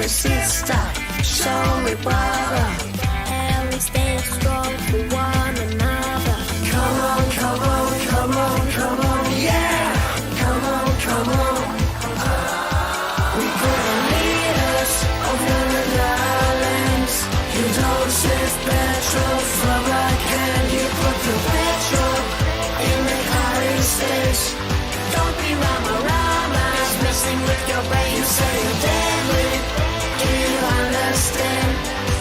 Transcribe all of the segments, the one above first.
me sister, show me brother, and we stay strong for one another. Come on, come on, come on, come on, yeah! Come on, come on. We put the leaders of the islands. You don't save petrol from a can. You put the petrol in the United States. Don't be rama-rama, it's messing with your brain. You say you're deadly, do you understand?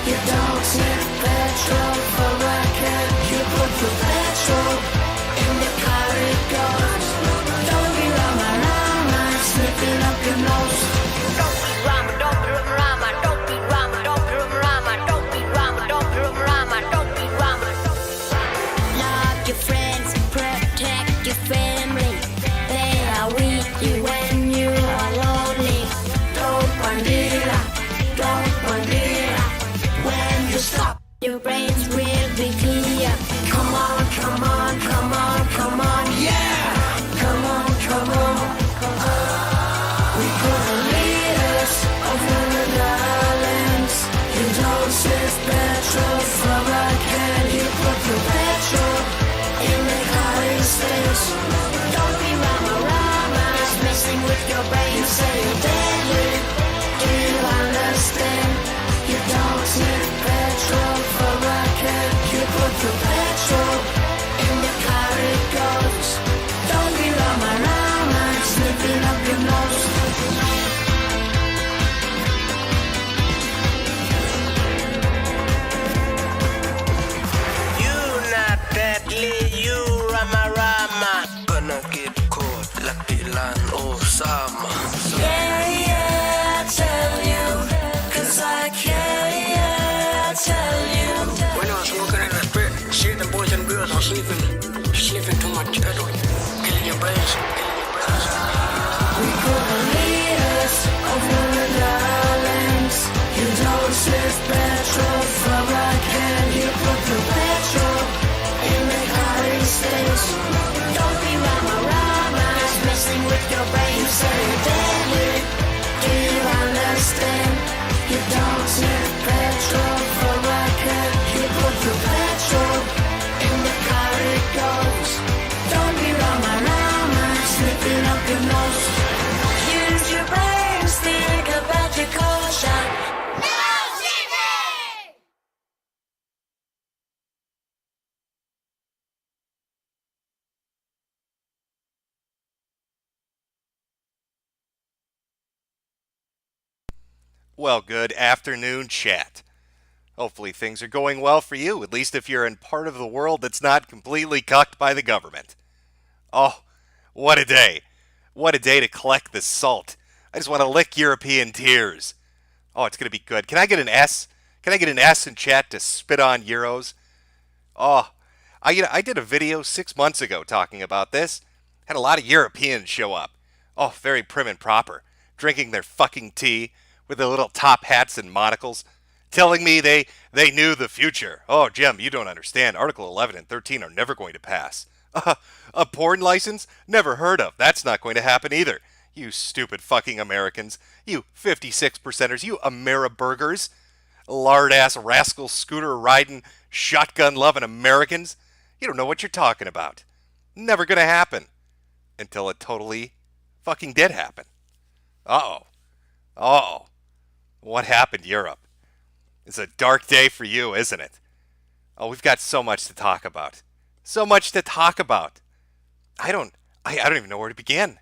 You don't save petrol from a can. You put the petrol in the car it goes. Don't be rama-rama, sniffing up your nose. Don't be rama, don't be rama, don't be rama, don't be rama, don't be rama, don't be rama, don't be rama. Love your friends, protect your family. They are with you when you are lonely. Don't bandera, don't bandera. When you stop, your brains will be clear. Come on, come on, come on, come on, yeah! Come on, come on. We put the leaders of the islands. You don't save petrol from a can. You put the petrol in the United States. Don't be rama-rama, it's messing with your brain. You say you're deadly, do you understand? You don't save petrol from a can. You put the petrol in the car it goes. Don't be rama-rama, sniffing up your nose. You not deadly, you rama-rama. Gonna get caught like Dylan Osama. Yeah, yeah, I tell you, 'cause I can, yeah, I tell you. When I was smoking in the spit, see the boys and girls are sleeping too much. Killing your brains, killing your brains. We put the leaders of the islands. You don't save petrol from a can. You put the petrol in the United States. Don't be rama-rama, it's messing with your brain. You say you're deadly, do you understand? You don't save petrol from a can. You put the petrol in the car it goes. Don't be rama-rama, sniffing up your nose. Use your brains, think about your culture. Well, good afternoon, chat. Hopefully things are going well for you, at least if you're in part of the world that's not completely cucked by the government. Oh, what a day. What a day to collect the salt. I just want to lick European tears. Oh, it's going to be good. Can I get an S? Can I get an S in chat to spit on Euros? Oh, I did a video 6 months ago talking about this. Had a lot of Europeans show up. Oh, very prim and proper. Drinking their fucking tea with their little top hats and monocles. Telling me they knew the future. Oh, Jim, you don't understand. Article 11 and 13 are never going to pass. A porn license? Never heard of. That's not going to happen either. You stupid fucking Americans. You 56%ers. You Ameriburgers. Lard-ass rascal scooter-riding, shotgun-loving Americans. You don't know what you're talking about. Never going to happen. Until it totally fucking did happen. Uh-oh. Uh-oh. What happened, Europe? It's a dark day for you, isn't it? Oh, we've got so much to talk about. So much to talk about. I don't even know where to begin.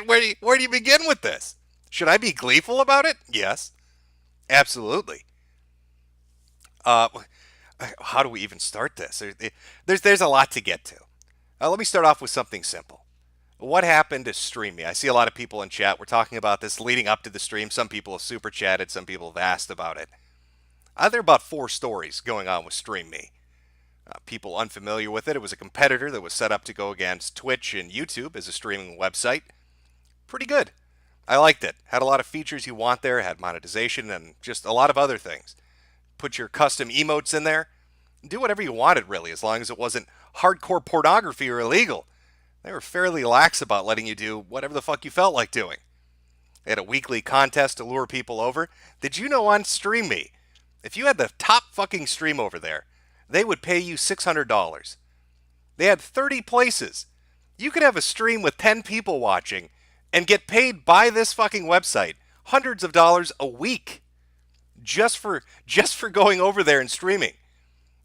Where do you begin with this? Should I be gleeful about it? Yes. Absolutely. How do we even start this? There's a lot to get to. Let me start off with something simple. What happened to Stream Me? I see a lot of people in chat. We're talking about this leading up to the stream. Some people have super chatted. Some people have asked about it. There are about 4 stories going on with Stream Me. People unfamiliar with it. It was a competitor that was set up to go against Twitch and YouTube as a streaming website. Pretty good. I liked it. Had a lot of features you want there. Had monetization and just a lot of other things. Put your custom emotes in there. Do whatever you wanted, really, as long as it wasn't hardcore pornography or illegal. They were fairly lax about letting you do whatever the fuck you felt like doing. They had a weekly contest to lure people over. Did you know on Stream Me, if you had the top fucking stream over there, they would pay you $600. They had 30 places. You could have a stream with 10 people watching and get paid by this fucking website hundreds of dollars a week just for going over there and streaming.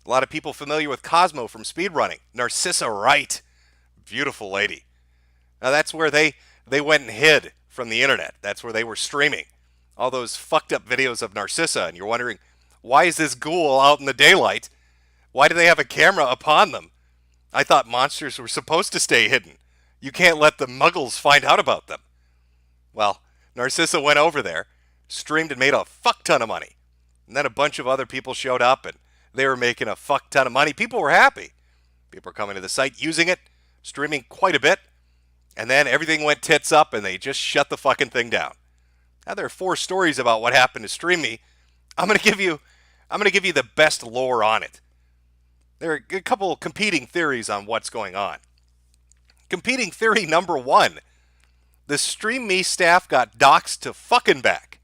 A lot of people familiar with Cosmo from speedrunning. Narcissa Wright. Beautiful lady. Now that's where they went and hid from the internet. That's where they were streaming all those fucked up videos of Narcissa, and you're wondering, why is this ghoul out in the daylight? Why do they have a camera upon them? I thought monsters were supposed to stay hidden. You can't let the muggles find out about them. Well, Narcissa went over there, streamed and made a fuck ton of money. And then a bunch of other people showed up and they were making a fuck ton of money. People were happy. People were coming to the site, using it, streaming quite a bit. And then everything went tits up and they just shut the fucking thing down. Now there are 4 stories about what happened to Stream Me. I'm going to give you the best lore on it. There are a couple competing theories on what's going on. Competing theory number 1. The Stream Me staff got doxxed to fucking back.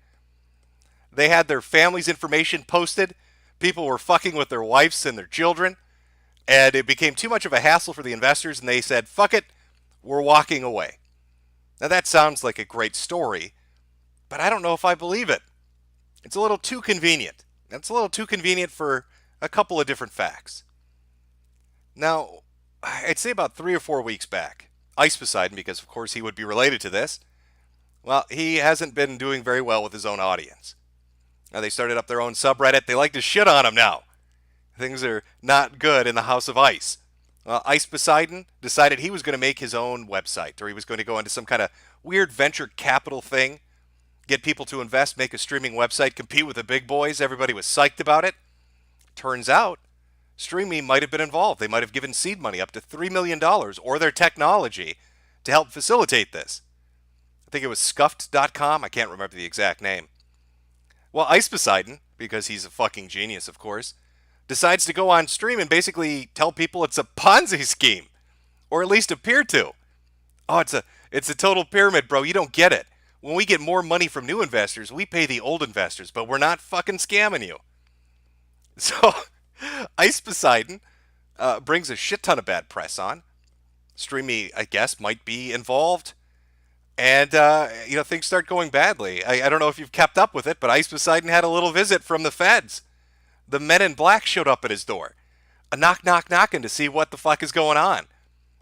They had their family's information posted. People were fucking with their wives and their children. And it became too much of a hassle for the investors, and they said, fuck it, we're walking away. Now that sounds like a great story, but I don't know if I believe it. It's a little too convenient. It's a little too convenient for a couple of different facts. Now, I'd say about 3 or 4 weeks back, Ice Poseidon, because of course he would be related to this, well, he hasn't been doing very well with his own audience. Now they started up their own subreddit. They like to shit on him now. Things are not good in the House of Ice. Ice Poseidon decided he was going to make his own website, or he was going to go into some kind of weird venture capital thing, get people to invest, make a streaming website, compete with the big boys. Everybody was psyched about it. Turns out, Stream Me might have been involved. They might have given seed money up to $3 million or their technology to help facilitate this. I think it was scuffed.com. I can't remember the exact name. Well, Ice Poseidon, because he's a fucking genius, of course, decides to go on stream and basically tell people it's a Ponzi scheme, or at least appear to. Oh, it's a total pyramid, bro. You don't get it. When we get more money from new investors, we pay the old investors, but we're not fucking scamming you. So, Ice Poseidon brings a shit ton of bad press on. Stream Me, I guess, might be involved. And, things start going badly. I don't know if you've kept up with it, but Ice Poseidon had a little visit from the feds. The men in black showed up at his door. A knocking to see what the fuck is going on.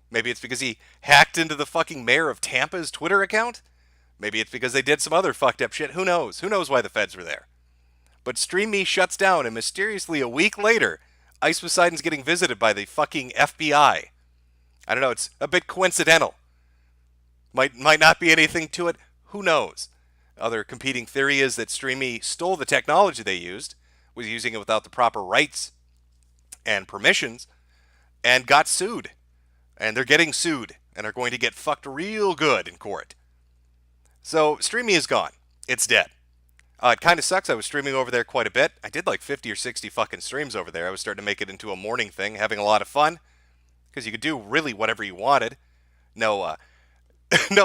Maybe it's because he hacked into the fucking mayor of Tampa's Twitter account. Maybe it's because they did some other fucked up shit. Who knows? Who knows why the feds were there? But Stream Me shuts down, and mysteriously a week later, Ice Poseidon's getting visited by the fucking FBI. I don't know, it's a bit coincidental. Might not be anything to it. Who knows? Other competing theory is that Stream Me stole the technology they used, was using it without the proper rights and permissions, and got sued. And they're getting sued, and are going to get fucked real good in court. So, Stream Me is gone. It's dead. It kind of sucks. I was streaming over there quite a bit. I did like 50 or 60 fucking streams over there. I was starting to make it into a morning thing, having a lot of fun, because you could do really whatever you wanted. No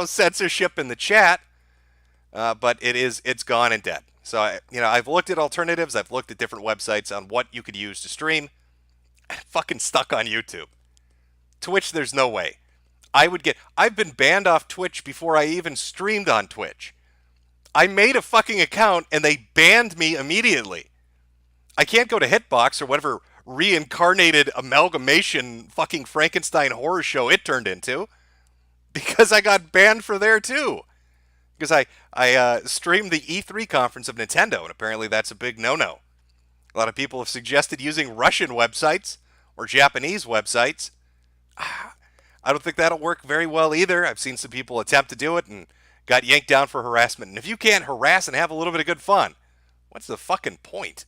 censorship in the chat, but it's gone and dead. So, I've looked at alternatives. I've looked at different websites on what you could use to stream. I'm fucking stuck on YouTube. Twitch, there's no way. I've been banned off Twitch before I even streamed on Twitch. I made a fucking account and they banned me immediately. I can't go to Hitbox or whatever reincarnated amalgamation fucking Frankenstein horror show it turned into, because I got banned for there too. Because I streamed the E3 conference of Nintendo, and apparently that's a big no-no. A lot of people have suggested using Russian websites or Japanese websites. I don't think that'll work very well either. I've seen some people attempt to do it and got yanked down for harassment. And if you can't harass and have a little bit of good fun, what's the fucking point?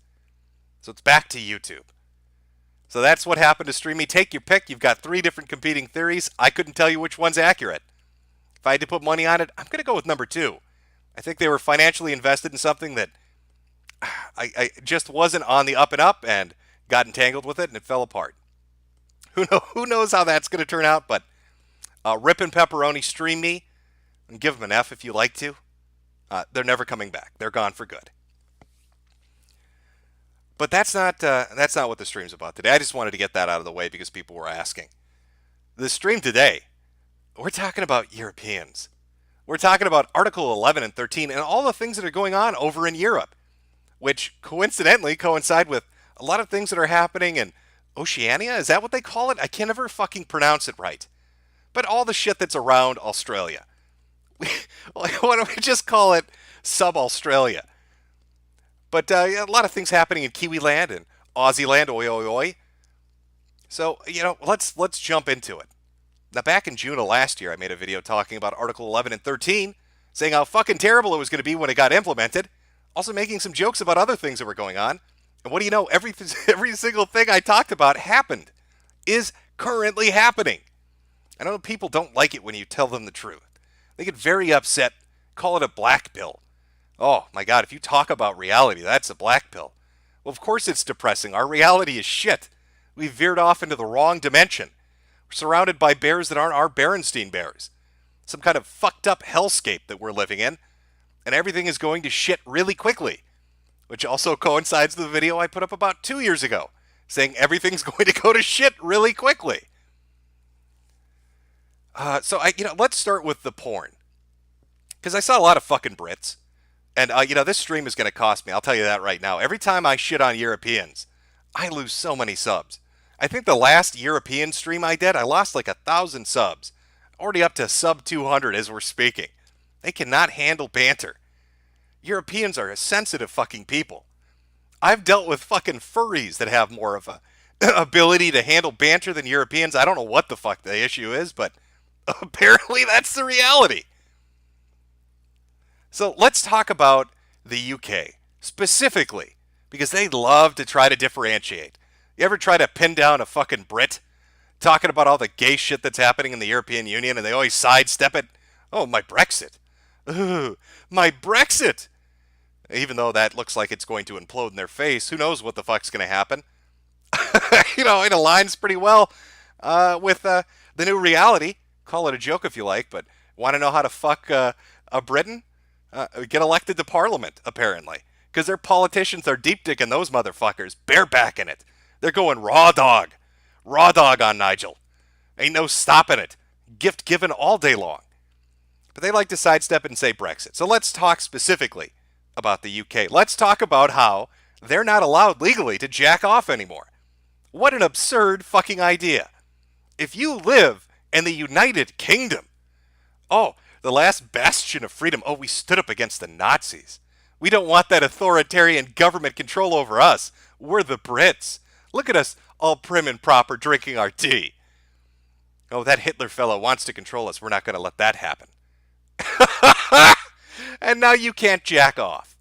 So it's back to YouTube. So that's what happened to Stream Me. Take your pick. You've got 3 different competing theories. I couldn't tell you which one's accurate. If I had to put money on it, I'm going to go with number 2. I think they were financially invested in something that I just wasn't on the up and up and got entangled with it and it fell apart. Who knows how that's going to turn out, but Rip and Pepperoni, Stream Me, and give them an F if you like to. They're never coming back. They're gone for good. But that's not what the stream's about today. I just wanted to get that out of the way because people were asking. The stream today, we're talking about Europeans. We're talking about Article 11 and 13 and all the things that are going on over in Europe, which coincidentally coincide with a lot of things that are happening in Oceania. Is that what they call it? I can never fucking pronounce it right. But all the shit that's around Australia. Why don't we just call it Sub-Australia? But a lot of things happening in Kiwi land and Aussie land, oi, oi, oi. So, let's jump into it. Now, back in June of last year, I made a video talking about Article 11 and 13, saying how fucking terrible it was going to be when it got implemented, also making some jokes about other things that were going on. And what do you know? Every single thing I talked about happened, is currently happening. I know people don't like it when you tell them the truth. They get very upset, call it a black pill. Oh my God, if you talk about reality, that's a black pill. Well, of course it's depressing. Our reality is shit. We veered off into the wrong dimension. We're surrounded by bears that aren't our Berenstein bears. Some kind of fucked up hellscape that we're living in. And everything is going to shit really quickly. Which also coincides with the video I put up about 2 years ago, saying everything's going to go to shit really quickly. Let's start with the porn. Because I saw a lot of fucking Brits. And, this stream is going to cost me. I'll tell you that right now. Every time I shit on Europeans, I lose so many subs. I think the last European stream I did, I lost like 1,000 subs. Already up to sub 200 as we're speaking. They cannot handle banter. Europeans are a sensitive fucking people. I've dealt with fucking furries that have more of a ability to handle banter than Europeans. I don't know what the fuck the issue is, but apparently that's the reality. So let's talk about the UK specifically, because they love to try to differentiate. You ever try to pin down a fucking Brit talking about all the gay shit that's happening in the European Union and they always sidestep it? Oh, my Brexit. Ooh, my Brexit. Even though that looks like it's going to implode in their face, who knows what the fuck's going to happen? It aligns pretty well with the new reality. Call it a joke if you like, but want to know how to fuck a Briton? Get elected to Parliament, apparently. Because their politicians are deep dicking those motherfuckers, barebacking it. They're going raw dog. Raw dog on Nigel. Ain't no stopping it. Gift given all day long. But they like to sidestep and say Brexit. So let's talk specifically about the UK. Let's talk about how they're not allowed legally to jack off anymore. What an absurd fucking idea. If you live in the United Kingdom, the last bastion of freedom, we stood up against the Nazis. We don't want that authoritarian government control over us. We're the Brits. Look at us all prim and proper drinking our tea. Oh, that Hitler fellow wants to control us. We're not going to let that happen. And now you can't jack off.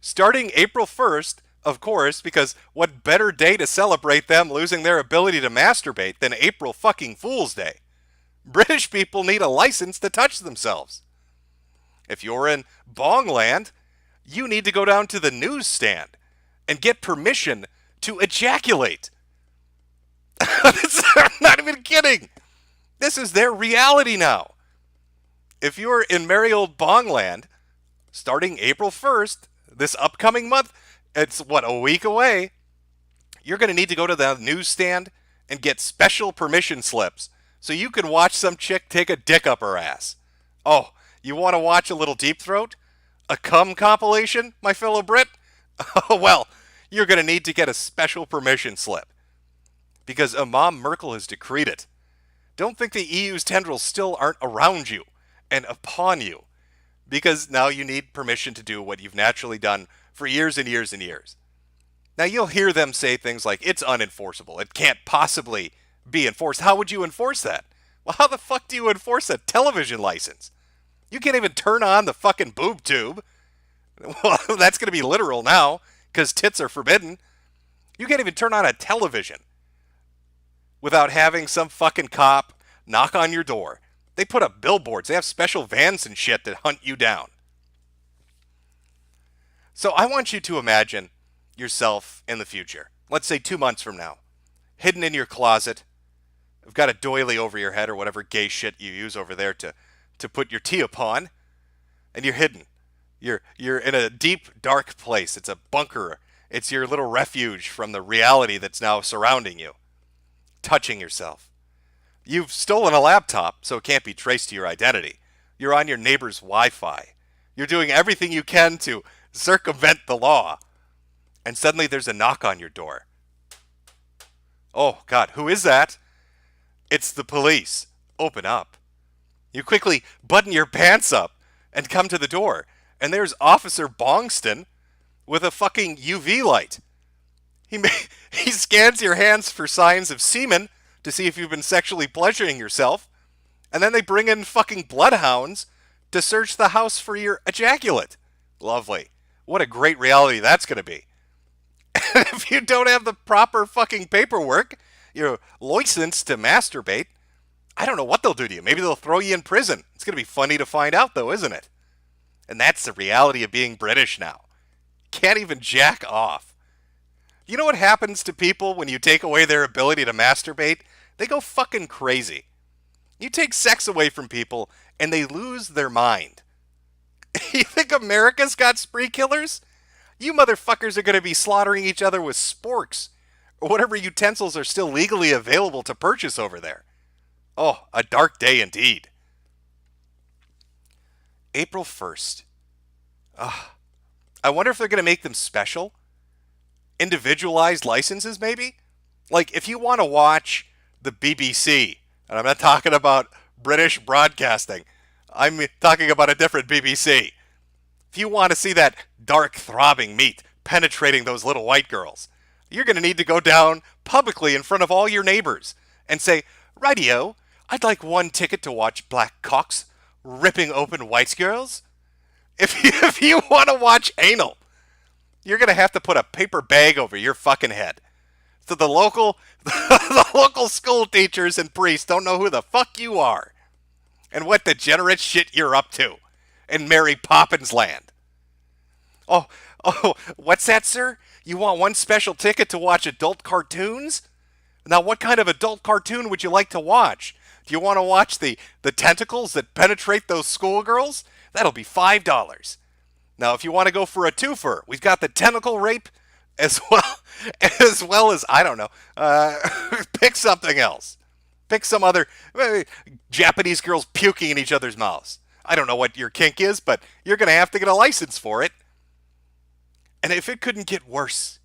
Starting April 1st, of course, because what better day to celebrate them losing their ability to masturbate than April fucking Fool's Day? British people need a license to touch themselves. If you're in Bongland, you need to go down to the newsstand and get permission to ejaculate. I'm not even kidding. This is their reality now. If you're in merry old Bongland, starting April 1st, this upcoming month, it's a week away, you're going to need to go to the newsstand and get special permission slips so you can watch some chick take a dick up her ass. Oh, you want to watch a little Deep Throat? A cum compilation, my fellow Brit? Oh, well, you're going to need to get a special permission slip. Because Imam Merkel has decreed it. Don't think the EU's tendrils still aren't around you and upon you. Because now you need permission to do what you've naturally done for years and years and years. Now you'll hear them say things like, it's unenforceable. It can't possibly be enforced. How would you enforce that? Well, how the fuck do you enforce a television license? You can't even turn on the fucking boob tube. Well, that's going to be literal now, because tits are forbidden. You can't even turn on a television without having some fucking cop knock on your door. They put up billboards. They have special vans and shit that hunt you down. So I want you to imagine yourself in the future. Let's say 2 months from now. Hidden in your closet. You've got a doily over your head or whatever gay shit you use over there to put your tea upon. And you're hidden. You're in a deep, dark place. It's a bunker. It's your little refuge from the reality that's now surrounding you. Touching yourself. You've stolen a laptop, so it can't be traced to your identity. You're on your neighbor's Wi-Fi. You're doing everything you can to circumvent the law. And suddenly there's a knock on your door. Oh, God, who is that? It's the police. Open up. You quickly button your pants up and come to the door. And there's Officer Bongston with a fucking UV light. He scans your hands for signs of semen to see if you've been sexually pleasuring yourself. And then they bring in fucking bloodhounds to search the house for your ejaculate. Lovely. What a great reality that's going to be. And if you don't have the proper fucking paperwork, you're licensed to masturbate, I don't know what they'll do to you. Maybe they'll throw you in prison. It's going to be funny to find out, though, isn't it? And that's the reality of being British now. Can't even jack off. You know what happens to people when you take away their ability to masturbate? They go fucking crazy. You take sex away from people, and they lose their mind. You think America's got spree killers? You motherfuckers are going to be slaughtering each other with sporks, or whatever utensils are still legally available to purchase over there. Oh, a dark day indeed. April 1st. I wonder if they're going to make them special? Individualized licenses, maybe? Like, if you want to watch the BBC, and I'm not talking about British broadcasting, I'm talking about a different BBC. If you want to see that dark, throbbing meat penetrating those little white girls, you're going to need to go down publicly in front of all your neighbors and say, "Rightio, I'd like one ticket to watch black cocks ripping open white girls." If you want to watch anal, you're going to have to put a paper bag over your fucking head. So the local school teachers and priests don't know who the fuck you are and what degenerate shit you're up to in Mary Poppins land. Oh, what's that, sir? You want one special ticket to watch adult cartoons? Now, what kind of adult cartoon would you like to watch? Do you want to watch the tentacles that penetrate those schoolgirls? That'll be $5. Now, if you want to go for a twofer, we've got the tentacle rape as well as, I don't know, pick something else. Pick some other Japanese girls puking in each other's mouths. I don't know what your kink is, but you're going to have to get a license for it. And if it couldn't get worse,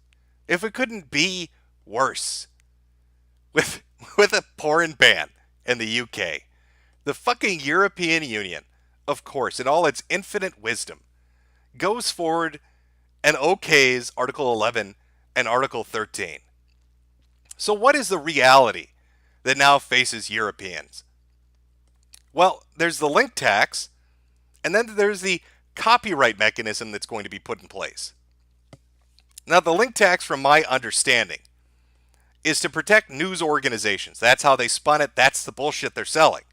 if it couldn't be worse, with a porn ban in the UK, the fucking European Union, of course, in all its infinite wisdom, goes forward and okays Article 11 and Article 13. So what is the reality that now faces Europeans? Well, there's the link tax, and then there's the copyright mechanism that's going to be put in place. Now, the link tax, from my understanding, is to protect news organizations. That's how they spun it. That's the bullshit they're selling.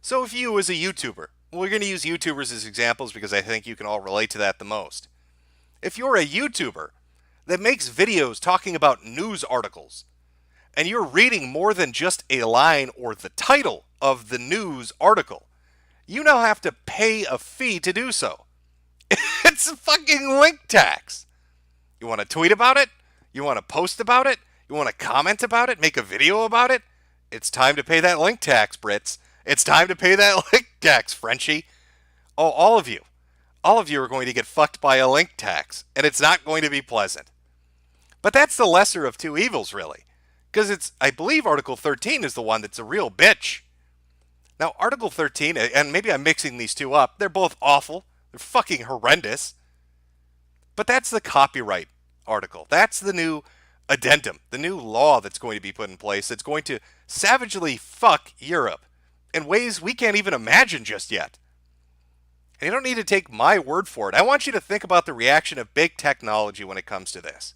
So if you, as a YouTuber, we're going to use YouTubers as examples because I think you can all relate to that the most. If you're a YouTuber that makes videos talking about news articles, and you're reading more than just a line or the title of the news article, you now have to pay a fee to do so. It's a fucking link tax. You want to tweet about it? You want to post about it? You want to comment about it? Make a video about it? It's time to pay that link tax, Brits. It's time to pay that link tax, Frenchie. Oh, all of you are going to get fucked by a link tax, and it's not going to be pleasant. But that's the lesser of two evils, really. Because I believe Article 13 is the one that's a real bitch. Now, Article 13, and maybe I'm mixing these two up, they're both awful. They're fucking horrendous. But that's the copyright article. That's the new addendum, the new law that's going to be put in place that's going to savagely fuck Europe in ways we can't even imagine just yet. And you don't need to take my word for it. I want you to think about the reaction of big technology when it comes to this.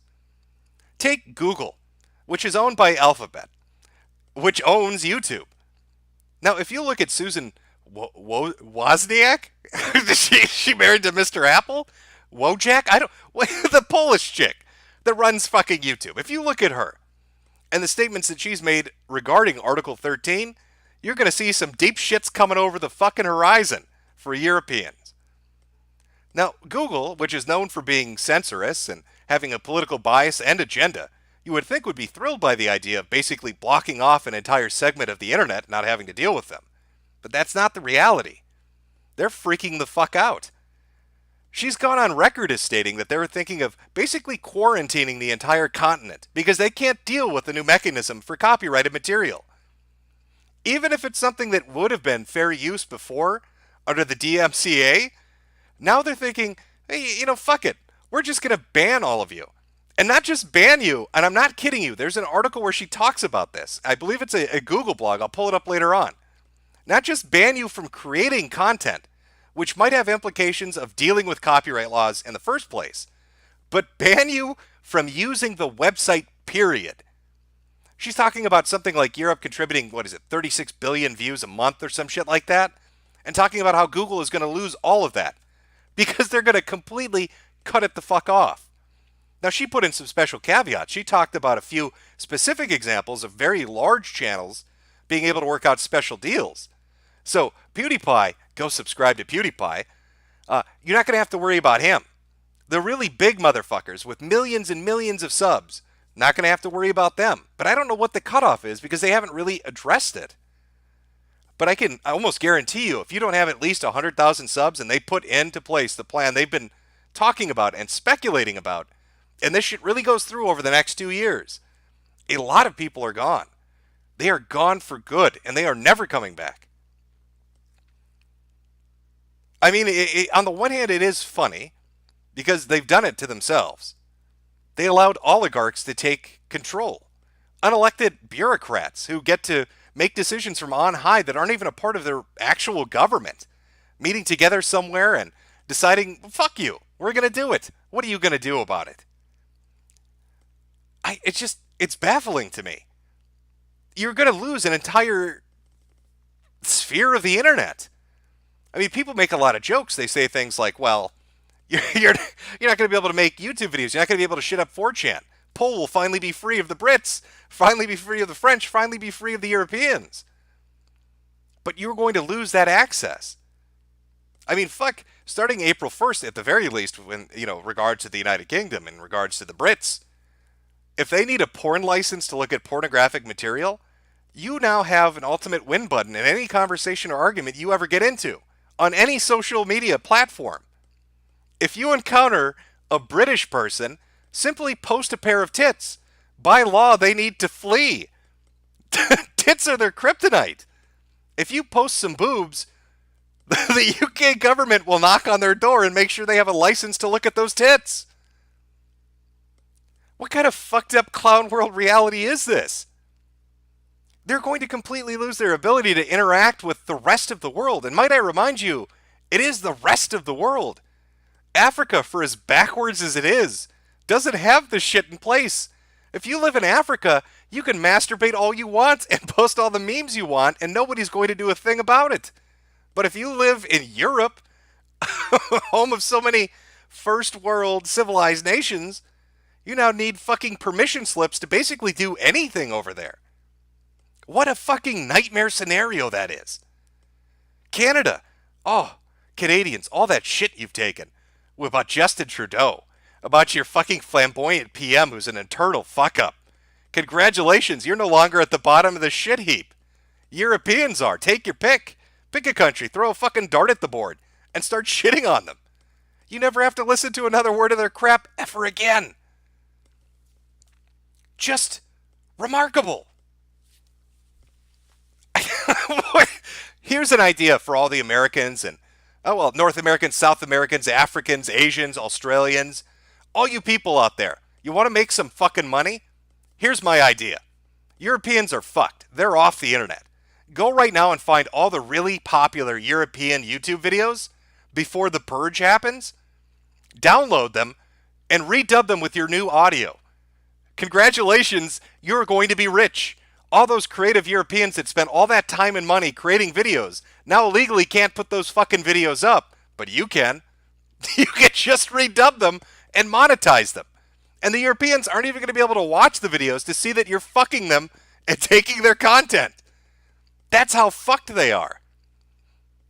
Take Google, which is owned by Alphabet, which owns YouTube. Now, if you look at Susan Wozniak, she married to Mr. Apple? Wojak? The Polish chick that runs fucking YouTube. If you look at her and the statements that she's made regarding Article 13, you're going to see some deep shits coming over the fucking horizon for Europeans. Now, Google, which is known for being censorious and having a political bias and agenda, you would think would be thrilled by the idea of basically blocking off an entire segment of the internet not having to deal with them. But that's not the reality. They're freaking the fuck out. She's gone on record as stating that they were thinking of basically quarantining the entire continent because they can't deal with the new mechanism for copyrighted material. Even if it's something that would have been fair use before, under the DMCA, now they're thinking, hey, fuck it. We're just going to ban all of you. And not just ban you, and I'm not kidding you. There's an article where she talks about this. I believe it's a Google blog. I'll pull it up later on. Not just ban you from creating content, which might have implications of dealing with copyright laws in the first place, but ban you from using the website, period. She's talking about something like Europe contributing, 36 billion views a month or some shit like that, and talking about how Google is going to lose all of that because they're going to completely cut it the fuck off. Now, she put in some special caveats. She talked about a few specific examples of very large channels being able to work out special deals. So, PewDiePie, go subscribe to PewDiePie. You're not going to have to worry about him. The really big motherfuckers with millions and millions of subs, not going to have to worry about them. But I don't know what the cutoff is because they haven't really addressed it. But I can almost guarantee you, if you don't have at least 100,000 subs and they put into place the plan they've been talking about and speculating about, and this shit really goes through over the next 2 years, a lot of people are gone. They are gone for good, and they are never coming back. I mean, on the one hand, it is funny because they've done it to themselves. They allowed oligarchs to take control. Unelected bureaucrats who get to make decisions from on high that aren't even a part of their actual government, meeting together somewhere and deciding, fuck you, we're going to do it. What are you going to do about it? It's baffling to me. You're going to lose an entire sphere of the internet. I mean, people make a lot of jokes. They say things like, well, you're not going to be able to make YouTube videos. You're not going to be able to shit up 4chan. Poll will finally be free of the Brits, finally be free of the French, finally be free of the Europeans. But you're going to lose that access. I mean, fuck, starting April 1st at the very least, when, regards to the United Kingdom, in regards to the Brits, if they need a porn license to look at pornographic material, you now have an ultimate win button in any conversation or argument you ever get into on any social media platform. If you encounter a British person, simply post a pair of tits. By law, they need to flee. Tits are their kryptonite. If you post some boobs, the UK government will knock on their door and make sure they have a license to look at those tits. What kind of fucked up clown world reality is this? They're going to completely lose their ability to interact with the rest of the world. And might I remind you, it is the rest of the world. Africa, for as backwards as it is, doesn't have this shit in place. If you live in Africa, you can masturbate all you want and post all the memes you want, and nobody's going to do a thing about it. But if you live in Europe, home of so many first world civilized nations, you now need fucking permission slips to basically do anything over there. What a fucking nightmare scenario that is. Canada. Oh, Canadians, all that shit you've taken about Justin Trudeau, about your fucking flamboyant PM who's an internal fuck-up. Congratulations, you're no longer at the bottom of the shit heap. Europeans are. Take your pick. Pick a country, throw a fucking dart at the board, and start shitting on them. You never have to listen to another word of their crap ever again. Just remarkable. Here's an idea for all the Americans and, North Americans, South Americans, Africans, Asians, Australians, all you people out there. You want to make some fucking money? Here's my idea. Europeans are fucked. They're off the internet. Go right now and find all the really popular European YouTube videos before the purge happens. Download them and redub them with your new audio. Congratulations, you're going to be rich. All those creative Europeans that spent all that time and money creating videos now legally can't put those fucking videos up, but you can. You can just redub them and monetize them. And the Europeans aren't even going to be able to watch the videos to see that you're fucking them and taking their content. That's how fucked they are.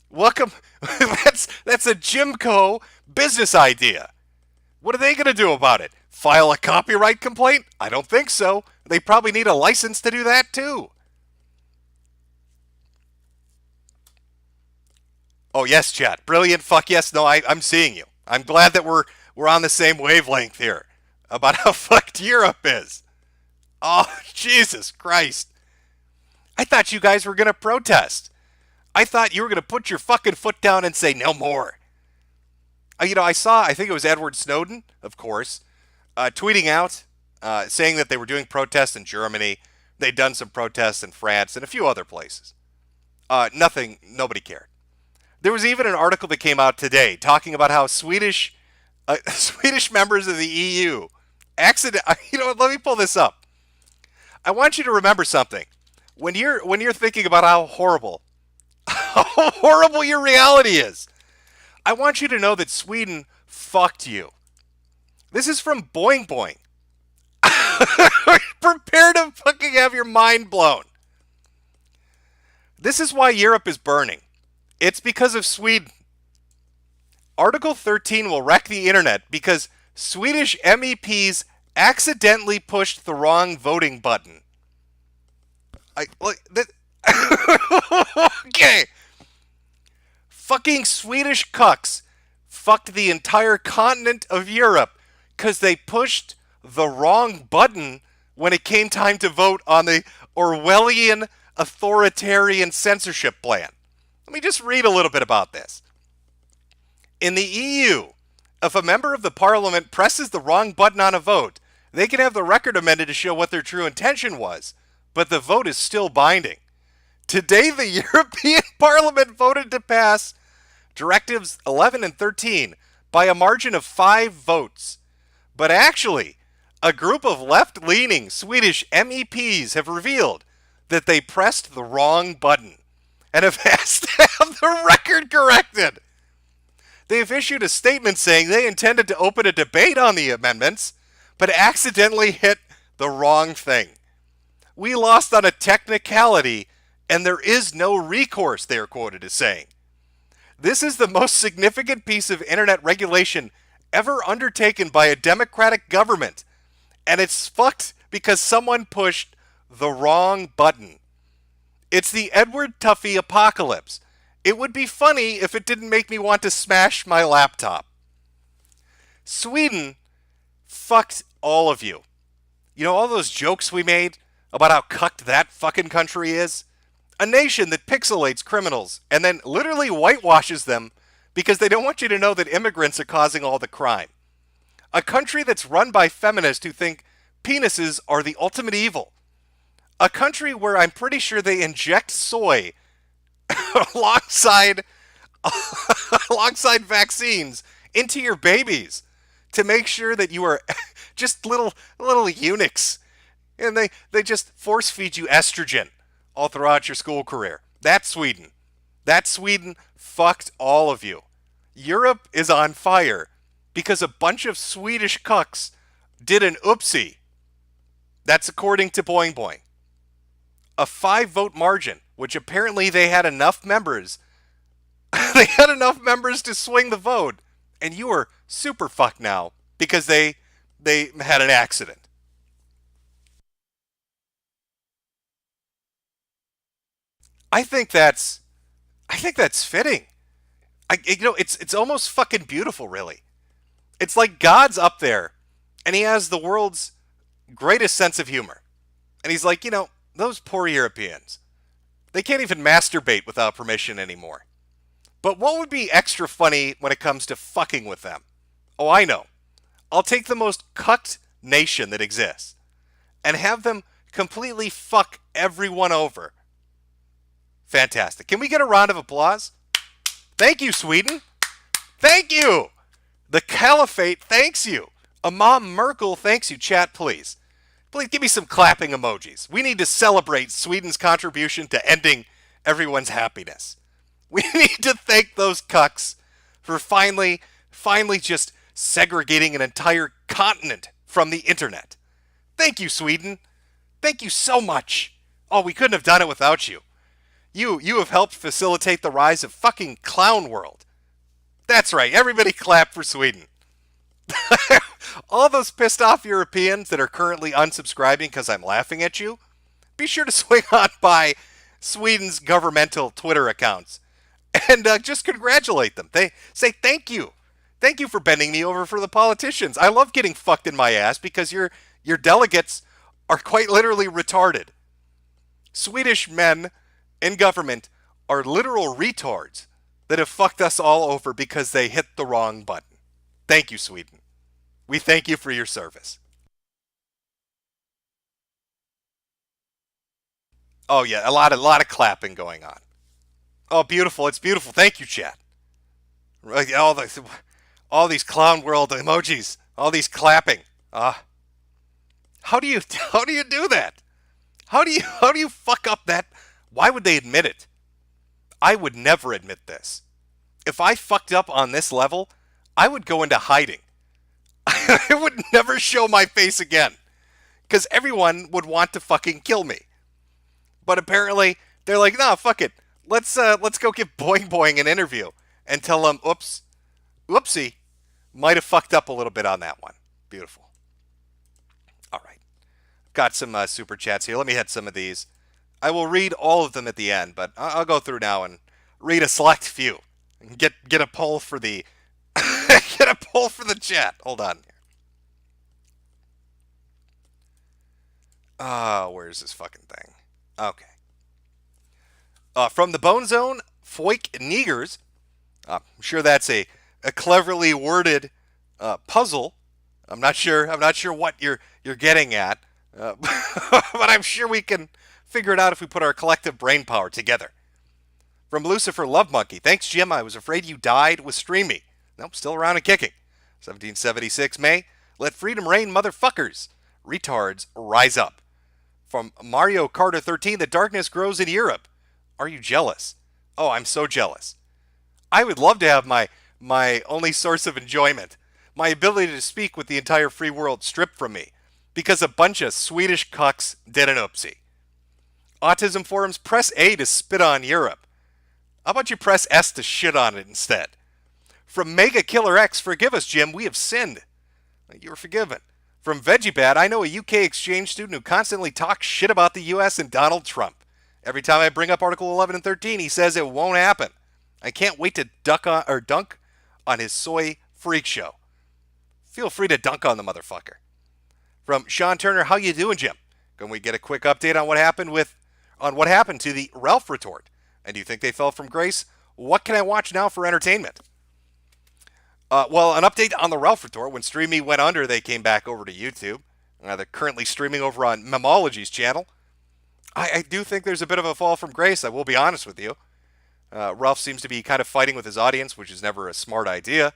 Welcome. That's a Jimco business idea. What are they going to do about it? File a copyright complaint? I don't think so. They probably need a license to do that too. Oh yes, chat. Brilliant. Fuck yes. No, I'm seeing you. I'm glad that we're on the same wavelength here about how fucked Europe is. Oh Jesus Christ! I thought you guys were gonna protest. I thought you were gonna put your fucking foot down and say no more. I think it was Edward Snowden, of course, tweeting out, saying that they were doing protests in Germany. They'd done some protests in France and a few other places. Nobody cared. There was even an article that came out today talking about how Swedish members of the EU let me pull this up. I want you to remember something. When you're thinking about how horrible your reality is, I want you to know that Sweden fucked you. This is from Boing Boing. Prepare to fucking have your mind blown. This is why Europe is burning. It's because of Sweden. Article 13 will wreck the internet because Swedish MEPs accidentally pushed the wrong voting button. Okay. Fucking Swedish cucks fucked the entire continent of Europe because they pushed the wrong button when it came time to vote on the Orwellian authoritarian censorship plan. Let me just read a little bit about this. In the EU, if a member of the parliament presses the wrong button on a vote, they can have the record amended to show what their true intention was, but the vote is still binding. Today, the European Parliament voted to pass Directives 11 and 13 by a margin of 5 votes. But actually, a group of left-leaning Swedish MEPs have revealed that they pressed the wrong button and have asked to have the record corrected. They have issued a statement saying they intended to open a debate on the amendments, but accidentally hit the wrong thing. We lost on a technicality, and there is no recourse, they are quoted as saying. This is the most significant piece of internet regulation ever undertaken by a democratic government, and it's fucked because someone pushed the wrong button. It's the Edward Tuffy apocalypse. It would be funny if it didn't make me want to smash my laptop. Sweden fucked all of you. You know all those jokes we made about how cucked that fucking country is? A nation that pixelates criminals and then literally whitewashes them because they don't want you to know that immigrants are causing all the crime. A country that's run by feminists who think penises are the ultimate evil. A country where I'm pretty sure they inject soy alongside vaccines into your babies to make sure that you are just little eunuchs. And they just force feed you estrogen all throughout your school career. That's Sweden. That Sweden fucked all of you. Europe is on fire because a bunch of Swedish cucks did an oopsie. That's according to Boing Boing. A 5-vote margin, which apparently they had enough members. They had enough members to swing the vote, and you are super fucked now because they had an accident. I think that's fitting. It's almost fucking beautiful, really. It's like God's up there, and he has the world's greatest sense of humor. And he's like, those poor Europeans, they can't even masturbate without permission anymore. But what would be extra funny when it comes to fucking with them? Oh, I know. I'll take the most cucked nation that exists and have them completely fuck everyone over. Fantastic. Can we get a round of applause? Thank you, Sweden. Thank you. The Caliphate thanks you. Imam Merkel thanks you. Chat, please. Please give me some clapping emojis. We need to celebrate Sweden's contribution to ending everyone's happiness. We need to thank those cucks for finally just segregating an entire continent from the internet. Thank you, Sweden. Thank you so much. Oh, we couldn't have done it without you. You have helped facilitate the rise of fucking clown world. That's right, everybody clap for Sweden. All those pissed off Europeans that are currently unsubscribing because I'm laughing at you, be sure to swing on by Sweden's governmental Twitter accounts and just congratulate them. They say thank you. Thank you for bending me over for the politicians. I love getting fucked in my ass because your delegates are quite literally retarded. Swedish men in government are literal retards that have fucked us all over because they hit the wrong button. Thank you, Sweden. We thank you for your service. Oh yeah, a lot of clapping going on. Oh, beautiful! It's beautiful. Thank you, chat. All these clown world emojis, all these clapping. How do you do that? How do you fuck up that? Why would they admit it? I would never admit this. If I fucked up on this level, I would go into hiding. I would never show my face again because everyone would want to fucking kill me. But apparently they're like, nah, fuck it. Let's go give Boing Boing an interview and tell him, oopsie, might have fucked up a little bit on that one. Beautiful. All right, got some super chats here. Let me hit some of these. I will read all of them at the end, but I'll go through now and read a select few and get a poll for the get a poll for the chat. Hold on here. Where's this fucking thing? Okay. From the Bone Zone, Foik Neegers. I'm sure that's a cleverly worded puzzle. I'm not sure what you're getting at, but I'm sure we can figure it out if we put our collective brain power together. From Lucifer Love Monkey, thanks Jim. I was afraid you died with Stream Me. Nope, still around and kicking. 1776 May. Let freedom reign, motherfuckers. Retards rise up. From Mario Carter 13, the darkness grows in Europe. Are you jealous? Oh, I'm so jealous. I would love to have my only source of enjoyment, my ability to speak with the entire free world, stripped from me because a bunch of Swedish cucks did an oopsie. Autism forums, press A to spit on Europe. How about you press S to shit on it instead? From Mega Killer X, forgive us, Jim, we have sinned. You were forgiven. From VeggieBad, I know a UK exchange student who constantly talks shit about the US and Donald Trump. Every time I bring up Article 11 and 13, he says it won't happen. I can't wait to dunk on his soy freak show. Feel free to dunk on the motherfucker. From Sean Turner, how you doing, Jim? Can we get a quick update on what happened to the Ralph retort? And do you think they fell from grace? What can I watch now for entertainment? Well, an update on the Ralph retort. When StreamMe went under, they came back over to YouTube. They're currently streaming over on Memology's channel. I do think there's a bit of a fall from grace, I will be honest with you. Ralph seems to be kind of fighting with his audience, which is never a smart idea.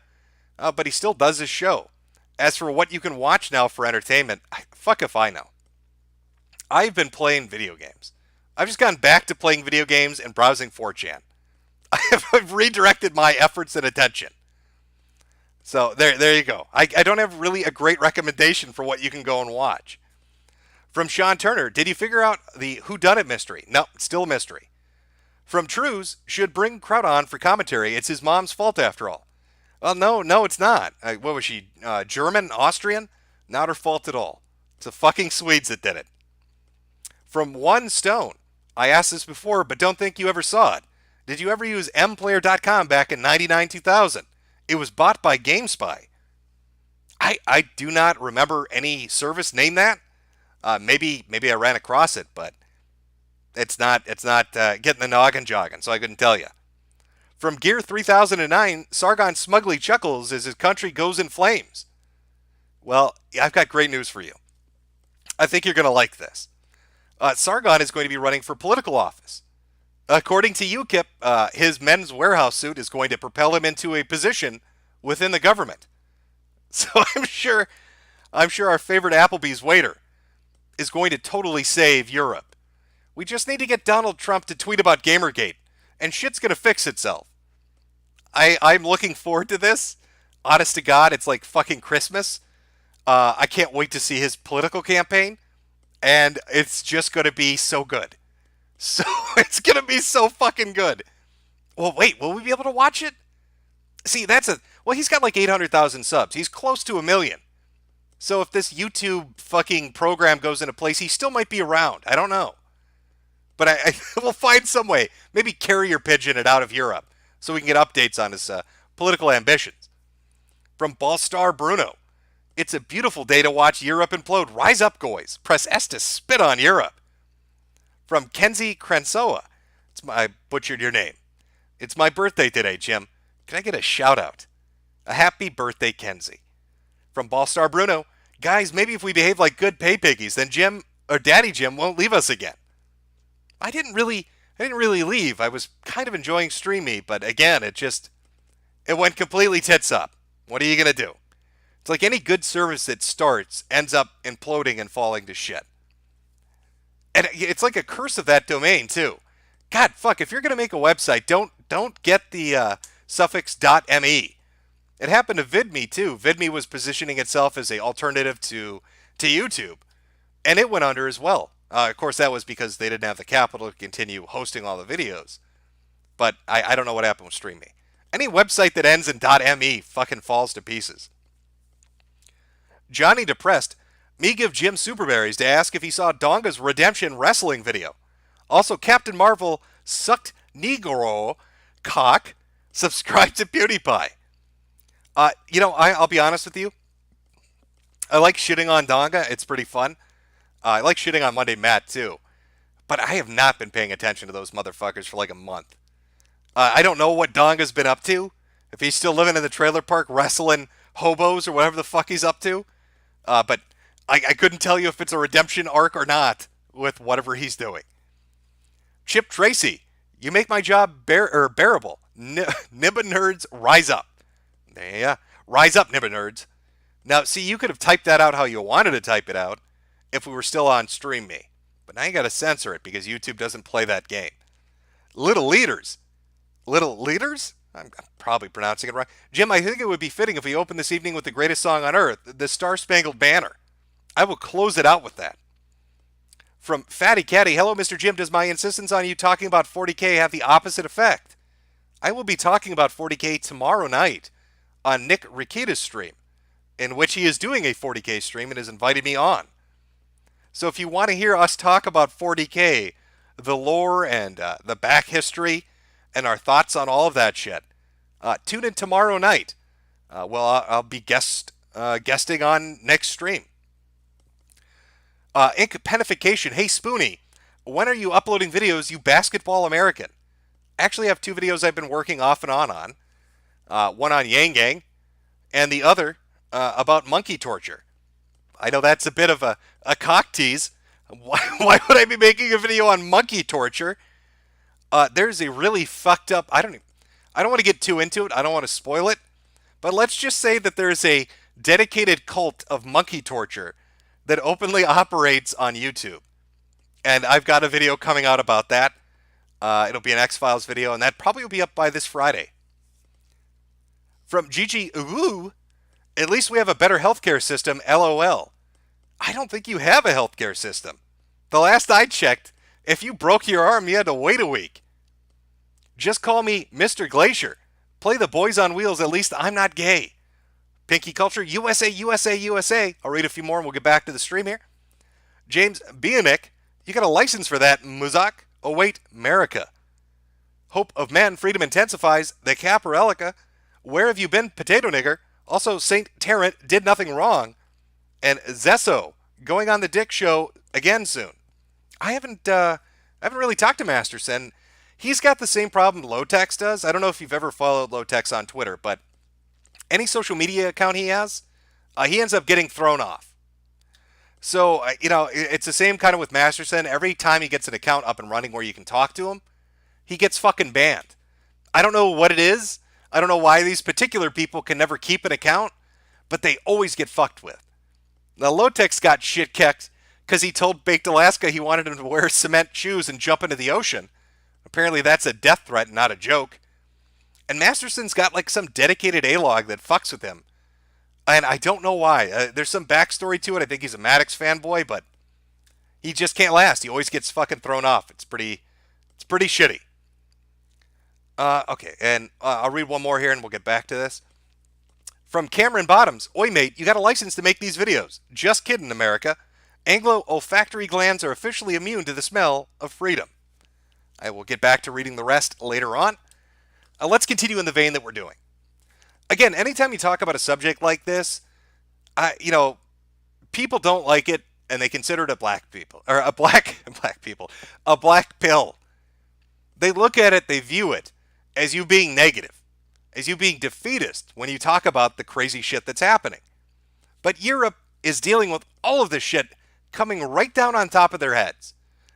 But he still does his show. As for what you can watch now for entertainment, fuck if I know. I've been playing video games. I've just gone back to playing video games and browsing 4chan. I've redirected my efforts and attention. So there you go. I don't have really a great recommendation for what you can go and watch. From Sean Turner, did you figure out the whodunit mystery? No, it's still a mystery. From Trues, should bring Kraut on for commentary. It's his mom's fault after all. Well, no, it's not. What was she, German, Austrian? Not her fault at all. It's the fucking Swedes that did it. From One Stone, I asked this before, but don't think you ever saw it. Did you ever use mplayer.com back in 99-2000? It was bought by GameSpy. I do not remember any service named that. Maybe I ran across it, but it's not getting the noggin jogging, so I couldn't tell you. From Gear 3009, Sargon smugly chuckles as his country goes in flames. Well, I've got great news for you. I think you're going to like this. Sargon is going to be running for political office. According to UKIP, his Men's Warehouse suit is going to propel him into a position within the government. So I'm sure our favorite Applebee's waiter is going to totally save Europe. We just need to get Donald Trump to tweet about Gamergate, and shit's going to fix itself. I'm looking forward to this. Honest to God, it's like fucking Christmas. I can't wait to see his political campaign, and it's just going to be so good. So it's going to be so fucking good. Well, wait, will we be able to watch it? See, well, he's got like 800,000 subs. He's close to 1 million. So if this YouTube fucking program goes into place, he still might be around. I don't know. But I will find some way. Maybe carrier pigeon it out of Europe so we can get updates on his political ambitions. From Ballstar Bruno. It's a beautiful day to watch Europe implode. Rise up, goys. Press S to spit on Europe. From Kenzie Crensoa. I butchered your name. It's my birthday today, Jim. Can I get a shout out? A happy birthday, Kenzie. From Ballstar Bruno. Guys, maybe if we behave like good pay piggies, then Jim or Daddy Jim won't leave us again. I didn't really leave. I was kind of enjoying Streamy, but again, it went completely tits up. What are you going to do? It's like any good service that starts ends up imploding and falling to shit. And it's like a curse of that domain, too. God, fuck, if you're going to make a website, don't get the suffix .me. It happened to VidMe, too. VidMe was positioning itself as an alternative to YouTube, and it went under as well. Of course, that was because they didn't have the capital to continue hosting all the videos. But I don't know what happened with StreamMe. Any website that ends in .me fucking falls to pieces. Johnny Depressed. Me give Jim superberries to ask if he saw Donga's Redemption wrestling video. Also, Captain Marvel sucked Negro cock. Subscribe to PewDiePie. I'll be honest with you. I like shitting on Donga. It's pretty fun. I like shitting on Monday Matt, too. But I have not been paying attention to those motherfuckers for like a month. I don't know what Donga's been up to. If he's still living in the trailer park wrestling hobos or whatever the fuck he's up to. But I couldn't tell you if it's a redemption arc or not with whatever he's doing. Chip Tracy. You make my job bearable. Nibba nerds, rise up. Yeah, rise up, Nibba nerds. Now, see, you could have typed that out how you wanted to type it out if we were still on Stream Me. But now you got to censor it because YouTube doesn't play that game. Little Leaders. Little Leaders? I'm probably pronouncing it wrong. Jim, I think it would be fitting if we opened this evening with the greatest song on earth, the Star-Spangled Banner. I will close it out with that. From Fatty Caddy, hello, Mr. Jim. Does my insistence on you talking about 40K have the opposite effect? I will be talking about 40K tomorrow night on Nick Rikita's stream, in which he is doing a 40K stream and has invited me on. So if you want to hear us talk about 40K, the lore and the back history, and our thoughts on all of that shit, tune in tomorrow night. I'll be guesting on Nick's stream. Incapenification. Hey, Spoonie, when are you uploading videos, you basketball American? Actually, I have 2 videos I've been working off and on. One on Yang Gang, and the other about monkey torture. I know that's a bit of a cock tease. Why would I be making a video on monkey torture? There's a really fucked up... I don't want to get too into it. I don't want to spoil it. But let's just say that there's a dedicated cult of monkey torture that openly operates on YouTube. And I've got a video coming out about that. It'll be an X-Files video, and that probably will be up by this Friday. From Gigi Uwu, at least we have a better healthcare system, LOL. I don't think you have a healthcare system. The last I checked, if you broke your arm, you had to wait a week. Just call me Mr. Glacier. Play the Boys on Wheels, at least I'm not gay. Pinky Culture, USA, USA, USA. I'll read a few more and we'll get back to the stream here. James Bionic, you got a license for that, Muzak. Oh wait, America. Hope of Man, Freedom Intensifies, the Caparelica. Where have you been, Potato Nigger? Also, Saint Tarrant did nothing wrong. And Zesso, going on the Dick Show again soon. I haven't really talked to Masterson. He's got the same problem Lotex does. I don't know if you've ever followed Lotex on Twitter, but any social media account he has, he ends up getting thrown off. So, it's the same kind of with Masterson. Every time he gets an account up and running where you can talk to him, he gets fucking banned. I don't know what it is. I don't know why these particular people can never keep an account, but they always get fucked with. Now, Lotex got shit kicked because he told Baked Alaska he wanted him to wear cement shoes and jump into the ocean. Apparently that's a death threat, not a joke. And Masterson's got like some dedicated A-log that fucks with him. And I don't know why. There's some backstory to it. I think he's a Maddox fanboy, but he just can't last. He always gets fucking thrown off. It's pretty It's pretty shitty. Okay, and I'll read one more here and we'll get back to this. From Cameron Bottoms, oi mate, you got a license to make these videos. Just kidding, America. Anglo-olfactory glands are officially immune to the smell of freedom. I will get back to reading the rest later on. Let's continue in the vein that we're doing. Again, anytime you talk about a subject like this, people don't like it and they consider it a black pill. They look at it, they view it as you being negative, as you being defeatist when you talk about the crazy shit that's happening. But Europe is dealing with all of this shit coming right down on top of their heads.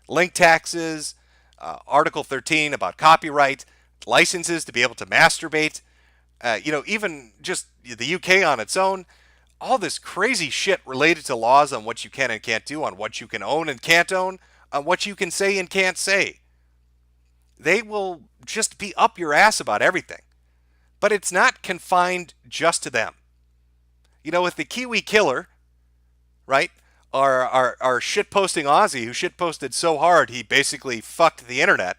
Link taxes, Article 13 about copyright, licenses to be able to masturbate, even just the UK on its own. All this crazy shit related to laws on what you can and can't do, on what you can own and can't own, on what you can say and can't say. They will just be up your ass about everything. But it's not confined just to them. With the Kiwi killer, right? Our shitposting Aussie who shitposted so hard he basically fucked the internet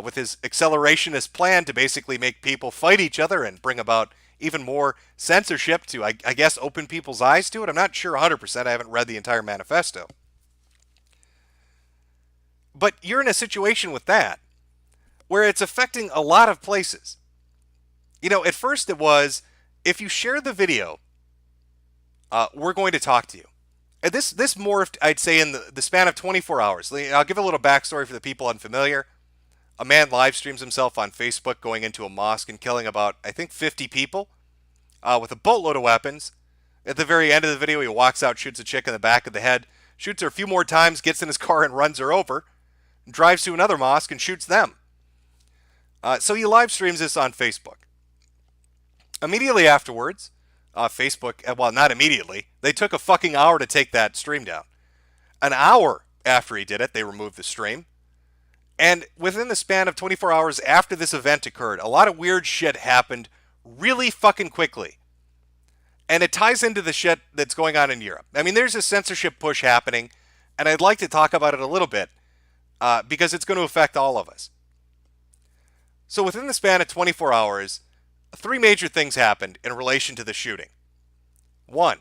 with his accelerationist plan to basically make people fight each other and bring about even more censorship to, I guess, open people's eyes to it. I'm not sure 100%. I haven't read the entire manifesto. But you're in a situation with that where it's affecting a lot of places. At first it was, if you share the video, we're going to talk to you. And this morphed, I'd say, in the span of 24 hours. I'll give a little backstory for the people unfamiliar. A man live streams himself on Facebook going into a mosque and killing about, I think, 50 people with a boatload of weapons. At the very end of the video, he walks out, shoots a chick in the back of the head, shoots her a few more times, gets in his car and runs her over, and drives to another mosque and shoots them. So he live streams this on Facebook. Immediately afterwards, Facebook, well, not immediately, they took a fucking hour to take that stream down. An hour after he did it, they removed the stream. And within the span of 24 hours after this event occurred, a lot of weird shit happened really fucking quickly. And it ties into the shit that's going on in Europe. I mean, there's a censorship push happening, and I'd like to talk about it a little bit, because it's going to affect all of us. So within the span of 24 hours, 3 major things happened in relation to the shooting. 1,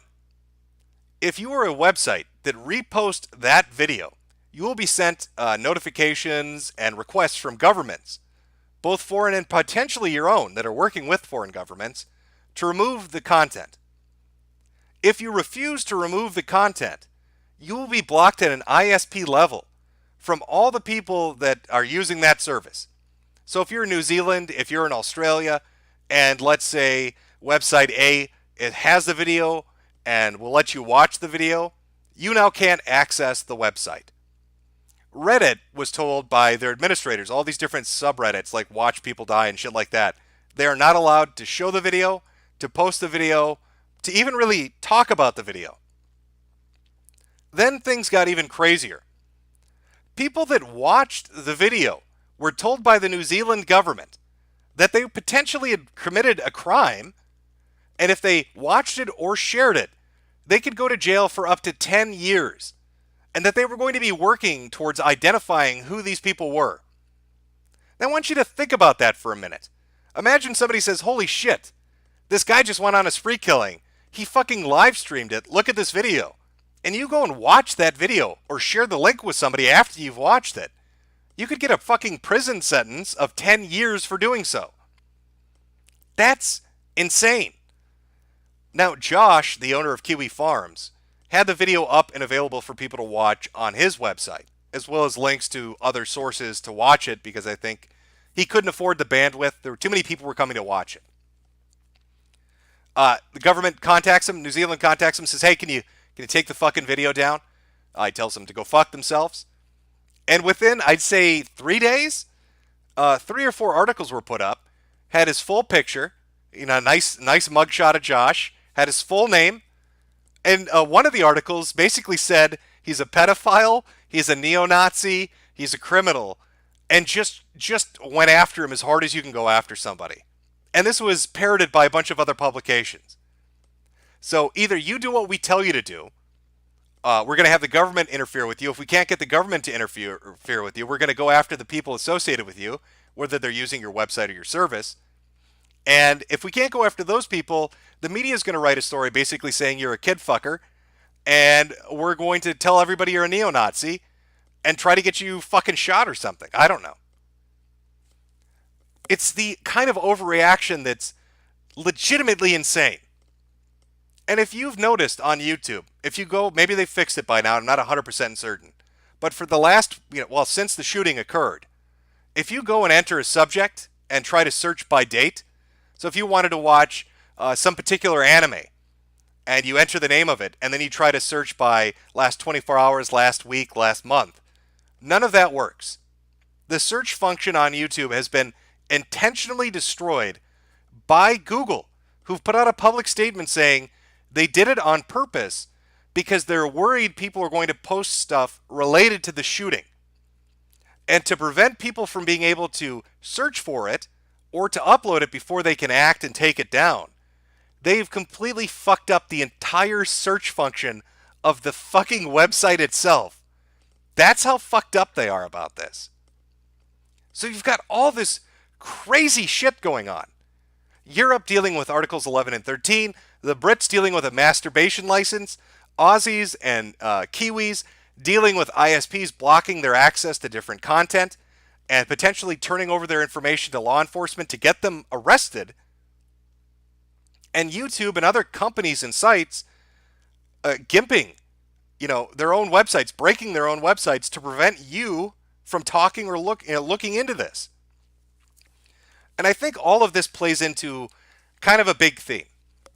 if you are a website that reposts that video, you will be sent notifications and requests from governments, both foreign and potentially your own, that are working with foreign governments, to remove the content. If you refuse to remove the content, you will be blocked at an ISP level from all the people that are using that service. So if you're in New Zealand, if you're in Australia, and let's say website A, it has the video and will let you watch the video, you now can't access the website. Reddit was told by their administrators, all these different subreddits like Watch People Die and shit like that, they are not allowed to show the video, to post the video, to even really talk about the video. Then things got even crazier. People that watched the video were told by the New Zealand government that they potentially had committed a crime, and if they watched it or shared it, they could go to jail for up to 10 years, and that they were going to be working towards identifying who these people were. Now, I want you to think about that for a minute. Imagine somebody says, holy shit, this guy just went on a spree killing. He fucking live streamed it. Look at this video. And you go and watch that video or share the link with somebody after you've watched it. You could get a fucking prison sentence of 10 years for doing so. That's insane. Now, Josh, the owner of Kiwi Farms, had the video up and available for people to watch on his website, as well as links to other sources to watch it, because I think he couldn't afford the bandwidth. There were too many people who were coming to watch it. The government contacts him, New Zealand contacts him, says, hey, can you take the fucking video down? He tells them to go fuck themselves. And within, I'd say, 3 days, 3 or 4 articles were put up, had his full picture, nice mugshot of Josh, had his full name, and one of the articles basically said he's a pedophile, he's a neo-Nazi, he's a criminal, and just went after him as hard as you can go after somebody. And this was parroted by a bunch of other publications. So either you do what we tell you to do, We're going to have the government interfere with you. If we can't get the government to interfere with you, we're going to go after the people associated with you, whether they're using your website or your service. And if we can't go after those people, the media is going to write a story basically saying you're a kid fucker, and we're going to tell everybody you're a neo-Nazi and try to get you fucking shot or something. I don't know. It's the kind of overreaction that's legitimately insane. And if you've noticed on YouTube, if you go, maybe they fixed it by now, I'm not 100% certain, but for the last, since the shooting occurred, if you go and enter a subject and try to search by date, so if you wanted to watch some particular anime, and you enter the name of it, and then you try to search by last 24 hours, last week, last month, none of that works. The search function on YouTube has been intentionally destroyed by Google, who've put out a public statement saying they did it on purpose because they're worried people are going to post stuff related to the shooting. And to prevent people from being able to search for it or to upload it before they can act and take it down, they've completely fucked up the entire search function of the fucking website itself. That's how fucked up they are about this. So you've got all this crazy shit going on. Europe dealing with Articles 11 and 13, the Brits dealing with a masturbation license, Aussies and Kiwis dealing with ISPs blocking their access to different content and potentially turning over their information to law enforcement to get them arrested. And YouTube and other companies and sites gimping, their own websites, breaking their own websites to prevent you from talking or looking into this. And I think all of this plays into kind of a big theme.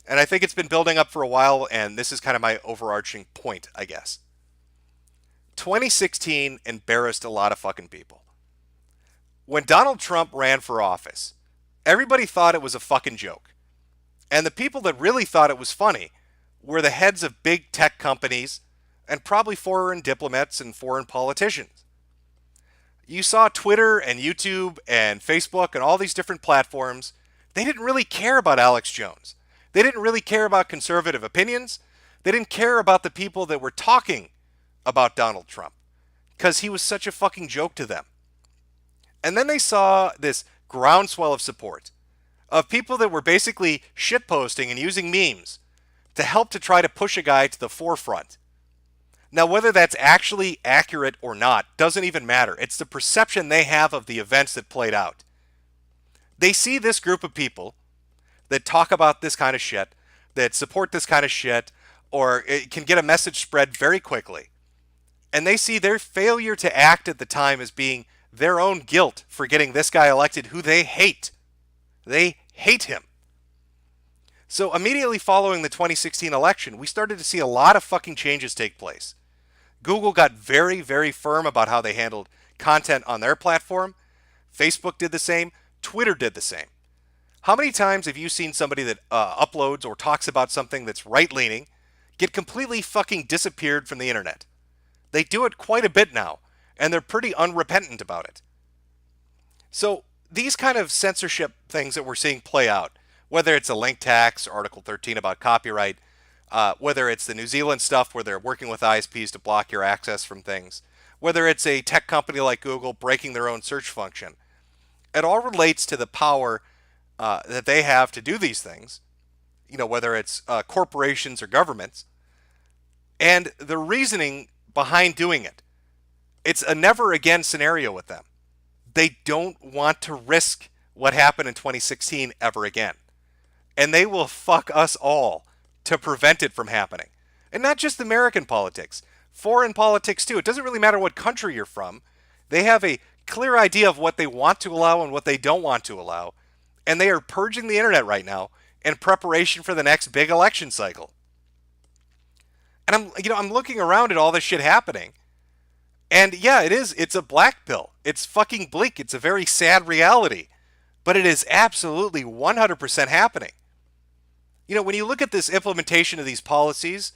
And I think it's been building up for a while, and this is kind of my overarching point, I guess. 2016 embarrassed a lot of fucking people. When Donald Trump ran for office, everybody thought it was a fucking joke. And the people that really thought it was funny were the heads of big tech companies and probably foreign diplomats and foreign politicians. You saw Twitter and YouTube and Facebook and all these different platforms. They didn't really care about Alex Jones. They didn't really care about conservative opinions. They didn't care about the people that were talking about Donald Trump because he was such a fucking joke to them. And then they saw this groundswell of support of people that were basically shitposting and using memes to help to try to push a guy to the forefront. Now, whether that's actually accurate or not doesn't even matter. It's the perception they have of the events that played out. They see this group of people that talk about this kind of shit, that support this kind of shit, or it can get a message spread very quickly. And they see their failure to act at the time as being their own guilt for getting this guy elected who they hate. They hate him. So immediately following the 2016 election, we started to see a lot of fucking changes take place. Google got very, very firm about how they handled content on their platform. Facebook did the same. Twitter did the same. How many times have you seen somebody that uploads or talks about something that's right-leaning get completely fucking disappeared from the internet? They do it quite a bit now, and they're pretty unrepentant about it. So these kind of censorship things that we're seeing play out, whether it's a link tax, Article 13 about copyright, whether it's the New Zealand stuff where they're working with ISPs to block your access from things, whether it's a tech company like Google breaking their own search function, it all relates to the power that they have to do these things, whether it's corporations or governments, and the reasoning behind doing it. It's a never again scenario with them. They don't want to risk what happened in 2016 ever again. And they will fuck us all to prevent it from happening. And not just American politics, foreign politics too. It doesn't really matter what country you're from. They have a clear idea of what they want to allow and what they don't want to allow. And they are purging the internet right now in preparation for the next big election cycle. And I'm looking around at all this shit happening. And yeah, it's a black pill. It's fucking bleak. It's a very sad reality. But it is absolutely 100% happening. When you look at this implementation of these policies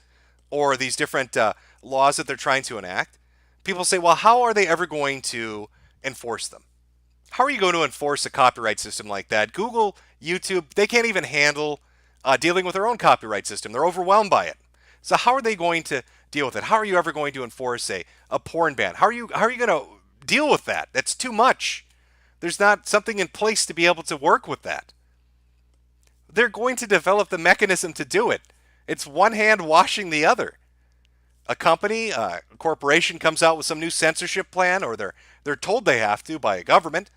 or these different laws that they're trying to enact, people say, well, how are they ever going to enforce them? How are you going to enforce a copyright system like that? Google, YouTube, they can't even handle dealing with their own copyright system. They're overwhelmed by it. So how are they going to deal with it? How are you ever going to enforce a porn ban? How are you going to deal with that? That's too much. There's not something in place to be able to work with that. They're going to develop the mechanism to do it. It's one hand washing the other. A company, a corporation comes out with some new censorship plan, or they're told they have to by a government,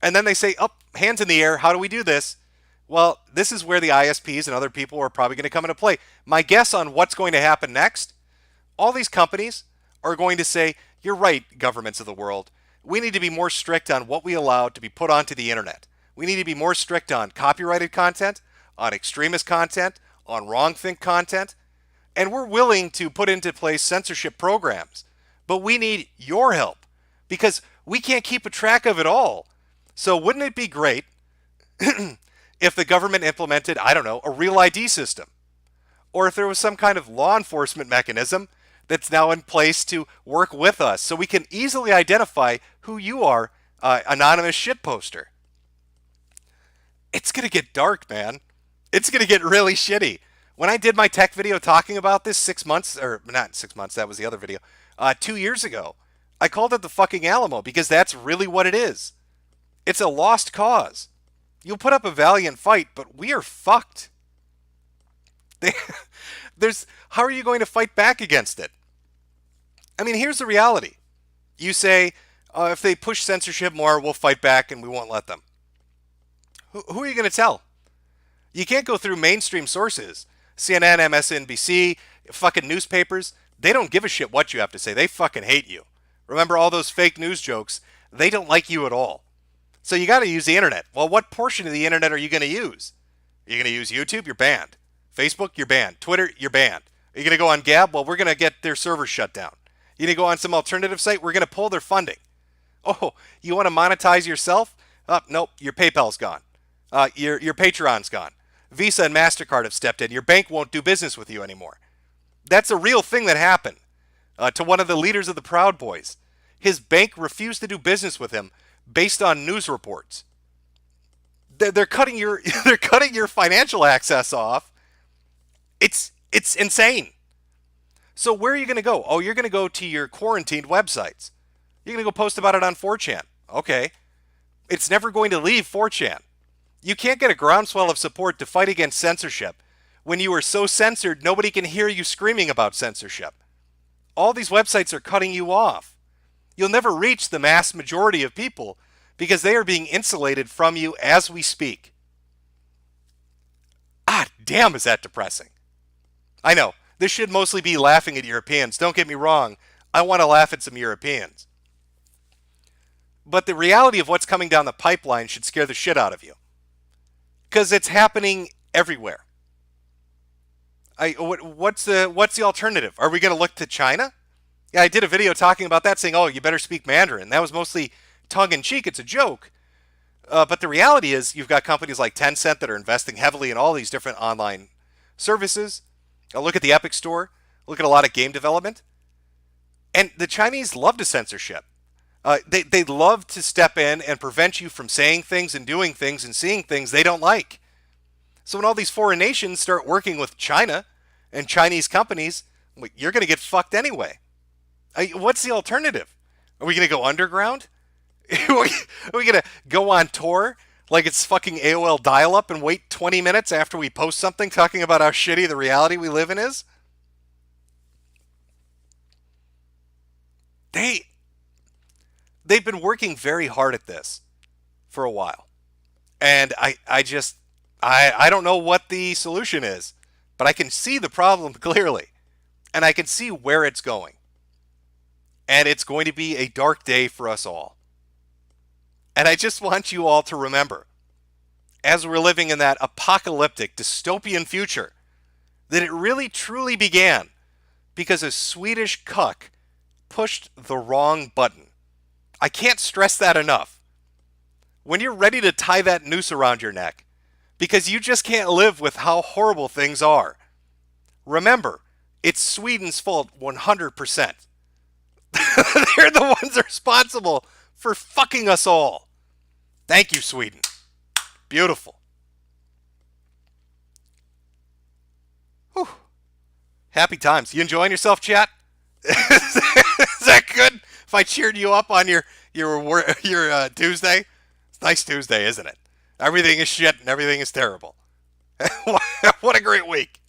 and then they say, "Up, hands in the air. How do we do this?" Well, this is where the ISPs and other people are probably going to come into play. My guess on what's going to happen next, all these companies are going to say, "You're right, governments of the world. We need to be more strict on what we allow to be put onto the internet. We need to be more strict on copyrighted content, on extremist content, on wrongthink content. And we're willing to put into place censorship programs. But we need your help because we can't keep a track of it all. So wouldn't it be great if the government implemented, I don't know, a real ID system? Or if there was some kind of law enforcement mechanism that's now in place to work with us so we can easily identify who you are, anonymous shitposter. It's going to get dark, man. It's going to get really shitty. When I did my tech video talking about this 6 months, or not 6 months, that was the other video, 2 years ago, I called it the fucking Alamo because that's really what it is. It's a lost cause. You'll put up a valiant fight, but we are fucked. How are you going to fight back against it? I mean, here's the reality. You say, if they push censorship more, we'll fight back and we won't let them. Who are you going to tell? You can't go through mainstream sources. CNN, MSNBC, fucking newspapers. They don't give a shit what you have to say. They fucking hate you. Remember all those fake news jokes? They don't like you at all. So you got to use the internet. Well, what portion of the internet are you going to use? Are you going to use YouTube? You're banned. Facebook? You're banned. Twitter? You're banned. Are you going to go on Gab? Well, we're going to get their servers shut down. You going to go on some alternative site? We're going to pull their funding. Oh, you want to monetize yourself? Nope, your PayPal's gone. Your Patreon's gone. Visa and MasterCard have stepped in. Your bank won't do business with you anymore. That's a real thing that happened to one of the leaders of the Proud Boys. His bank refused to do business with him based on news reports. They're cutting your financial access off. It's insane. So where are you going to go? Oh, you're going to go to your quarantined websites. You're going to go post about it on 4chan. Okay. It's never going to leave 4chan. You can't get a groundswell of support to fight against censorship when you are so censored nobody can hear you screaming about censorship. All these websites are cutting you off. You'll never reach the mass majority of people because they are being insulated from you as we speak. Ah, damn, is that depressing. I know, this should mostly be laughing at Europeans. Don't get me wrong. I want to laugh at some Europeans. But the reality of what's coming down the pipeline should scare the shit out of you. Because it's happening everywhere. What's the alternative? Are we going to look to China? Yeah, I did a video talking about that, saying, oh, you better speak Mandarin. That was mostly tongue-in-cheek. It's a joke. But the reality is you've got companies like Tencent that are investing heavily in all these different online services. Look at the Epic Store. Look at a lot of game development. And the Chinese love to censorship. They love to step in and prevent you from saying things and doing things and seeing things they don't like. So when all these foreign nations start working with China and Chinese companies, you're going to get fucked anyway. What's the alternative? Are we going to go underground? Are we going to go on tour like it's fucking AOL dial-up and wait 20 minutes after we post something talking about how shitty the reality we live in is? They've been working very hard at this for a while. And I don't know what the solution is, but I can see the problem clearly. And I can see where it's going. And it's going to be a dark day for us all. And I just want you all to remember, as we're living in that apocalyptic, dystopian future, that it really truly began because a Swedish cuck pushed the wrong button. I can't stress that enough. When you're ready to tie that noose around your neck, because you just can't live with how horrible things are, remember, it's Sweden's fault 100%. They're the ones responsible for fucking us all. Thank you, Sweden. Beautiful. Whew. Happy times. You enjoying yourself, chat? Is that good? If I cheered you up on your Tuesday, it's a nice Tuesday, isn't it? Everything is shit and everything is terrible. What a great week.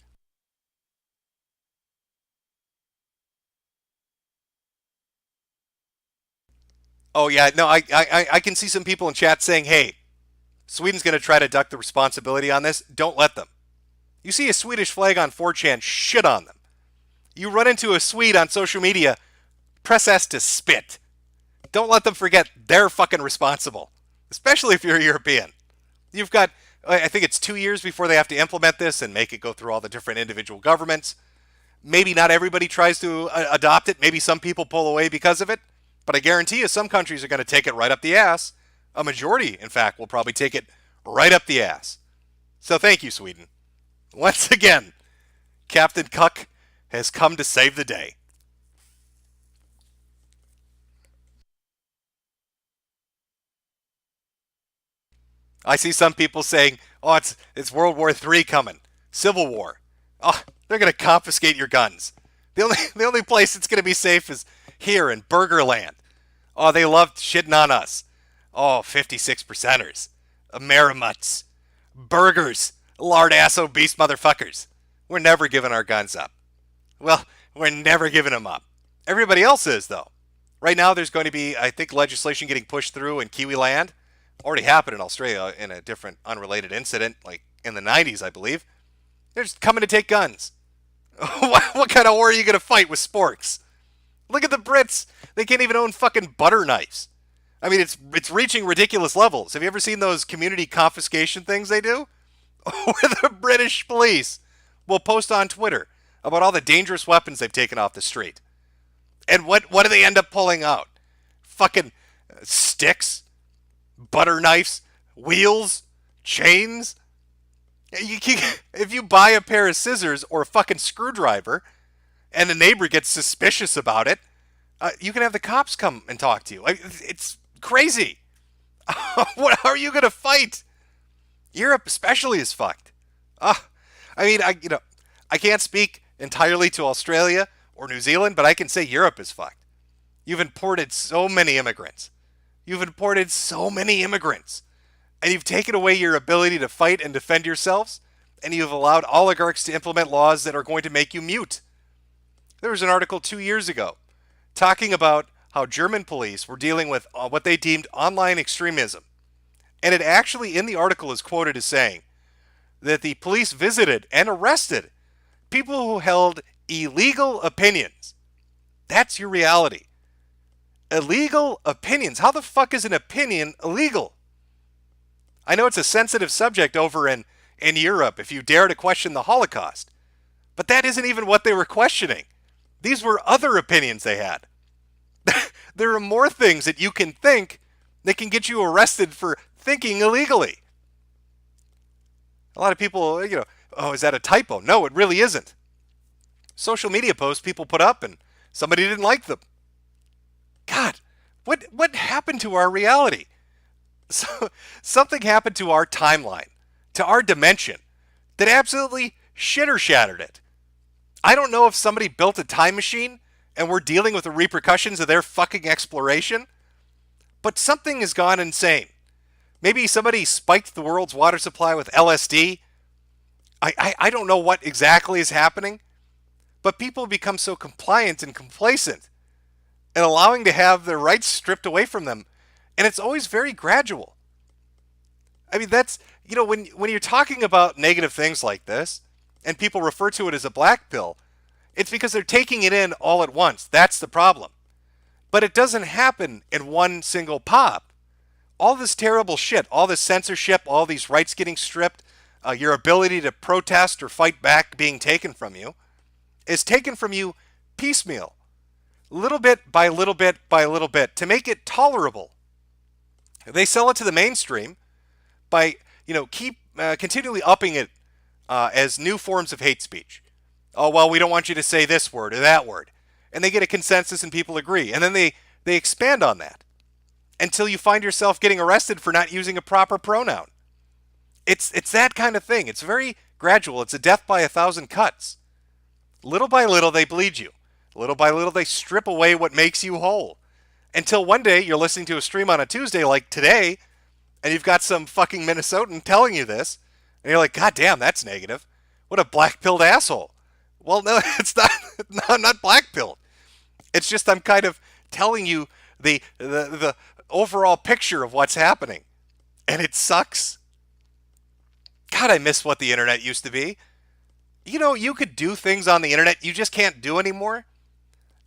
Oh yeah, no, I can see some people in chat saying, "Hey, Sweden's going to try to duck the responsibility on this. Don't let them." You see a Swedish flag on 4chan, shit on them. You run into a Swede on social media, press S to spit. Don't let them forget they're fucking responsible, especially if you're a European. You've got, I think it's 2 years before they have to implement this and make it go through all the different individual governments. Maybe not everybody tries to adopt it. Maybe some people pull away because of it. But I guarantee you some countries are going to take it right up the ass. A majority, in fact, will probably take it right up the ass. So thank you, Sweden. Once again, Captain Cuck has come to save the day. I see some people saying, "Oh, it's World War III coming, Civil War. Oh, they're going to confiscate your guns. The only place it's going to be safe is here in Burgerland. Oh, they loved shitting on us. Oh, 56%ers, Amerimuts, burgers, lard-ass obese motherfuckers. We're never giving our guns up. Well, we're never giving them up. Everybody else is, though. Right now, there's going to be, I think, legislation getting pushed through in Kiwi land. Already happened in Australia in a different, unrelated incident, like in the 90s, I believe. They're just coming to take guns. What kind of war are you going to fight with sporks? Look at the Brits. They can't even own fucking butter knives. I mean, it's reaching ridiculous levels. Have you ever seen those community confiscation things they do? Where the British police will post on Twitter about all the dangerous weapons they've taken off the street. And what do they end up pulling out? Fucking sticks, butter knives, wheels, chains. If you buy a pair of scissors or a fucking screwdriver and a neighbor gets suspicious about it, you can have the cops come and talk to you. It's crazy. What are you going to fight? Europe especially is fucked. I mean, I can't speak entirely to Australia or New Zealand, but I can say Europe is fucked. You've imported so many immigrants. And you've taken away your ability to fight and defend yourselves, and you've allowed oligarchs to implement laws that are going to make you mute. There was an article 2 years ago talking about how German police were dealing with what they deemed online extremism. And it actually, in the article, is quoted as saying that the police visited and arrested people who held illegal opinions. That's your reality. Illegal opinions. How the fuck is an opinion illegal? I know it's a sensitive subject over in Europe if you dare to question the Holocaust. But that isn't even what they were questioning. These were other opinions they had. There are more things that you can think that can get you arrested for thinking illegally. A lot of people, oh, is that a typo? No, it really isn't. Social media posts people put up and somebody didn't like them. God, what happened to our reality? So, something happened to our timeline, to our dimension, that absolutely shitter-shattered it. I don't know if somebody built a time machine and we're dealing with the repercussions of their fucking exploration, but something has gone insane. Maybe somebody spiked the world's water supply with LSD. I don't know what exactly is happening, but people become so compliant and complacent and allowing to have their rights stripped away from them. And it's always very gradual. I mean, that's, when you're talking about negative things like this, and people refer to it as a black pill, it's because they're taking it in all at once. That's the problem. But it doesn't happen in one single pop. All this terrible shit, all this censorship, all these rights getting stripped, your ability to protest or fight back being taken from you, is taken from you piecemeal. Little bit by little bit by little bit to make it tolerable. They sell it to the mainstream by, continually upping it as new forms of hate speech. Oh, well, we don't want you to say this word or that word. And they get a consensus and people agree. And then they expand on that until you find yourself getting arrested for not using a proper pronoun. It's that kind of thing. It's very gradual. It's a death by 1,000 cuts. Little by little, they bleed you. Little by little, they strip away what makes you whole. Until one day, you're listening to a stream on a Tuesday like today, and you've got some fucking Minnesotan telling you this, and you're like, God damn, that's negative. What a black-pilled asshole. Well, no, it's not. No, I'm not black-pilled. It's just I'm kind of telling you the overall picture of what's happening. And it sucks. God, I miss what the internet used to be. You know, you could do things on the internet you just can't do anymore.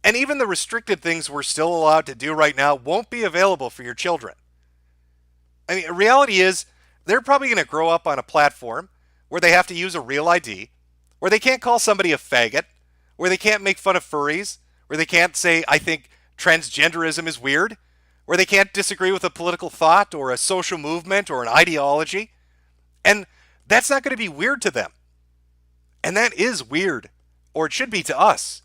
And even the restricted things we're still allowed to do right now won't be available for your children. I mean, reality is, they're probably going to grow up on a platform where they have to use a real ID, where they can't call somebody a faggot, where they can't make fun of furries, where they can't say, I think transgenderism is weird, where they can't disagree with a political thought or a social movement or an ideology. And that's not going to be weird to them. And that is weird, or it should be to us.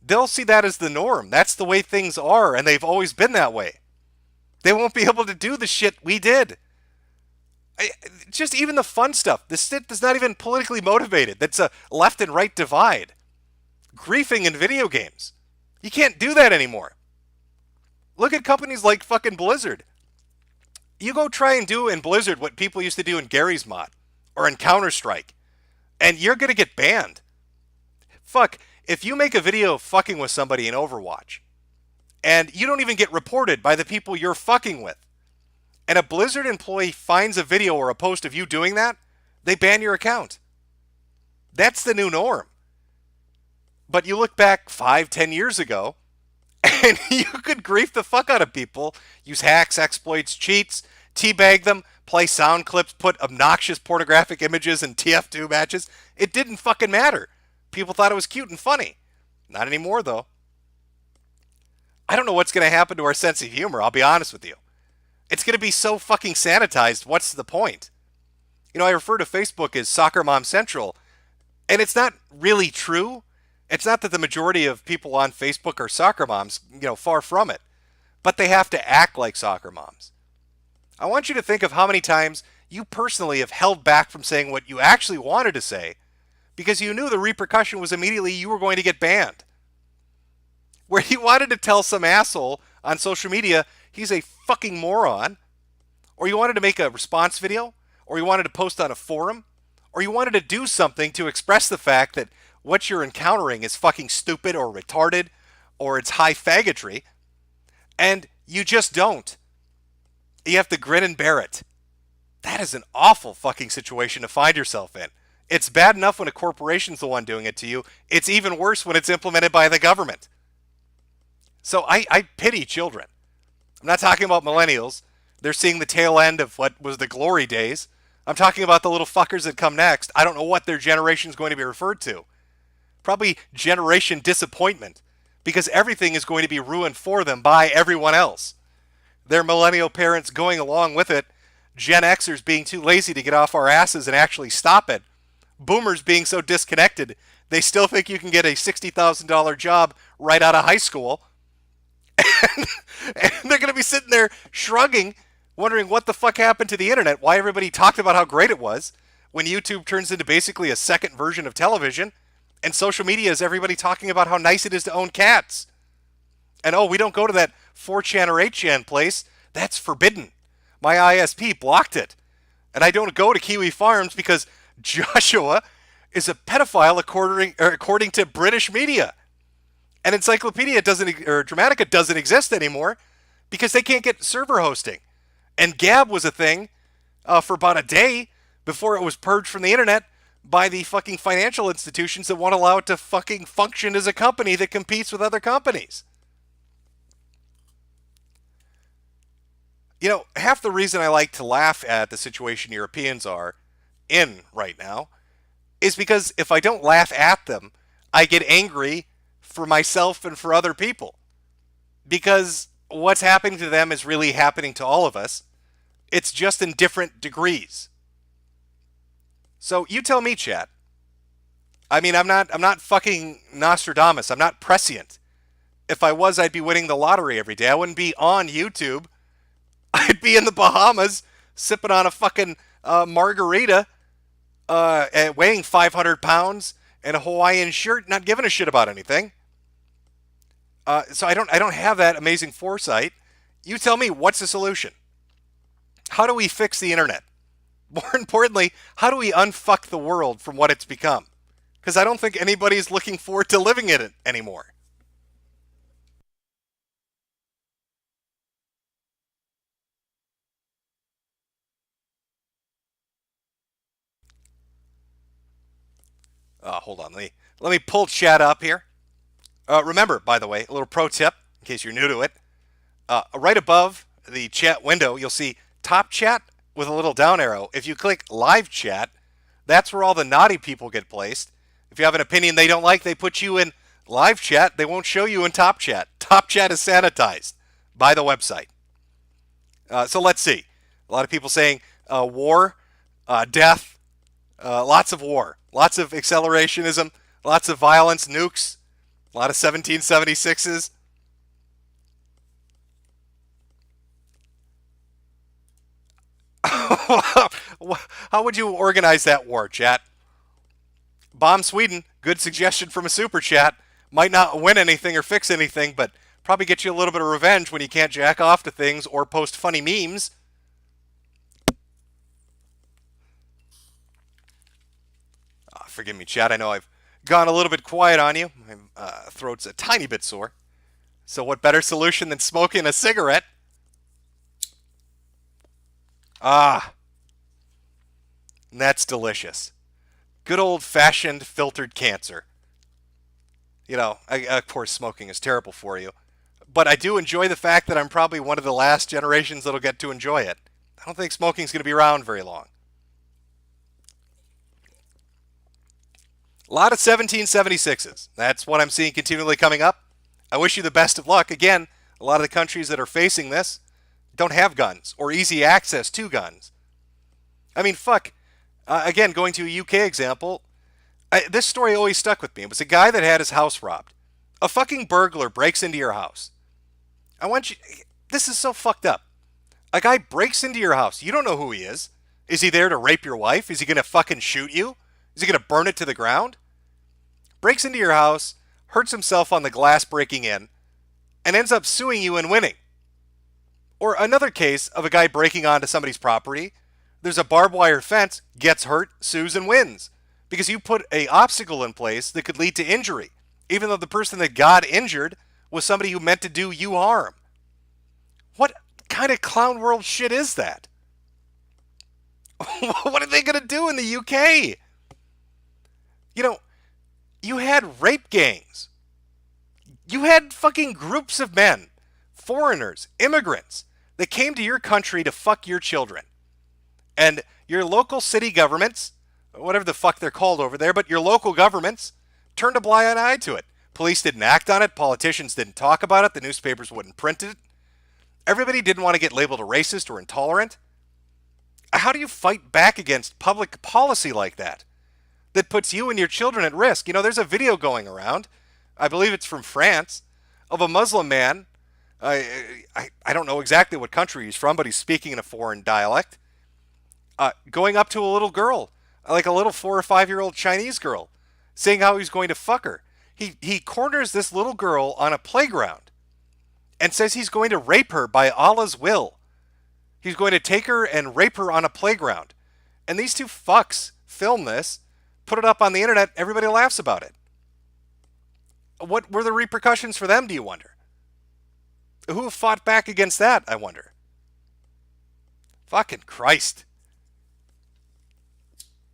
They'll see that as the norm. That's the way things are, and they've always been that way. They won't be able to do the shit we did. Just even the fun stuff. This shit is not even politically motivated. That's a left and right divide. Griefing in video games. You can't do that anymore. Look at companies like fucking Blizzard. You go try and do in Blizzard what people used to do in Gary's Mod or in Counter-Strike, and you're going to get banned. Fuck, if you make a video fucking with somebody in Overwatch, and you don't even get reported by the people you're fucking with, and a Blizzard employee finds a video or a post of you doing that, they ban your account. That's the new norm. But you look back 5-10 years ago, and you could grief the fuck out of people, use hacks, exploits, cheats, teabag them, play sound clips, put obnoxious pornographic images in TF2 matches. It didn't fucking matter. People thought it was cute and funny. Not anymore, though. I don't know what's going to happen to our sense of humor, I'll be honest with you. It's going to be so fucking sanitized, what's the point? You know, I refer to Facebook as Soccer Mom Central, and it's not really true. It's not that the majority of people on Facebook are soccer moms, far from it. But they have to act like soccer moms. I want you to think of how many times you personally have held back from saying what you actually wanted to say because you knew the repercussion was immediately you were going to get banned. Where you wanted to tell some asshole on social media he's a fucking moron, or you wanted to make a response video, or you wanted to post on a forum, or you wanted to do something to express the fact that what you're encountering is fucking stupid or retarded or it's high faggotry, and you just don't. You have to grin and bear it. That is an awful fucking situation to find yourself in. It's bad enough when a corporation's the one doing it to you. It's even worse when it's implemented by the government. So I pity children. I'm not talking about millennials. They're seeing the tail end of what was the glory days. I'm talking about the little fuckers that come next. I don't know what their generation is going to be referred to. Probably generation disappointment, because everything is going to be ruined for them by everyone else. Their millennial parents going along with it, Gen Xers being too lazy to get off our asses and actually stop it, boomers being so disconnected they still think you can get a $60,000 job right out of high school, and they're going to be sitting there shrugging, wondering what the fuck happened to the internet, why everybody talked about how great it was, when YouTube turns into basically a second version of television. And social media is everybody talking about how nice it is to own cats. And we don't go to that 4chan or 8chan place. That's forbidden. My ISP blocked it. And I don't go to Kiwi Farms because Joshua is a pedophile according to British media. And Encyclopedia Dramatica doesn't exist anymore because they can't get server hosting. And Gab was a thing for about a day before it was purged from the internet by the fucking financial institutions that won't allow it to fucking function as a company that competes with other companies. Half the reason I like to laugh at the situation Europeans are in right now is because if I don't laugh at them, I get angry for myself and for other people. Because what's happening to them is really happening to all of us. It's just in different degrees. So you tell me, chat. I mean, I'm not fucking Nostradamus. I'm not prescient. If I was, I'd be winning the lottery every day. I wouldn't be on YouTube. I'd be in the Bahamas sipping on a fucking margarita, weighing 500 pounds, and a Hawaiian shirt, not giving a shit about anything. So I don't have that amazing foresight. You tell me, what's the solution? How do we fix the internet? More importantly, how do we unfuck the world from what it's become? Because I don't think anybody's looking forward to living in it anymore. Hold on, let me pull chat up here. Remember, by the way, a little pro tip in case you're new to it. Right above the chat window, you'll see top chat with a little down arrow. If you click live chat, that's where all the naughty people get placed. If you have an opinion they don't like, they put you in live chat. They won't show you in top chat. Top chat is sanitized by the website. So let's see. A lot of people saying war, death, lots of war, lots of accelerationism, lots of violence, nukes, a lot of 1776s. How would you organize that war, chat? Bomb Sweden, good suggestion from a super chat. Might not win anything or fix anything, but probably get you a little bit of revenge when you can't jack off to things or post funny memes. Forgive me, chat. I know I've gone a little bit quiet on you. My throat's a tiny bit sore. So what better solution than smoking a cigarette? That's delicious. Good old-fashioned filtered cancer. You know, of course, smoking is terrible for you. But I do enjoy the fact that I'm probably one of the last generations that'll get to enjoy it. I don't think smoking's going to be around very long. A lot of 1776s. That's what I'm seeing continually coming up. I wish you the best of luck. Again, a lot of the countries that are facing this don't have guns or easy access to guns. I mean, fuck. Again, going to a UK example, this story always stuck with me. It was a guy that had his house robbed. A fucking burglar breaks into your house. I want you... This is so fucked up. A guy breaks into your house. You don't know who he is. Is he there to rape your wife? Is he going to fucking shoot you? Is he going to burn it to the ground? Breaks into your house, hurts himself on the glass breaking in, and ends up suing you and winning. Or another case of a guy breaking onto somebody's property. There's a barbed wire fence, gets hurt, sues and wins. Because you put an obstacle in place that could lead to injury. Even though the person that got injured was somebody who meant to do you harm. What kind of clown world shit is that? What are they going to do in the UK? You know, you had rape gangs. You had fucking groups of men, foreigners, immigrants, that came to your country to fuck your children. And your local city governments, whatever the fuck they're called over there, but your local governments turned a blind eye to it. Police didn't act on it. Politicians didn't talk about it. The newspapers wouldn't print it. Everybody didn't want to get labeled a racist or intolerant. How do you fight back against public policy like that? That puts you and your children at risk. You know, there's a video going around, I believe it's from France, of a Muslim man. I don't know exactly what country he's from, but he's speaking in a foreign dialect. Going up to a little girl, like a little 4 or 5-year-old Chinese girl, saying how he's going to fuck her. He corners this little girl on a playground and says he's going to rape her by Allah's will. He's going to take her and rape her on a playground. And these two fucks film this, put it up on the internet, everybody laughs about it. What were the repercussions for them, do you wonder? Who fought back against that, I wonder? Fucking Christ.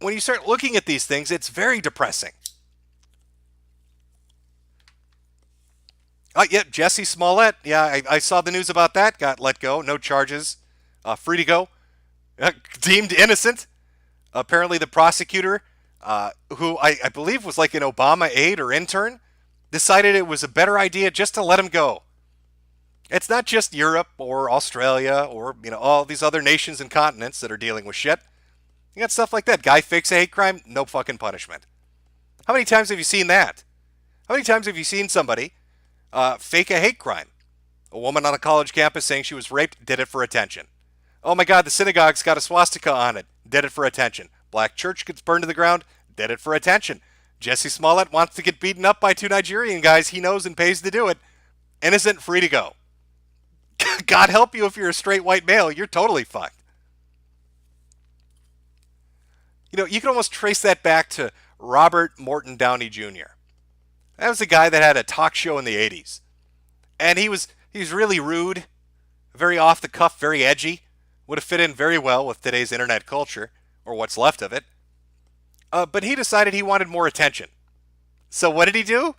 When you start looking at these things, it's very depressing. Yep, Jesse Smollett. Yeah, I saw the news about that. Got let go. No charges. Free to go. Deemed innocent. Apparently the prosecutor, who I believe was like an Obama aide or intern, decided it was a better idea just to let him go. It's not just Europe or Australia or, you know, all these other nations and continents that are dealing with shit. You got stuff like that. Guy fakes a hate crime, no fucking punishment. How many times have you seen that? How many times have you seen somebody fake a hate crime? A woman on a college campus saying she was raped, did it for attention. Oh my God, the synagogue's got a swastika on it, did it for attention. Black church gets burned to the ground, did it for attention. Jesse Smollett wants to get beaten up by two Nigerian guys he knows and pays to do it. Innocent, free to go. God help you if you're a straight white male. You're totally fucked. You know, you can almost trace that back to Robert Morton Downey Jr. That was a guy that had a talk show in the 80s. And he was really rude, very off the cuff, very edgy. Would have fit in very well with today's internet culture, or what's left of it. But he decided he wanted more attention. So what did he do?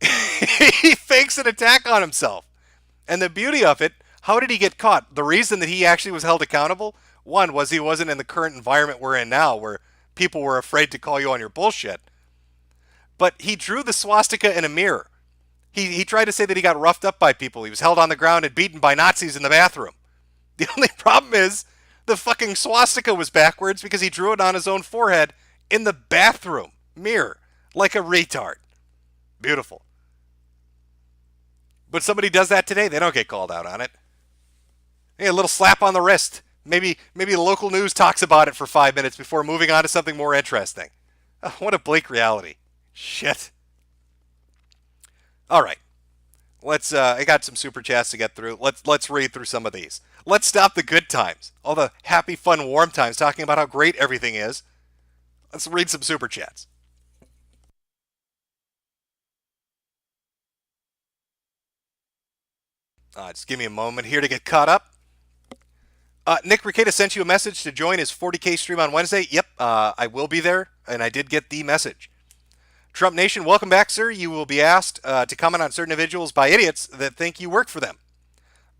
He fakes an attack on himself. And the beauty of it, how did he get caught? The reason that he actually was held accountable, one, was he wasn't in the current environment we're in now, where people were afraid to call you on your bullshit. But he drew the swastika in a mirror. He tried to say that he got roughed up by people. He was held on the ground and beaten by Nazis in the bathroom. The only problem is the fucking swastika was backwards because he drew it on his own forehead in the bathroom mirror like a retard. Beautiful. But somebody does that today, they don't get called out on it. Hey, a little slap on the wrist. Maybe the local news talks about it for 5 minutes before moving on to something more interesting. Oh, what a bleak reality. Shit. All right. I got some super chats to get through. Let's read through some of these. Let's stop the good times. All the happy, fun, warm times talking about how great everything is. Let's read some super chats. Just give me a moment here to get caught up. Nick Ricada sent you a message to join his 40K stream on Wednesday. Yep, I will be there, and I did get the message. Trump Nation, welcome back, sir. You will be asked to comment on certain individuals by idiots that think you work for them.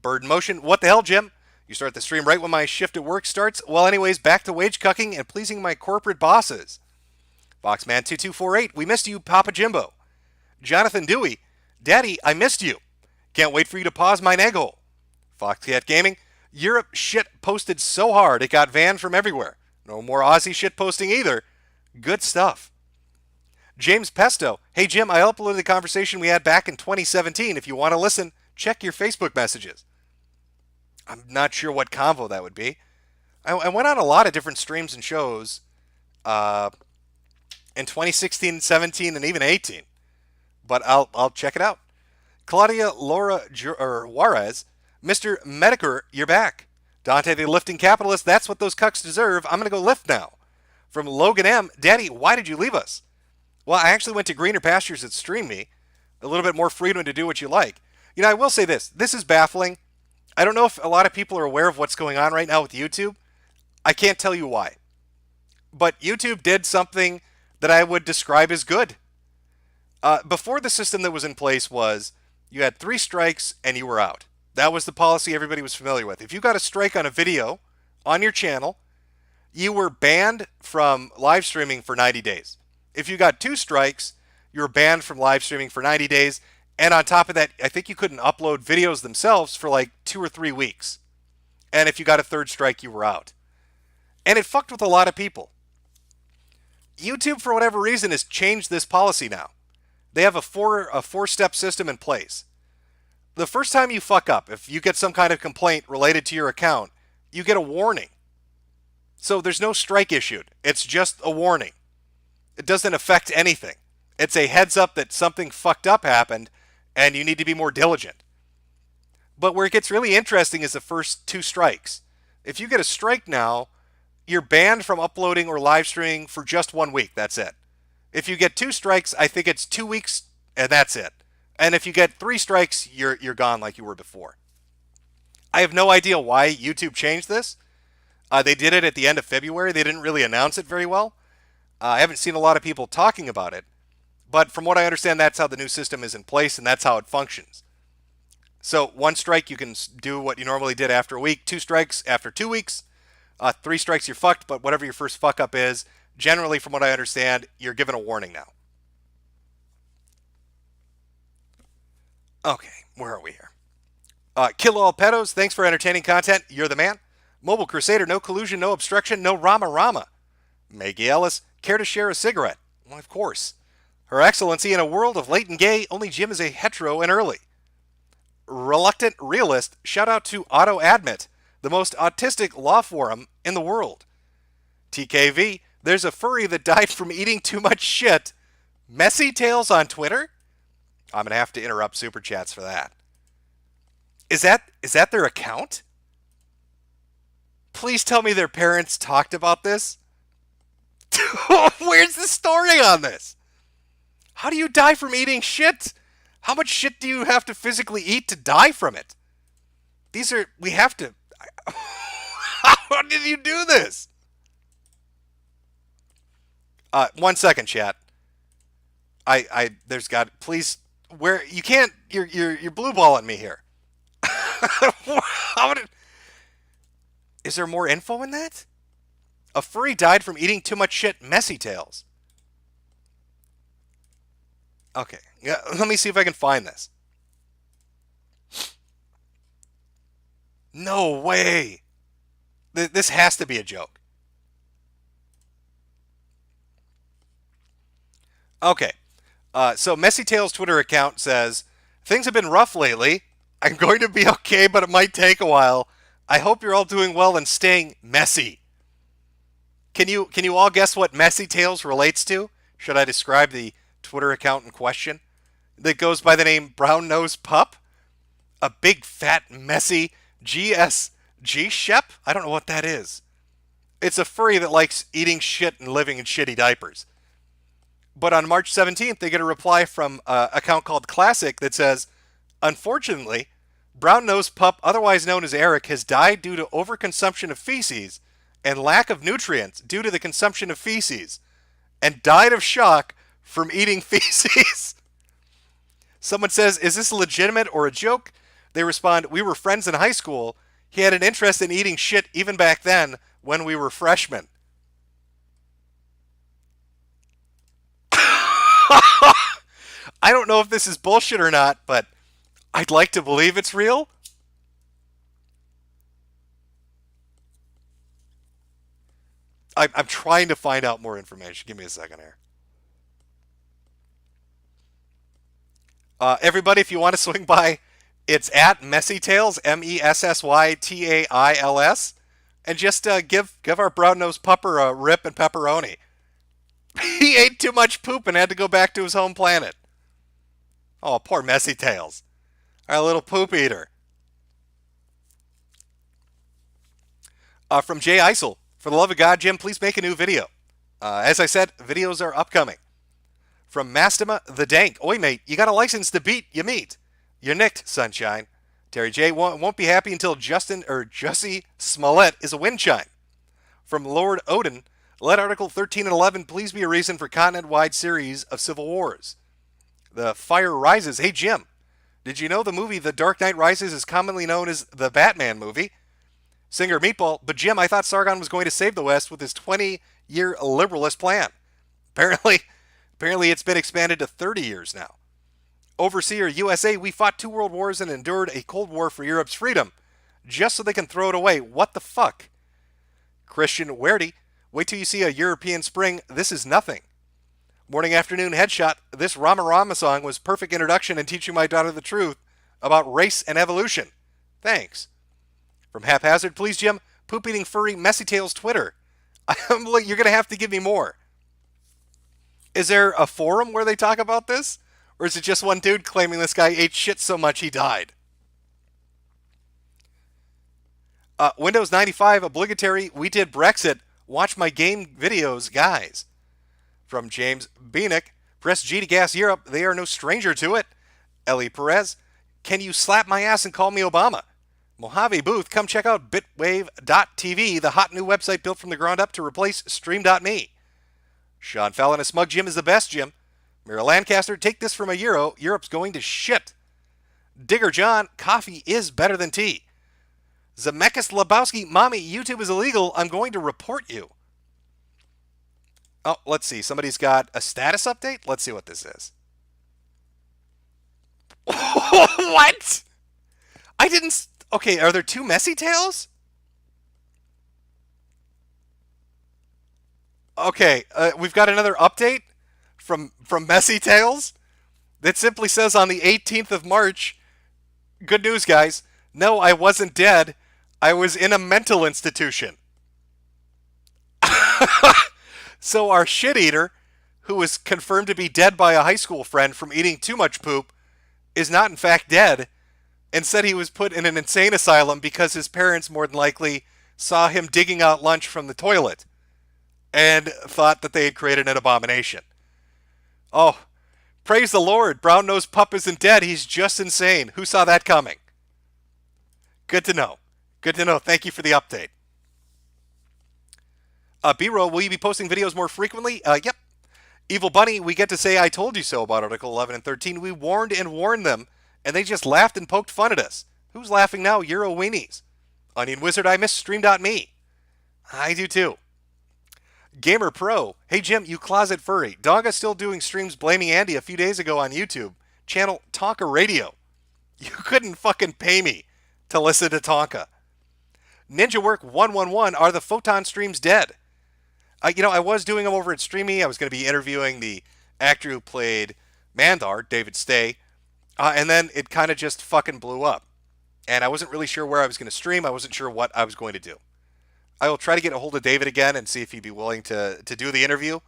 Bird in Motion, what the hell, Jim? You start the stream right when my shift at work starts? Well, anyways, back to wage cucking and pleasing my corporate bosses. Foxman2248, we missed you, Papa Jimbo. Jonathan Dewey, Daddy, I missed you. Can't wait for you to pause my egg hole. Foxcat Gaming, Europe shit posted so hard it got banned from everywhere. No more Aussie shit posting either. Good stuff. James Pesto, hey Jim, I uploaded the conversation we had back in 2017. If you want to listen, check your Facebook messages. I'm not sure what convo that would be. I went on a lot of different streams and shows in 2016, 17, and even 18. But I'll check it out. Claudia Laura Juarez, Mr. Metokur, you're back. Dante the Lifting Capitalist, that's what those cucks deserve. I'm going to go lift now. From Logan M, Daddy, why did you leave us? Well, I actually went to greener pastures at Stream Me. A little bit more freedom to do what you like. You know, I will say this. This is baffling. I don't know if a lot of people are aware of what's going on right now with YouTube. I can't tell you why. But YouTube did something that I would describe as good. Before, the system that was in place was you had 3 strikes and you were out. That was the policy everybody was familiar with. If you got a strike on a video on your channel, you were banned from live streaming for 90 days. If you got 2 strikes, you were banned from live streaming for 90 days. And on top of that, I think you couldn't upload videos themselves for like 2 or 3 weeks. And if you got a 3rd strike, you were out. And it fucked with a lot of people. YouTube, for whatever reason, has changed this policy now. They have a four-step system in place. The first time you fuck up, if you get some kind of complaint related to your account, you get a warning. So there's no strike issued. It's just a warning. It doesn't affect anything. It's a heads up that something fucked up happened and you need to be more diligent. But where it gets really interesting is the first 2 strikes. If you get a strike now, you're banned from uploading or live streaming for just 1 week. That's it. If you get 2 strikes, I think it's 2 weeks and that's it. And if you get 3 strikes, you're gone like you were before. I have no idea why YouTube changed this. They did it at the end of February. They didn't really announce it very well. I haven't seen a lot of people talking about it. But from what I understand, that's how the new system is in place and that's how it functions. So 1 strike, you can do what you normally did after a week. 2 strikes after 2 weeks. 3 strikes, you're fucked. But whatever your first fuck up is, generally, from what I understand, you're given a warning now. Okay, where are we here? Kill All Pedos, thanks for entertaining content. You're the man. Mobile Crusader, no collusion, no obstruction, no Rama Rama. Maggie Ellis, care to share a cigarette? Well, of course. Her Excellency, in a world of late and gay, only Jim is a hetero and early. Reluctant Realist, shout out to Auto Admit, the most autistic law forum in the world. TKV, There's a furry that died from eating too much shit. Messy Tales on Twitter? I'm going to have to interrupt Super Chats for that. Is that their account? Please tell me their parents talked about this. Where's the story on this? How do you die from eating shit? How much shit do you have to physically eat to die from it? We have to... How did you do this? 1 second, chat. There's got... Please, where... You can't... You're blue balling me here. Is there more info in that? A furry died from eating too much shit. Messy Tales. Okay. Yeah, let me see if I can find this. No way. This has to be a joke. Okay. So Messy Tales Twitter account says, things have been rough lately. I'm going to be okay, but it might take a while. I hope you're all doing well and staying messy. Can you all guess what Messy Tales relates to? Should I describe the Twitter account in question? That goes by the name Brown Nose Pup? A big, fat, messy GSG Shep? I don't know what that is. It's a furry that likes eating shit and living in shitty diapers. But on March 17th, they get a reply from an account called Classic that says, unfortunately, Brown Nose Pup, otherwise known as Eric, has died due to overconsumption of feces and lack of nutrients due to the consumption of feces, and died of shock from eating feces. Someone says, is this legitimate or a joke? They respond, we were friends in high school. He had an interest in eating shit even back then when we were freshmen. I don't know if this is bullshit or not, but I'd like to believe it's real. I'm trying to find out more information. Give me a second here. Everybody, if you want to swing by, it's at Messy Tales, MESSYTAILS, and just give our brown-nosed pupper a rip and pepperoni. He ate too much poop and had to go back to his home planet. Oh, poor Messy Tales. Our little poop eater. From Jay Eisel. For the love of God, Jim, please make a new video. As I said, videos are upcoming. From Mastema the Dank. Oi, mate, you got a license to beat you meet. You're nicked, sunshine. Terry J won't be happy until Jussie Smollett is a wind chime. From Lord Odin. Let Article 13 and 11 please be a reason for continent-wide series of civil wars. The Fire Rises. Hey, Jim, did you know the movie The Dark Knight Rises is commonly known as the Batman movie? Singer Meatball, but Jim, I thought Sargon was going to save the West with his 20-year liberalist plan. Apparently it's been expanded to 30 years now. Overseer USA, we fought 2 world wars and endured a Cold War for Europe's freedom, just so they can throw it away. What the fuck? Christian Werdy, wait till you see a European spring. This is nothing. Morning Afternoon Headshot, this Rama Rama song was perfect introduction in teaching my daughter the truth about race and evolution. Thanks. From Haphazard, please, Jim, poop-eating furry Messy Tales Twitter. You're going to have to give me more. Is there a forum where they talk about this? Or is it just one dude claiming this guy ate shit so much he died? Windows 95, obligatory, we did Brexit. Watch my game videos, guys. From James Beanick, press G to gas Europe. They are no stranger to it. Ellie Perez, can you slap my ass and call me Obama? Mojave Booth, come check out bitwave.tv, the hot new website built from the ground up to replace stream.me. Sean Fallon, a smug Jim is the best, Jim. Mira Lancaster, take this from a Euro. Europe's going to shit. Digger John, coffee is better than tea. Zemeckis Lebowski, mommy, YouTube is illegal. I'm going to report you. Oh, let's see. Somebody's got a status update. Let's see what this is. What? I didn't... Okay, are there 2 Messy Tales? Okay, we've got another update from Messy Tales that simply says on the 18th of March, good news, guys. No, I wasn't dead. I was in a mental institution. So our shit eater, who was confirmed to be dead by a high school friend from eating too much poop, is not in fact dead, and said he was put in an insane asylum because his parents more than likely saw him digging out lunch from the toilet and thought that they had created an abomination. Oh, praise the Lord. Brown-nosed pup isn't dead. He's just insane. Who saw that coming? Good to know. Good to know. Thank you for the update. B-Roll, will you be posting videos more frequently? Yep. Evil Bunny, we get to say I told you so about Article 11 and 13. We warned and warned them, and they just laughed and poked fun at us. Who's laughing now? Euro Weenies. Onion Wizard, I miss Stream.me. I do too. Gamer Pro, hey Jim, you closet furry. Dogga's still doing streams blaming Andy a few days ago on YouTube. Channel Tonka Radio. You couldn't fucking pay me to listen to Tonka. Ninja Work 111, are the Photon streams dead? I was doing them over at Streamy. I was going to be interviewing the actor who played Mandar, David Stay, and then it kind of just fucking blew up. And I wasn't really sure where I was going to stream. I wasn't sure what I was going to do. I will try to get a hold of David again and see if he'd be willing to do the interview.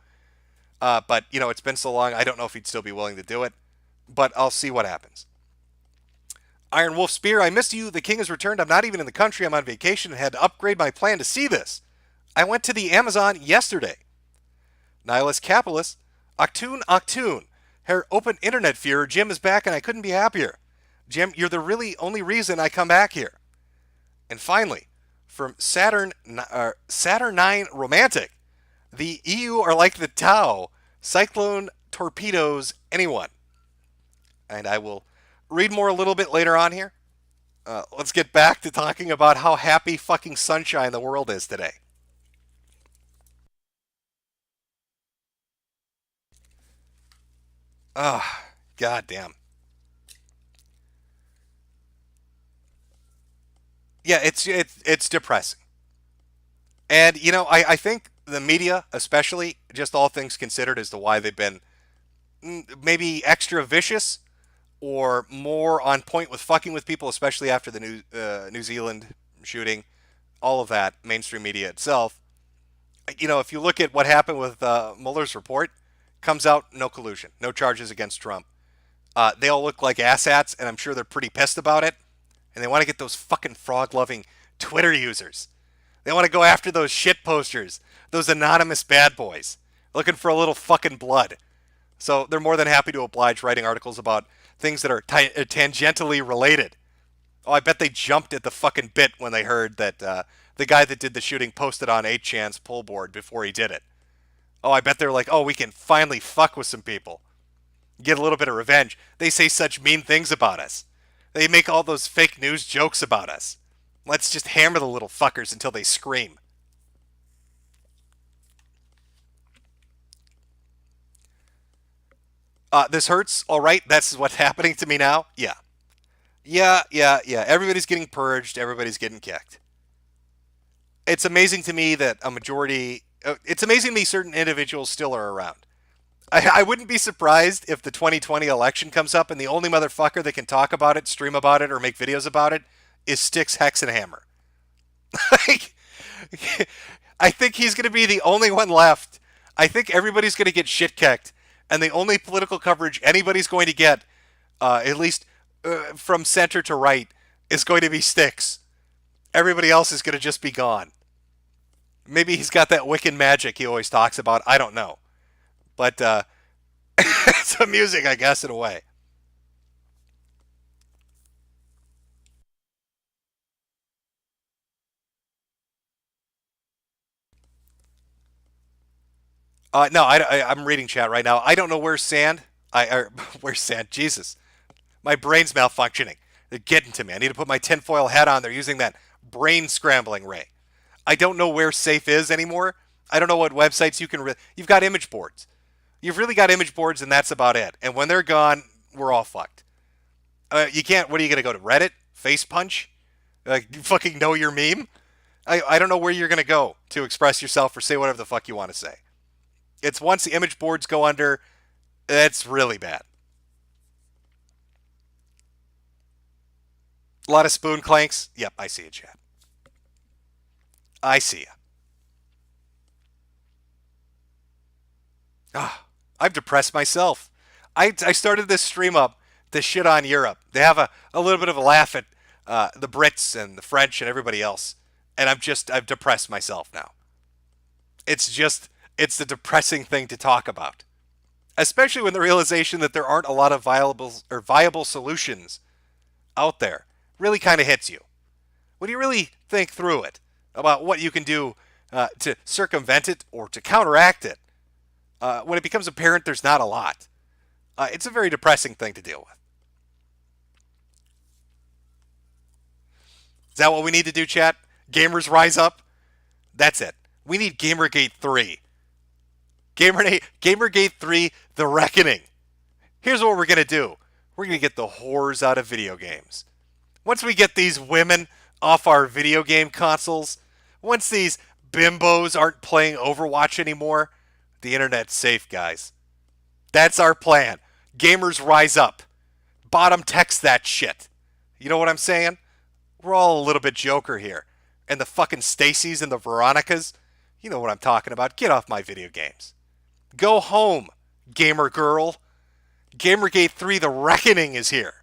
But, it's been so long, I don't know if he'd still be willing to do it. But I'll see what happens. Iron Wolf Spear, I missed you. The king has returned. I'm not even in the country. I'm on vacation and had to upgrade my plan to see this. I went to the Amazon yesterday. Nihilist Capitalist, Octoon, Herr Open Internet Führer, Jim is back and I couldn't be happier. Jim, you're the really only reason I come back here. And finally, from Saturn 9 Romantic, the EU are like the Tau, Cyclone torpedoes anyone. And I will read more a little bit later on here. Let's get back to talking about how happy fucking sunshine the world is today. Goddamn. Yeah, it's depressing. And, I think the media, especially, just all things considered, as to why they've been maybe extra vicious or more on point with fucking with people, especially after the New Zealand shooting, all of that, mainstream media itself. If you look at what happened with Mueller's report, comes out no collusion, no charges against Trump. They all look like asshats, and I'm sure they're pretty pissed about it. And they want to get those fucking frog-loving Twitter users. They want to go after those shit posters, those anonymous bad boys, looking for a little fucking blood. So they're more than happy to oblige writing articles about things that are tangentially related. Oh, I bet they jumped at the fucking bit when they heard that the guy that did the shooting posted on 8chan's pull board before he did it. Oh, I bet they're like, oh, we can finally fuck with some people. Get a little bit of revenge. They say such mean things about us. They make all those fake news jokes about us. Let's just hammer the little fuckers until they scream. This hurts, all right? That's what's happening to me now? Yeah. Yeah. Everybody's getting purged. Everybody's getting kicked. It's amazing to me that a majority... it's amazing to me certain individuals still are around. I wouldn't be surprised if the 2020 election comes up and the only motherfucker that can talk about it, stream about it, or make videos about it is Styx Hexenhammer. I think he's going to be the only one left. I think everybody's going to get shit kicked. And the only political coverage anybody's going to get, at least from center to right, is going to be Styx. Everybody else is going to just be gone. Maybe he's got that Wiccan magic he always talks about. I don't know. But it's amusing, I guess, in a way. No, I'm reading chat right now. I don't know where's Sand. Where's Sand? Jesus. My brain's malfunctioning. They're getting to me. I need to put my tinfoil hat on. They're using that brain scrambling ray. I don't know where Safe is anymore. I don't know what websites you can... You've got image boards. You've really got image boards, and that's about it. And when they're gone, we're all fucked. You can't... What are you going to go to? Reddit? Face Punch? You fucking know your meme? I don't know where you're going to go to express yourself or say whatever the fuck you want to say. It's once the image boards go under, it's really bad. A lot of spoon clanks. Yep, I see it, chat. I see ya. I've depressed myself. I started this stream up to shit on Europe. They have a little bit of a laugh at the Brits and the French and everybody else. And I've depressed myself now. It's the depressing thing to talk about. Especially when the realization that there aren't a lot of viable solutions out there really kind of hits you. When you really think through it about what you can do to circumvent it or to counteract it, when it becomes apparent there's not a lot, it's a very depressing thing to deal with. Is that what we need to do, chat? Gamers rise up? That's it. We need Gamergate 3. Gamergate 3, The Reckoning. Here's what we're going to do. We're going to get the whores out of video games. Once we get these women off our video game consoles, once these bimbos aren't playing Overwatch anymore, the internet's safe, guys. That's our plan. Gamers rise up. Bottom text that shit. You know what I'm saying? We're all a little bit Joker here. And the fucking Stacys and the Veronicas, you know what I'm talking about. Get off my video games. Go home, gamer girl. Gamergate 3, The Reckoning is here.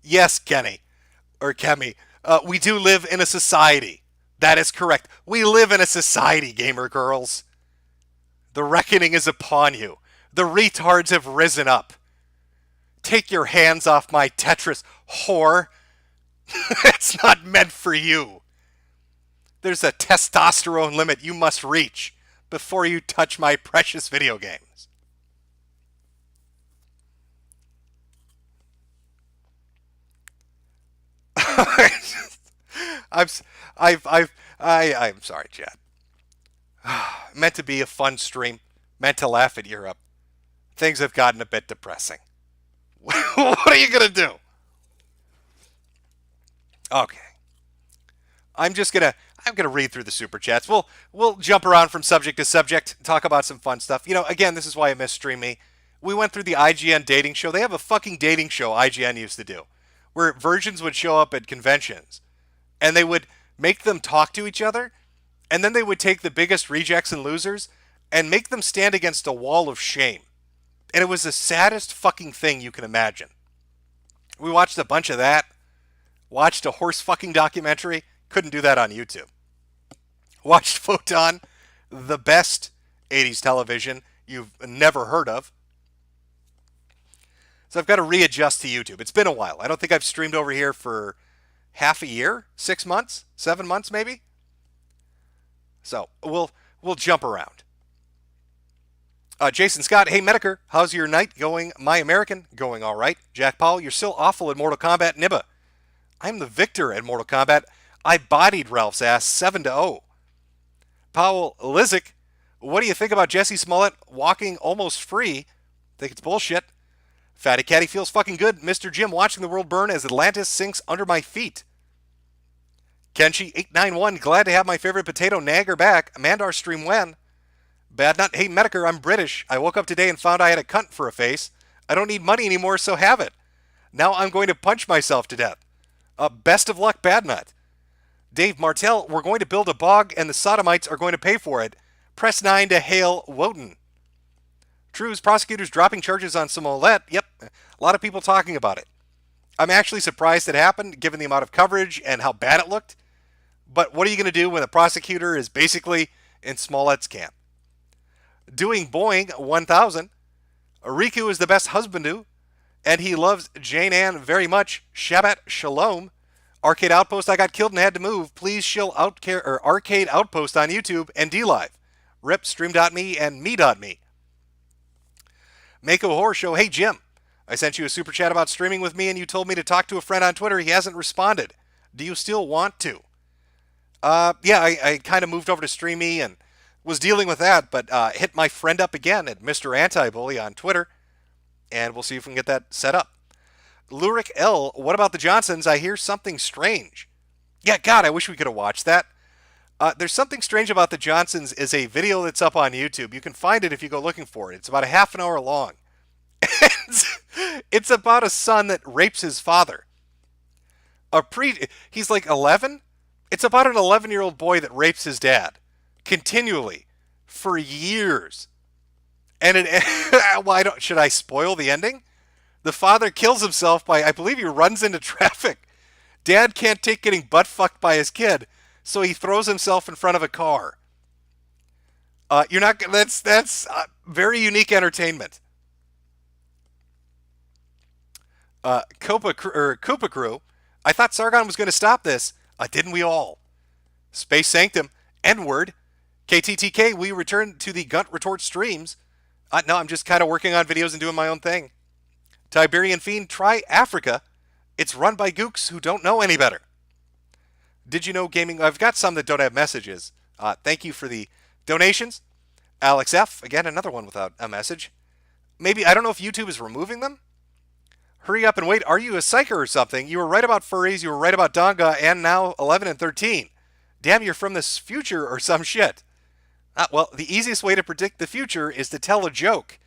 Yes, Kenny, or Kemi, we do live in a society. That is correct. We live in a society, gamer girls. The reckoning is upon you. The retards have risen up. Take your hands off my Tetris, whore. It's not meant for you. There's a testosterone limit you must reach before you touch my precious video games. I'm sorry, Chad. Meant to be a fun stream. Meant to laugh at Europe. Things have gotten a bit depressing. What are you gonna do? Okay. I'm gonna read through the super chats. We'll jump around from subject to subject, talk about some fun stuff. You know, again, this is why I miss Stream Me. We went through the IGN dating show. They have a fucking dating show IGN used to do, where virgins would show up at conventions, and they would make them talk to each other, and then they would take the biggest rejects and losers and make them stand against a wall of shame. And it was the saddest fucking thing you can imagine. We watched a bunch of that. Watched a horse fucking documentary. Couldn't do that on YouTube. Watched Photon, the best 80s television you've never heard of. So I've got to readjust to YouTube. It's been a while. I don't think I've streamed over here for half a year, 6 months, 7 months maybe. So we'll jump around. Jason Scott, hey Metokur, how's your night going? My American, going all right. Jack Powell, you're still awful at Mortal Kombat. Nibba, I'm the victor at Mortal Kombat. I bodied Ralph's ass 7-0. Powell Lizick, what do you think about Jesse Smollett walking almost free? Think it's bullshit. Fatty Catty feels fucking good. Mr. Jim watching the world burn as Atlantis sinks under my feet. Kenshi891, glad to have my favorite potato nagger back. Mandar stream when? Bad Nut, hey Metokur, I'm British. I woke up today and found I had a cunt for a face. I don't need money anymore, so have it. Now I'm going to punch myself to death. Best of luck, Bad Nut. Dave Martell, we're going to build a bog and the sodomites are going to pay for it. Press 9 to hail Woden. True's prosecutors dropping charges on Smollett. Yep, a lot of people talking about it. I'm actually surprised it happened, given the amount of coverage and how bad it looked. But what are you going to do when the prosecutor is basically in Smollett's camp? Doing Boeing 1000. Riku is the best husbandu, and he loves Jane Ann very much. Shabbat Shalom. Arcade Outpost, I got killed and had to move. Please shill Arcade Outpost on YouTube and DLive. Rip Stream.me and Me.me. Mako Horror Show, hey Jim. I sent you a super chat about streaming with me and you told me to talk to a friend on Twitter. He hasn't responded. Do you still want to? Yeah, I kind of moved over to Stream Me and was dealing with that, but hit my friend up again at Mr. Anti-Bully on Twitter, and we'll see if we can get that set up. Lurik L, what about the Johnsons? I hear something strange. Yeah, God, I wish we could have watched that. There's something strange about the Johnsons is a video that's up on YouTube. You can find it if you go looking for it. It's about a half an hour long. It's about a son that rapes his father. He's like 11. It's about an 11-year-old boy that rapes his dad continually for years. And well, should I spoil the ending? The father kills himself by, I believe he runs into traffic. Dad can't take getting butt fucked by his kid, so he throws himself in front of a car. You're not. That's very unique entertainment. Koopa Crew. I thought Sargon was going to stop this. Didn't we all? Space Sanctum. N-word. KTTK. We return to the Gunt Retort streams. No, I'm just kind of working on videos and doing my own thing. Tiberian Fiend. Try Africa. It's run by gooks who don't know any better. Did you know gaming? I've got some that don't have messages. Thank you for the donations. Alex F. Again, another one without a message. Maybe, I don't know if YouTube is removing them. Hurry up and wait. Are you a psyker or something? You were right about furries. You were right about Donga and now 11 and 13. Damn, you're from this future or some shit. Well, the easiest way to predict the future is to tell a joke.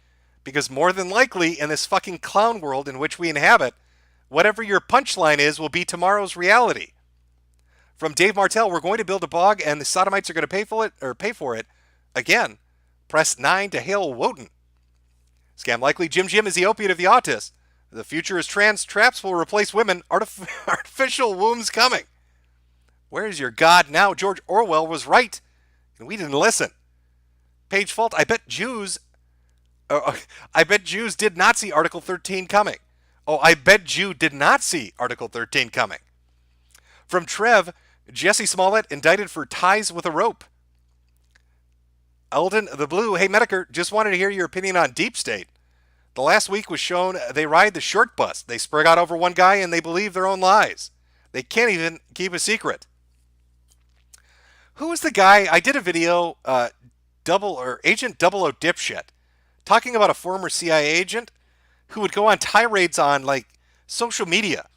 Because more than likely, in this fucking clown world in which we inhabit, whatever your punchline is will be tomorrow's reality. From Dave Martell, we're going to build a bog and the sodomites are going to pay for it. Again, press 9 to hail Wotan. Scam likely, Jim is the opiate of the autist. The future is trans traps will replace women. Artificial wombs coming. Where's your God now? George Orwell was right. And we didn't listen. Page Fault, I bet Jews did not see Article 13 coming. Oh, I bet Jew did not see Article 13 coming. From Trev, Jesse Smollett indicted for ties with a rope. Eldon the Blue, hey Metokur, just wanted to hear your opinion on Deep State. The last week was shown they ride the short bus. They sprig out over one guy and they believe their own lies. They can't even keep a secret. Who was the guy? I did a video, Agent 00 Dipshit, talking about a former CIA agent who would go on tirades on like social media.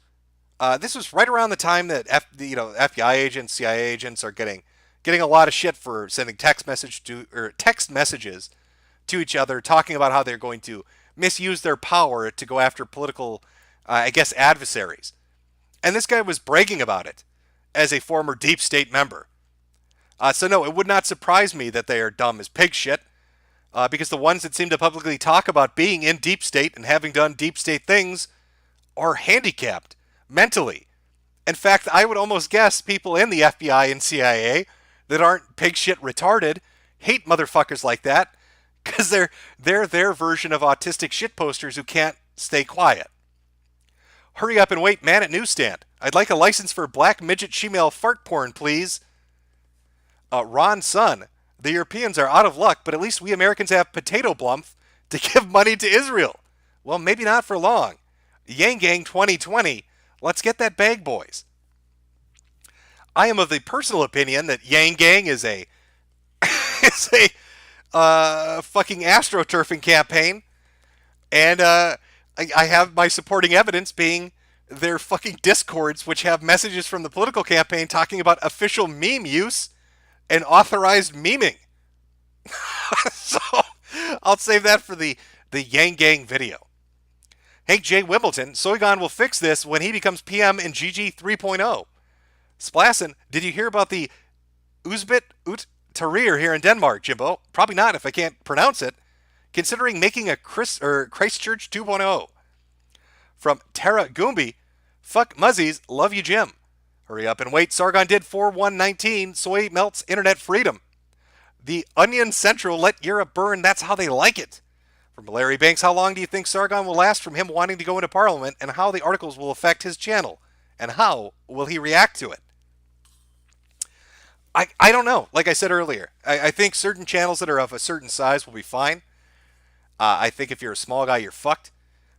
This was right around the time that FBI agents, CIA agents are getting a lot of shit for sending text messages to each other, talking about how they're going to misuse their power to go after political, adversaries. And this guy was bragging about it as a former deep state member. So no, it would not surprise me that they are dumb as pig shit, because the ones that seem to publicly talk about being in deep state and having done deep state things are handicapped mentally. In fact, I would almost guess people in the FBI and CIA that aren't pig shit retarded hate motherfuckers like that because they're their version of autistic shit posters who can't stay quiet. Hurry up and wait, man at newsstand. I'd like a license for black midget shemale fart porn, please. Ron Sun, the Europeans are out of luck, but at least we Americans have potato blumph to give money to Israel. Well, maybe not for long. Yang Gang 2020, let's get that bag, boys. I am of the personal opinion that Yang Gang is a fucking astroturfing campaign, and I have my supporting evidence being their fucking discords, which have messages from the political campaign talking about official meme use and authorized memeing. So I'll save that for the Yang Gang video. Hank J. Wimbledon, Soygon will fix this when he becomes PM in GG 3.0. Splassin, did you hear about the Uzbek Ut Tahrir here in Denmark, Jimbo? Probably not if I can't pronounce it. Considering making a Christchurch 2.0. From Tara Goombi, fuck Muzzies, love you, Jim. Hurry up and wait. Sargon did 4-1-19. Soy melts internet freedom. The Onion Central let Europe burn. That's how they like it. From Larry Banks, how long do you think Sargon will last from him wanting to go into Parliament, and how the articles will affect his channel? And how will he react to it? I don't know. Like I said earlier, I think certain channels that are of a certain size will be fine. I think if you're a small guy, you're fucked.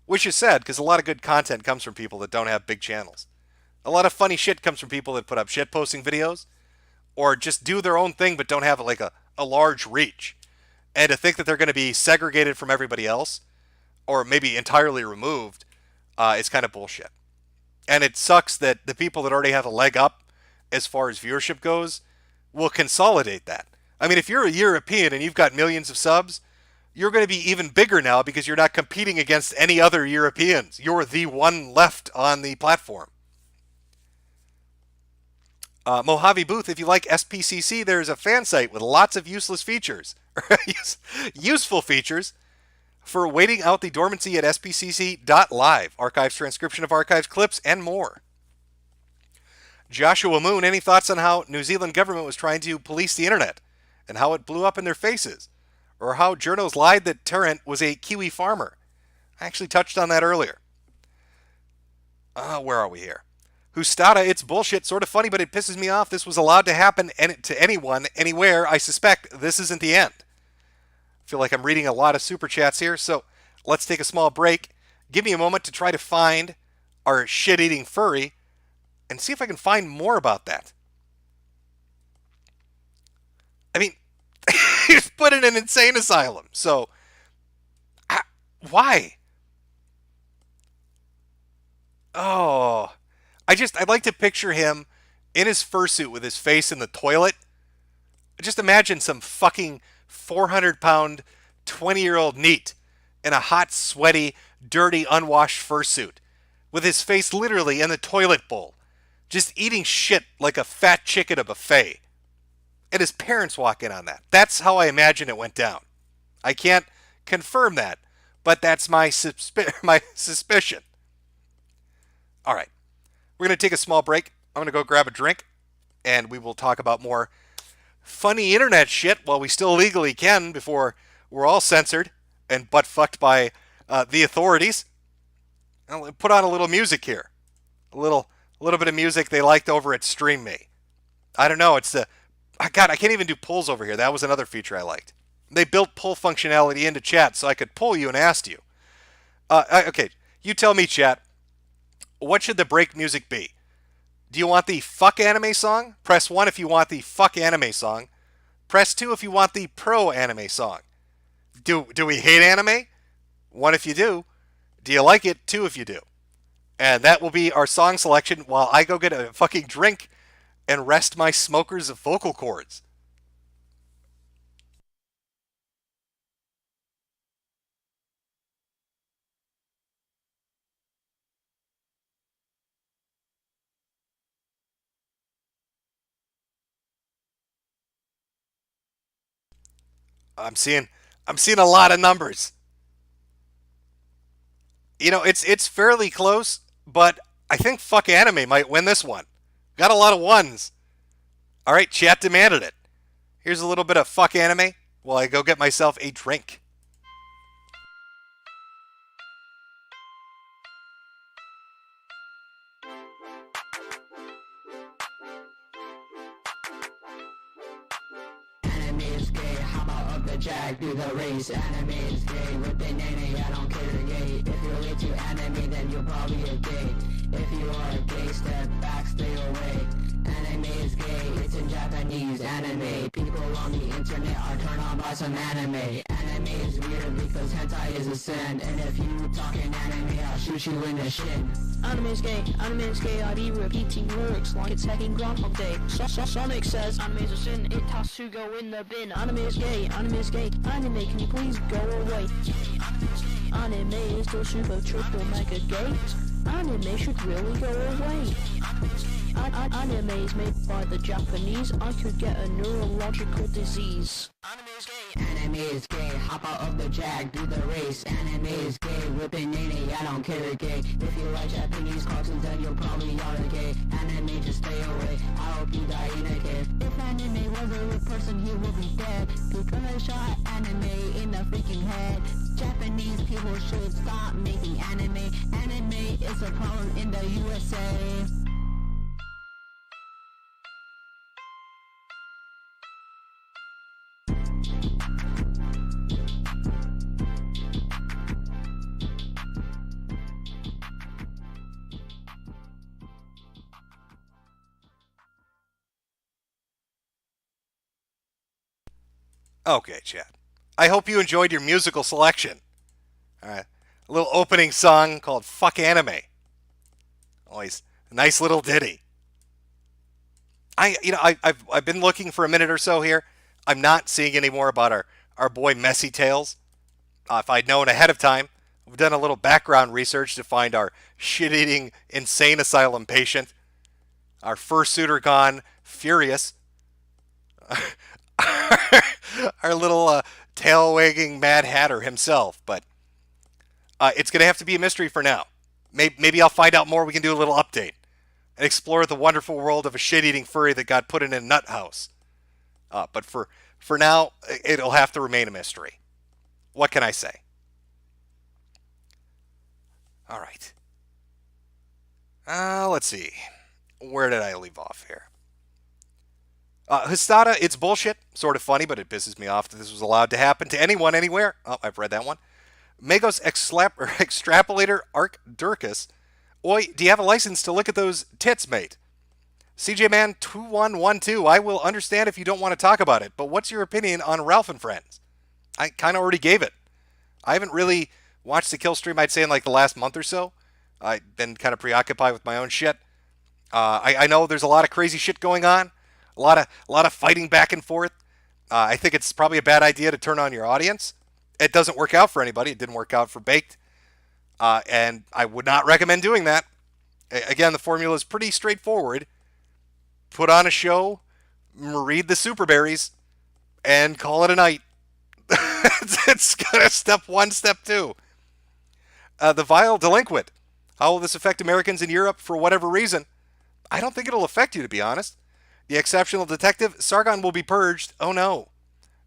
Which is sad, because a lot of good content comes from people that don't have big channels. A lot of funny shit comes from people that put up shit posting videos, or just do their own thing but don't have like a large reach. And to think that they're going to be segregated from everybody else, or maybe entirely removed, is kind of bullshit. And it sucks that the people that already have a leg up as far as viewership goes will consolidate that. I mean, if you're a European and you've got millions of subs, you're going to be even bigger now because you're not competing against any other Europeans. You're the one left on the platform. Mojave Booth, if you like SPCC, there's a fan site with lots of useless features, useful features for waiting out the dormancy at spcc.live, archives, transcription of archives, clips, and more. Joshua Moon, any thoughts on how New Zealand government was trying to police the internet and how it blew up in their faces? Or how journos lied that Tarrant was a Kiwi farmer? I actually touched on that earlier. Where are we here? Hustada, it's bullshit, sort of funny, but it pisses me off. This was allowed to happen to anyone, anywhere. I suspect this isn't the end. I feel like I'm reading a lot of super chats here, so let's take a small break. Give me a moment to try to find our shit-eating furry and see if I can find more about that. I mean, he was put in an insane asylum, so why? Oh, I'd like to picture him in his fursuit with his face in the toilet. Just imagine some fucking 400-pound, 20-year-old neat in a hot, sweaty, dirty, unwashed fursuit with his face literally in the toilet bowl, just eating shit like a fat chick at a buffet. And his parents walk in on that. That's how I imagine it went down. I can't confirm that, but that's my suspicion. All right. We're going to take a small break. I'm going to go grab a drink, and we will talk about more funny internet shit while we still legally can before we're all censored and butt-fucked by the authorities. I'll put on a little music here. A little bit of music they liked over at Stream Me. I don't know. It's the... God, I can't even do polls over here. That was another feature I liked. They built poll functionality into chat so I could poll you and ask you. Okay, you tell me, chat. What should the break music be? Do you want the fuck anime song? Press 1 if you want the fuck anime song. Press 2 if you want the pro anime song. Do we hate anime? 1 if you do. Do you like it? 2 if you do. And that will be our song selection while I go get a fucking drink and rest my smokers of vocal cords. I'm seeing a lot of numbers. You know, it's fairly close, but I think fuck anime might win this one. Got a lot of ones. All right, chat demanded it. Here's a little bit of fuck anime while I go get myself a drink. Anime is gay, how about up the jack, do the race. Anime is gay, with the nene, I don't care, gay. If you're into anime, then you're probably a gay. If you are gay, step back, stay away. Anime is gay, it's in Japanese. Anime, people on the internet are turned on by some anime. Anime is weird because hentai is a sin. And if you talking anime, I'll shoot you in the shin. Anime is gay, I be repeating lyrics like it's hecking Groundhog Day. Sonic says anime is a sin, it has to go in the bin. Anime is gay, anime, can you please go away? Anime is still super triple mega gay. Anime should really go away. Anime is made by the Japanese, I could get a neurological disease. Anime is gay, hop out of the jack, do the race. Anime is gay, whipping nene, I don't care, gay. If you like Japanese cartoons, then you're probably are gay. Anime, just stay away, I hope you die in a cave. If anime was a real person, he would be dead. Because I shot anime in the freaking head. Japanese people should stop making anime. Anime is a problem in the USA. Okay, chat. I hope you enjoyed your musical selection. All right, a little opening song called "Fuck Anime." Always a nice little ditty. I've been looking for a minute or so here. I'm not seeing any more about our boy Messy Tails. If I'd known ahead of time, we've done a little background research to find our shit-eating insane asylum patient. Our fursuiter gone, furious. Our little tail-wagging Mad Hatter himself. But it's going to have to be a mystery for now. Maybe I'll find out more. We can do a little update and explore the wonderful world of a shit-eating furry that got put in a nut house. But for now, it'll have to remain a mystery. What can I say? All right. Let's see. Where did I leave off here? Hustada, it's bullshit. Sort of funny, but it pisses me off that this was allowed to happen to anyone, anywhere. Oh, I've read that one. Magos Extrapolator Arc Durkus. Oi, do you have a license to look at those tits, mate? CJ Man 2112, I will understand if you don't want to talk about it, but what's your opinion on Ralph and Friends? I kind of already gave it. I haven't really watched the kill stream, I'd say, in like the last month or so. I've been kind of preoccupied with my own shit. I know there's a lot of crazy shit going on, a lot of fighting back and forth. I think it's probably a bad idea to turn on your audience. It doesn't work out for anybody. It didn't work out for Baked, and I would not recommend doing that. Again, the formula is pretty straightforward. Put on a show, read the super berries, and call it a night. It's kind of step one, step two. The vile delinquent. How will this affect Americans in Europe for whatever reason? I don't think it'll affect you, to be honest. The exceptional detective, Sargon will be purged. Oh no.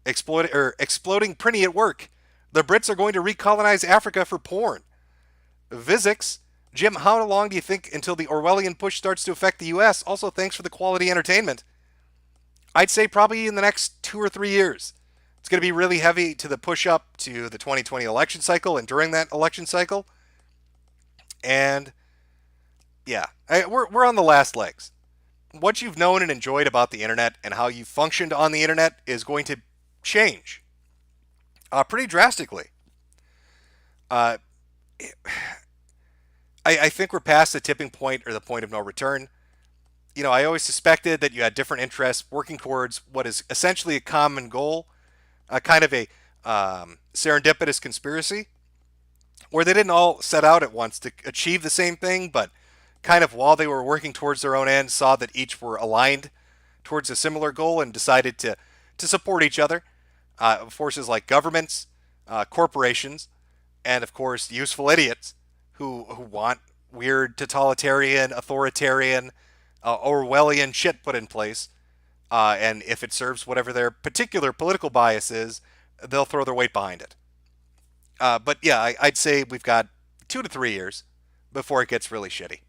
Exploding Prinny at work. The Brits are going to recolonize Africa for porn. Vizix. Jim, how long do you think until the Orwellian push starts to affect the U.S.? Also, thanks for the quality entertainment. I'd say probably in the next 2 or 3 years. It's going to be really heavy to the push up to the 2020 election cycle and during that election cycle. And yeah, we're on the last legs. What you've known and enjoyed about the internet and how you functioned on the internet is going to change pretty drastically. I think we're past the tipping point or the point of no return. You know, I always suspected that you had different interests working towards what is essentially a common goal, kind of a serendipitous conspiracy, where they didn't all set out at once to achieve the same thing, but kind of while they were working towards their own end, saw that each were aligned towards a similar goal and decided to support each other. Forces like governments, corporations, and of course useful idiots who want weird totalitarian, authoritarian, Orwellian shit put in place. And if it serves whatever their particular political bias is, they'll throw their weight behind it. But yeah, I'd say we've got 2 to 3 years before it gets really shitty.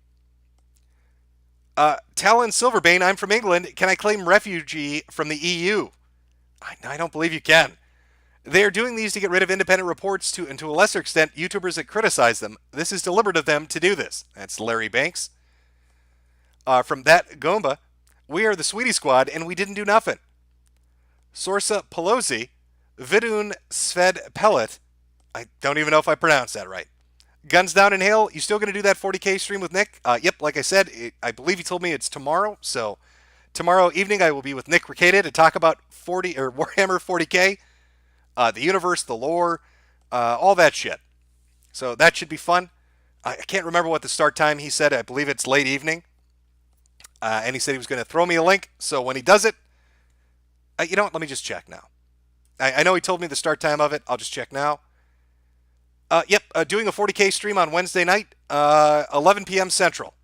Talon Silverbane, I'm from England. Can I claim refugee from the EU? I don't believe you can. They are doing these to get rid of independent reports and to a lesser extent, YouTubers that criticize them. This is deliberate of them to do this. That's Larry Banks. From that Gomba, we are the Sweetie Squad and we didn't do nothing. Sorsa Pelosi, Vidun Sved Pellet. I don't even know if I pronounced that right. Guns Down in Hail, you still going to do that 40K stream with Nick? Yep, like I said, I believe he told me it's tomorrow. So tomorrow evening I will be with Nick Ricada to talk about Warhammer 40K, the universe, the lore, all that shit. So that should be fun. I can't remember what the start time he said. I believe it's late evening. And he said he was going to throw me a link. So when he does it, you know what? Let me just check now. I know he told me the start time of it. I'll just check now. Doing a 40K stream on Wednesday night, 11 p.m. Central.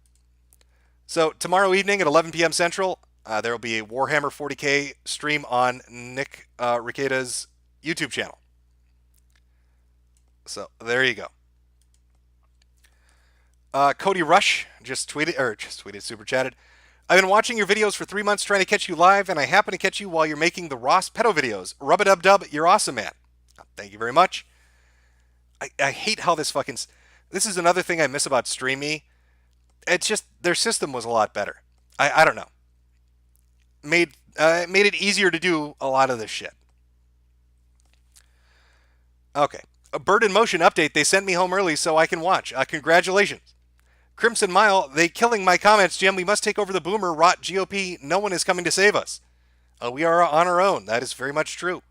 So tomorrow evening at 11 p.m. Central, there will be a Warhammer 40K stream on Nick Ricada's YouTube channel. So there you go. Cody Rush just tweeted, super chatted. I've been watching your videos for 3 months trying to catch you live, and I happen to catch you while you're making the Ross pedo videos. Rub-a-dub-dub, you're awesome, man. Thank you very much. I hate how this is another thing I miss about StreamMe. It's just, their system was a lot better. I don't know. Made it easier to do a lot of this shit. Okay. A Bird in Motion update. They sent me home early so I can watch. Congratulations. Crimson Mile, they killing my comments, Jim. We must take over the boomer rot GOP. No one is coming to save us. We are on our own. That is very much true.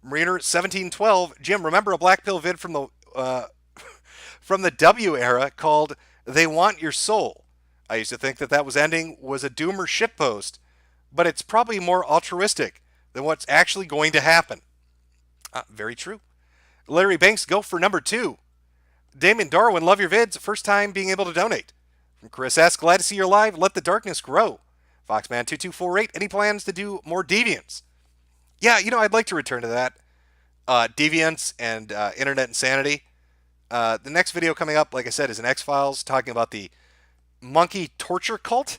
Mariner 1712, Jim, remember a Black Pill vid from the W era called "They Want Your Soul"? I used to think that was ending was a doomer shitpost, but it's probably more altruistic than what's actually going to happen. Very true. Larry Banks, go for number 2. Damon Darwin, love your vids. First time being able to donate. From Chris S, glad to see you're live. Let the darkness grow. Foxman2248, any plans to do more Deviants? Yeah, I'd like to return to that. Deviants and Internet Insanity. The next video coming up, like I said, is an X-Files talking about the monkey torture cult.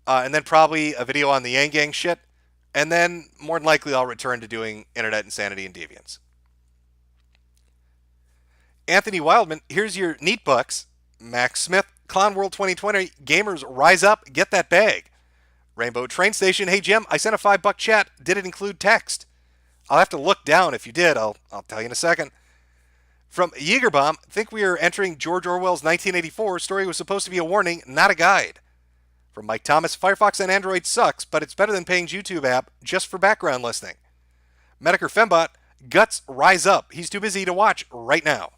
And then probably a video on the Yang Gang shit. And then, more than likely, I'll return to doing Internet Insanity and Deviants. Anthony Wildman, here's your neat bucks. Max Smith, Clown World 2020, gamers rise up, get that bag. Rainbow Train Station, hey Jim, I sent a $5 chat. Did it include text? I'll have to look down. If you did, I'll tell you in a second. From Yeagerbaum, think we are entering George Orwell's 1984. Story was supposed to be a warning, not a guide. From Mike Thomas, Firefox on Android sucks, but it's better than paying YouTube app just for background listening. Metokur Fembot, guts rise up. He's too busy to watch right now.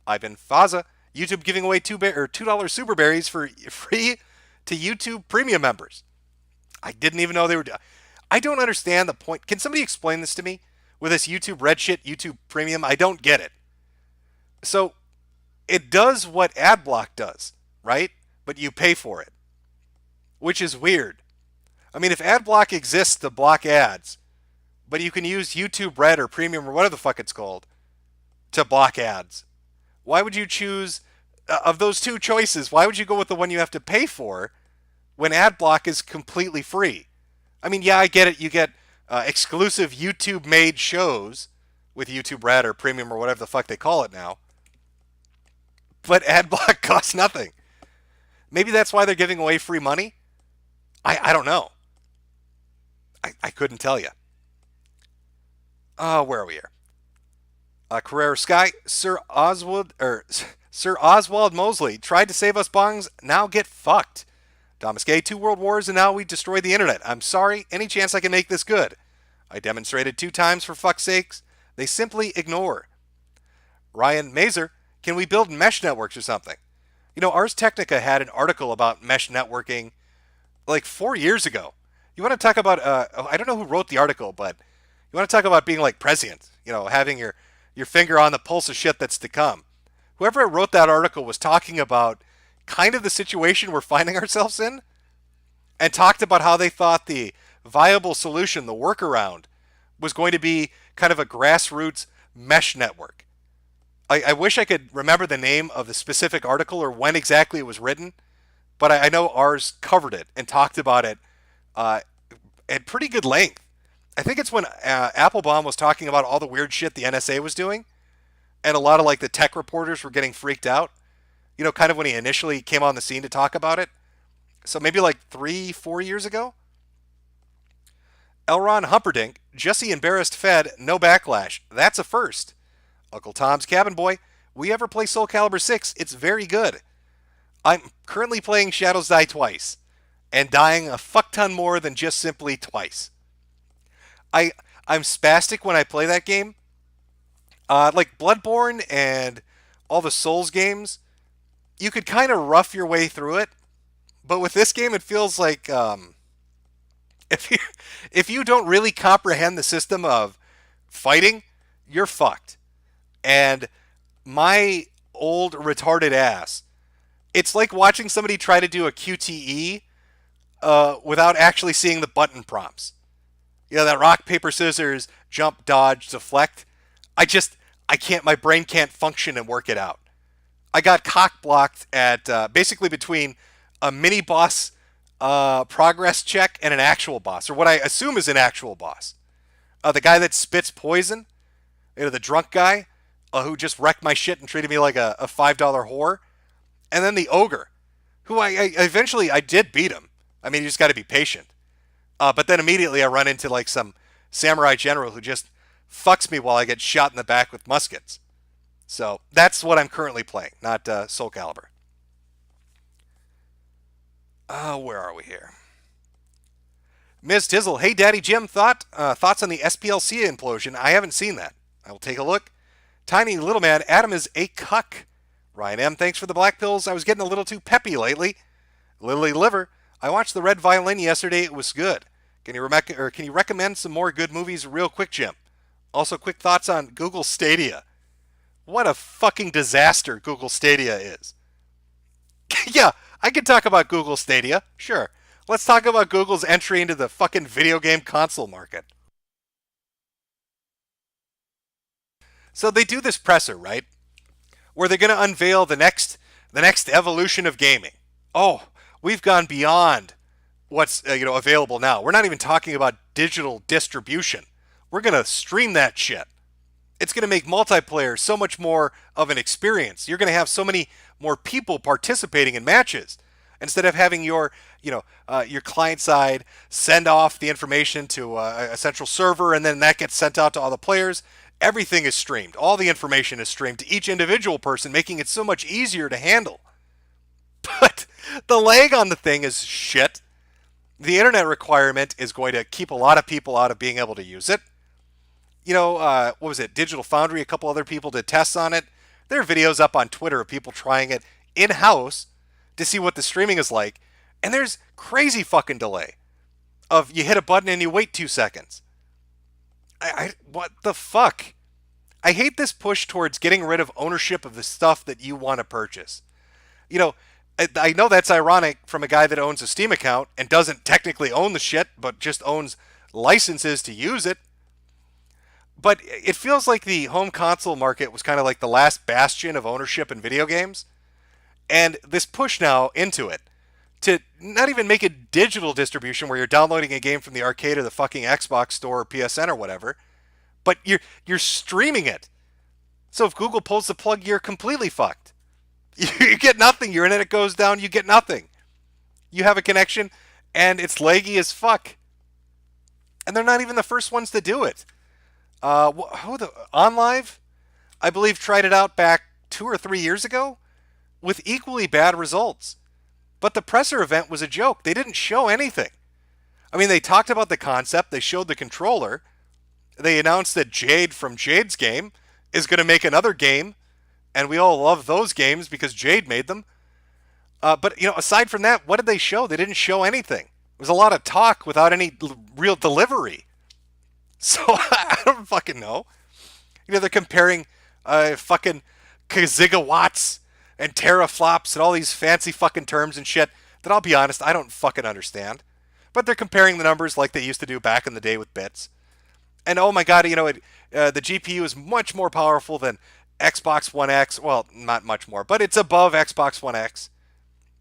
Ivan Faza, YouTube giving away $2 super berries for free to YouTube premium members. I didn't even know they were. I don't understand the point. Can somebody explain this to me? With this YouTube red shit, YouTube premium, I don't get it. So it does what AdBlock does, right? But you pay for it, which is weird. I mean, if AdBlock exists to block ads, but you can use YouTube Red or Premium or whatever the fuck it's called to block ads, why would you choose, of those two choices, why would you go with the one you have to pay for when AdBlock is completely free? I mean, yeah, I get it. You get exclusive YouTube-made shows with YouTube Red or Premium or whatever the fuck they call it now. But AdBlock costs nothing. Maybe that's why they're giving away free money. I don't know. I couldn't tell you. Where are we here? Carrera Sky, Sir Oswald Mosley tried to save us bongs. Now get fucked. Thomas Gay, 2 world wars and now we destroyed the internet. I'm sorry. Any chance I can make this good? I demonstrated 2 times for fuck's sakes. They simply ignore. Ryan Mazer, can we build mesh networks or something? Ars Technica had an article about mesh networking like 4 years ago. You want to talk about, I don't know who wrote the article, but you want to talk about being like prescient, having your finger on the pulse of shit that's to come. Whoever wrote that article was talking about kind of the situation we're finding ourselves in and talked about how they thought the viable solution, the workaround, was going to be kind of a grassroots mesh network. I wish I could remember the name of the specific article or when exactly it was written, but I know ours covered it and talked about it at pretty good length. I think it's when Applebaum was talking about all the weird shit the NSA was doing, and a lot of like the tech reporters were getting freaked out, kind of when he initially came on the scene to talk about it. So maybe like 3-4 years ago. Elron Humperdinck, Jussie embarrassed Fed, no backlash. That's a first. Uncle Tom's Cabin Boy, we ever play Soul Calibur 6? It's very good. I'm currently playing Shadows Die Twice, and dying a fuck ton more than just simply twice. I'm spastic when I play that game. Like Bloodborne and all the Souls games, you could kind of rough your way through it, but with this game, it feels like if you don't really comprehend the system of fighting, you're fucked. And my old retarded ass, it's like watching somebody try to do a QTE without actually seeing the button prompts. That rock, paper, scissors, jump, dodge, deflect. I can't, my brain can't function and work it out. I got cock blocked at basically between a mini boss progress check and an actual boss, or what I assume is an actual boss. The guy that spits poison, the drunk guy who just wrecked my shit and treated me like a $5 whore. And then the ogre, who I eventually did beat him. I mean, you just got to be patient. But then immediately I run into like some samurai general who just fucks me while I get shot in the back with muskets. So that's what I'm currently playing, not Soul Calibur. Where are we here? Ms. Tizzle, hey Daddy Jim, thoughts on the SPLC implosion? I haven't seen that. I will take a look. Tiny Little Man, Adam is a cuck. Ryan M, thanks for the black pills. I was getting a little too peppy lately. Lily Liver, I watched The Red Violin yesterday. It was good. Can you recommend some more good movies real quick, Jim? Also, quick thoughts on Google Stadia. What a fucking disaster Google Stadia is. Yeah, I could talk about Google Stadia. Sure. Let's talk about Google's entry into the fucking video game console market. So they do this presser, right? Where they're going to unveil the next evolution of gaming. Oh, we've gone beyond what's available now. We're not even talking about digital distribution. We're going to stream that shit. It's going to make multiplayer so much more of an experience. You're going to have so many more people participating in matches instead of having your client side send off the information to a central server and then that gets sent out to all the players. Everything is streamed. All the information is streamed to each individual person, making it so much easier to handle. But the lag on the thing is shit. The internet requirement is going to keep a lot of people out of being able to use it. What was it? Digital Foundry, a couple other people did tests on it. There are videos up on Twitter of people trying it in-house to see what the streaming is like. And there's crazy fucking delay of you hit a button and you wait 2 seconds. What the fuck? I hate this push towards getting rid of ownership of the stuff that you want to purchase. I know that's ironic from a guy that owns a Steam account and doesn't technically own the shit, but just owns licenses to use it. But it feels like the home console market was kind of like the last bastion of ownership in video games. And this push now into it to not even make a digital distribution where you're downloading a game from the arcade or the fucking Xbox store or PSN or whatever, but you're streaming it. So if Google pulls the plug, you're completely fucked. You get nothing. Your internet goes down, you get nothing. You have a connection, and it's laggy as fuck. And they're not even the first ones to do it. OnLive, I believe, tried it out back 2 or 3 years ago with equally bad results. But the presser event was a joke. They didn't show anything. I mean, they talked about the concept. They showed the controller. They announced that Jade from Jade's game is going to make another game. And we all love those games because Jade made them. But aside from that, what did they show? They didn't show anything. It was a lot of talk without any real delivery. So I don't fucking know. They're comparing fucking gigawatts and teraflops and all these fancy fucking terms and shit that I'll be honest, I don't fucking understand. But they're comparing the numbers like they used to do back in the day with bits. And oh my god, the GPU is much more powerful than Xbox One X. Well, not much more, but it's above Xbox One X.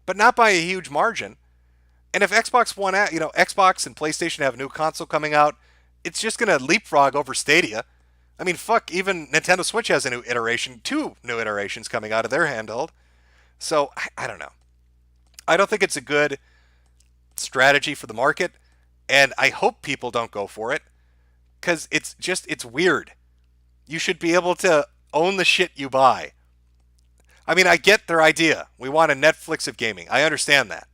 But not by a huge margin. And if Xbox and PlayStation have a new console coming out, it's just going to leapfrog over Stadia. I mean, fuck, even Nintendo Switch has a new iteration, 2 new iterations coming out of their handheld. So, I don't know. I don't think it's a good strategy for the market, and I hope people don't go for it, because it's weird. You should be able to own the shit you buy. I mean, I get their idea. We want a Netflix of gaming. I understand that.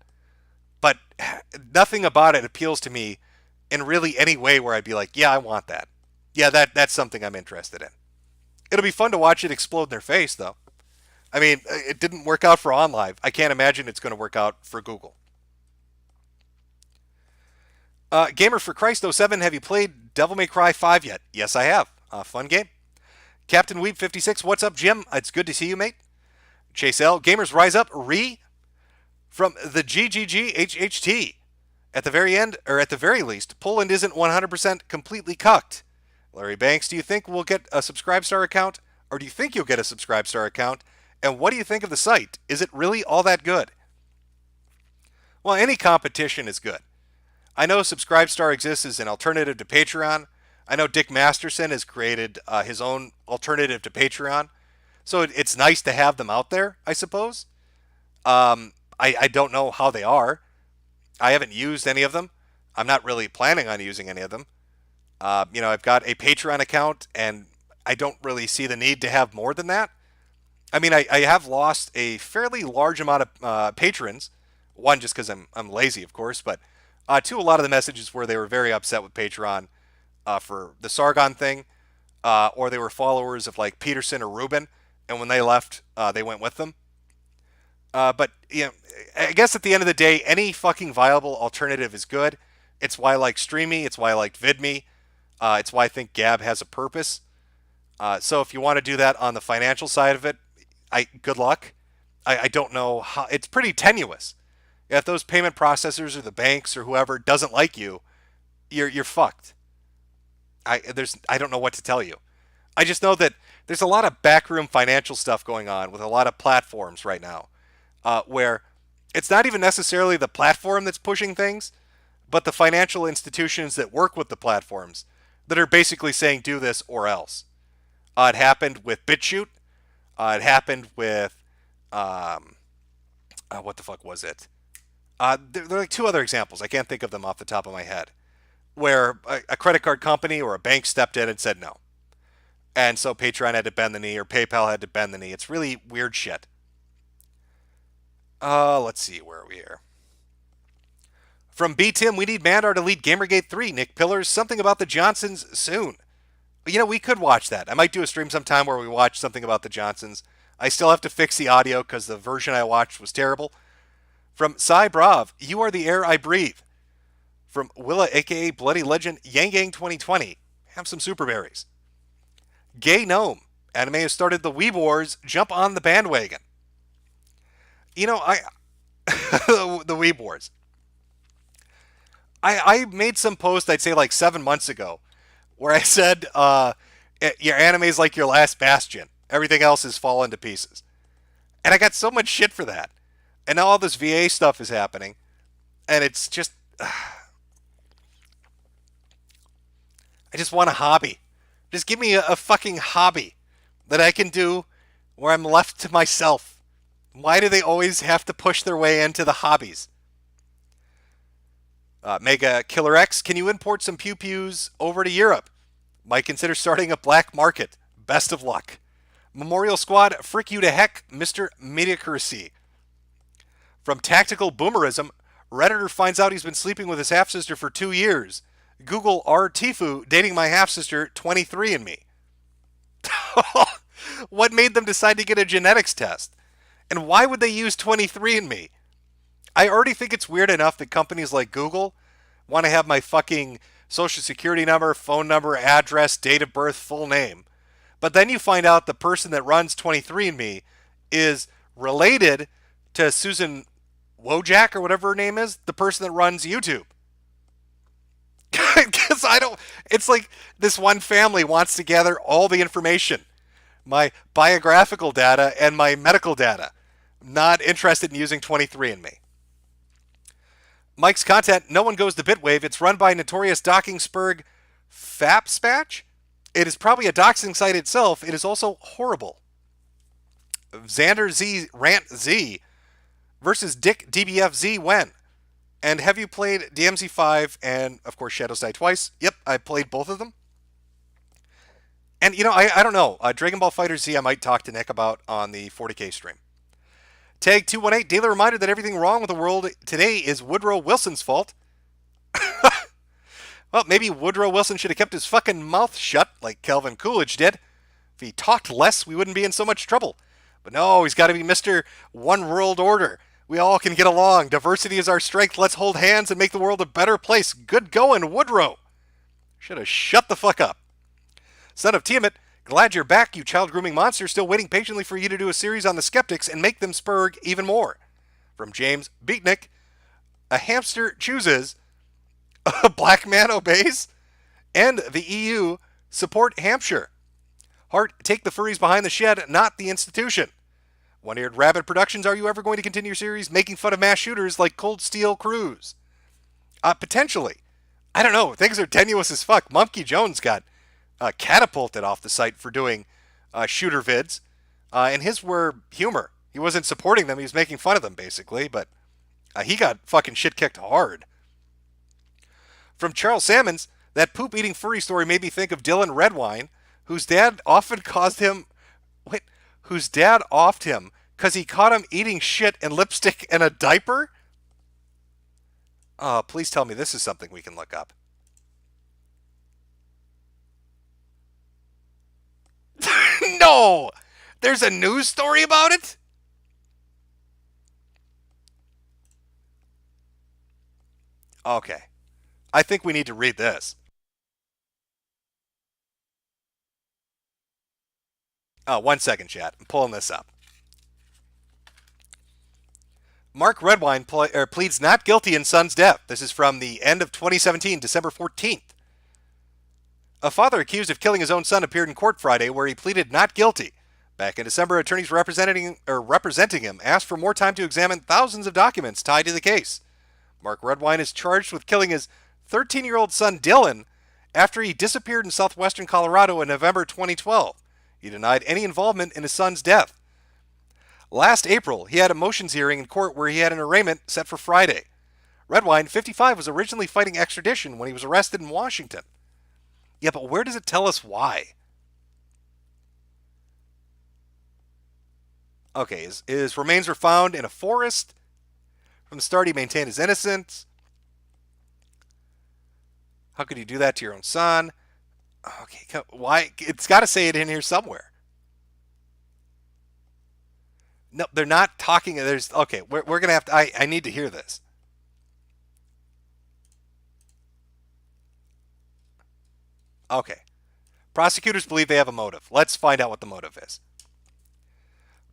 But nothing about it appeals to me in really any way where I'd be like, yeah, I want that. Yeah, that's something I'm interested in. It'll be fun to watch it explode in their face, though. I mean, it didn't work out for OnLive. I can't imagine it's going to work out for Google. Gamer for Christ 07, have you played Devil May Cry 5 yet? Yes, I have. Fun game. Captain Weeb 56, what's up, Jim? It's good to see you, mate. Chase L, Gamers Rise Up, from the GGGHHT. At the very end, or at the very least, Poland isn't 100% completely cucked. Larry Banks, do you think we'll get a Subscribestar account? Or do you think you'll get a Subscribestar account? And what do you think of the site? Is it really all that good? Well, any competition is good. I know Subscribestar exists as an alternative to Patreon. I know Dick Masterson has created his own alternative to Patreon. So it's nice to have them out there, I suppose. I don't know how they are. I haven't used any of them. I'm not really planning on using any of them. I've got a Patreon account, and I don't really see the need to have more than that. I mean, I have lost a fairly large amount of patrons. One, just because I'm lazy, of course, but two, a lot of the messages where they were very upset with Patreon for the Sargon thing, or they were followers of like Peterson or Rubin, and when they left, they went with them. But I guess at the end of the day, any fucking viable alternative is good. It's why I like Streamy. It's why I like VidMe. It's why I think Gab has a purpose. So if you want to do that on the financial side of it, good luck. I don't know how. It's pretty tenuous. If those payment processors or the banks or whoever doesn't like you, you're fucked. I don't know what to tell you. I just know that there's a lot of backroom financial stuff going on with a lot of platforms right now, where it's not even necessarily the platform that's pushing things, but the financial institutions that work with the platforms that are basically saying do this or else. It happened with BitChute. It happened with what the fuck was it? There are like two other examples. I can't think of them off the top of my head, where a credit card company or a bank stepped in and said no. And so Patreon had to bend the knee, or PayPal had to bend the knee. It's really weird shit. Let's see, where are we here? From B Tim, we need Mandar to lead Gamergate 3. Nick Pillars, something about the Johnsons soon. We could watch that. I might do a stream sometime where we watch something about the Johnsons. I still have to fix the audio because the version I watched was terrible. From Cy Brav, you are the air I breathe. From Willa, aka Bloody Legend, Yang Yang 2020, have some super berries. Gay Gnome, anime has started the Weeb Wars, jump on the bandwagon. The Weeb Wars. I made some post, I'd say like 7 months ago, where I said, your anime is like your last bastion. Everything else has fallen to pieces. And I got so much shit for that. And now all this VA stuff is happening. And it's just... I just want a hobby. Just give me a fucking hobby that I can do where I'm left to myself. Why do they always have to push their way into the hobbies? Mega Killer X, can you import some pew-pews over to Europe? Might consider starting a black market. Best of luck. Memorial Squad, frick you to heck, Mr. Mediocrity. From Tactical Boomerism, Redditor finds out he's been sleeping with his half-sister for 2 years. Google R. Tifu dating my half-sister 23andMe. What made them decide to get a genetics test? And why would they use 23andMe? I already think it's weird enough that companies like Google want to have my fucking social security number, phone number, address, date of birth, full name. But then you find out the person that runs 23andMe is related to Susan Wojak or whatever her name is, the person that runs YouTube. Because it's like this one family wants to gather all the information, my biographical data and my medical data. Not interested in using 23andMe. Mike's content, no one goes to Bitwave. It's run by notorious Dockingsburg Fapspatch. It is probably a doxing site itself. It is also horrible. Xander Z Rant Z versus Dick DBFZ when? And have you played DMZ5 and, of course, Shadows Die Twice? Yep, I played both of them. And, I don't know. Dragon Ball Fighter Z I might talk to Nick about on the 40K stream. Tag 218, daily reminder that everything wrong with the world today is Woodrow Wilson's fault. Well, maybe Woodrow Wilson should have kept his fucking mouth shut like Calvin Coolidge did. If he talked less, we wouldn't be in so much trouble. But no, he's got to be Mr. One World Order. We all can get along. Diversity is our strength. Let's hold hands and make the world a better place. Good going, Woodrow. Should have shut the fuck up. Son of Tiamat, glad you're back, you child-grooming monster. Still waiting patiently for you to do a series on the skeptics and make them spurg even more. From James Beatnick, a hamster chooses, a black man obeys, and the EU support Hampshire. Hart, take the furries behind the shed, not the institution. One-Eared Rabbit Productions, are you ever going to continue your series making fun of mass shooters like Cold Steel Cruise? Potentially. I don't know. Things are tenuous as fuck. Mumpky Jones got catapulted off the site for doing shooter vids, and his were humor. He wasn't supporting them. He was making fun of them, basically, but he got fucking shit kicked hard. From Charles Salmons, that poop-eating furry story made me think of Dylan Redwine, whose dad often caused him... whose dad offed him because he caught him eating shit and lipstick in a diaper? Please tell me this is something we can look up. No! There's a news story about it? Okay. I think we need to read this. Oh, 1 second, chat. I'm pulling this up. Mark Redwine pleads not guilty in son's death. This is from the end of 2017, December 14th. A father accused of killing his own son appeared in court Friday where he pleaded not guilty. Back in December, attorneys representing him asked for more time to examine thousands of documents tied to the case. Mark Redwine is charged with killing his 13-year-old son Dylan after he disappeared in southwestern Colorado in November 2012. He denied any involvement in his son's death. Last April, he had a motions hearing in court where he had an arraignment set for Friday. Redwine, 55, was originally fighting extradition when he was arrested in Washington. Yeah, but where does it tell us why? Okay, his remains were found in a forest. From the start, he maintained his innocence. How could you do that to your own son? Okay, why? It's got to say it in here somewhere. No, they're not talking. Okay, we're going to have to, I need to hear this. Okay. Prosecutors believe they have a motive. Let's find out what the motive is.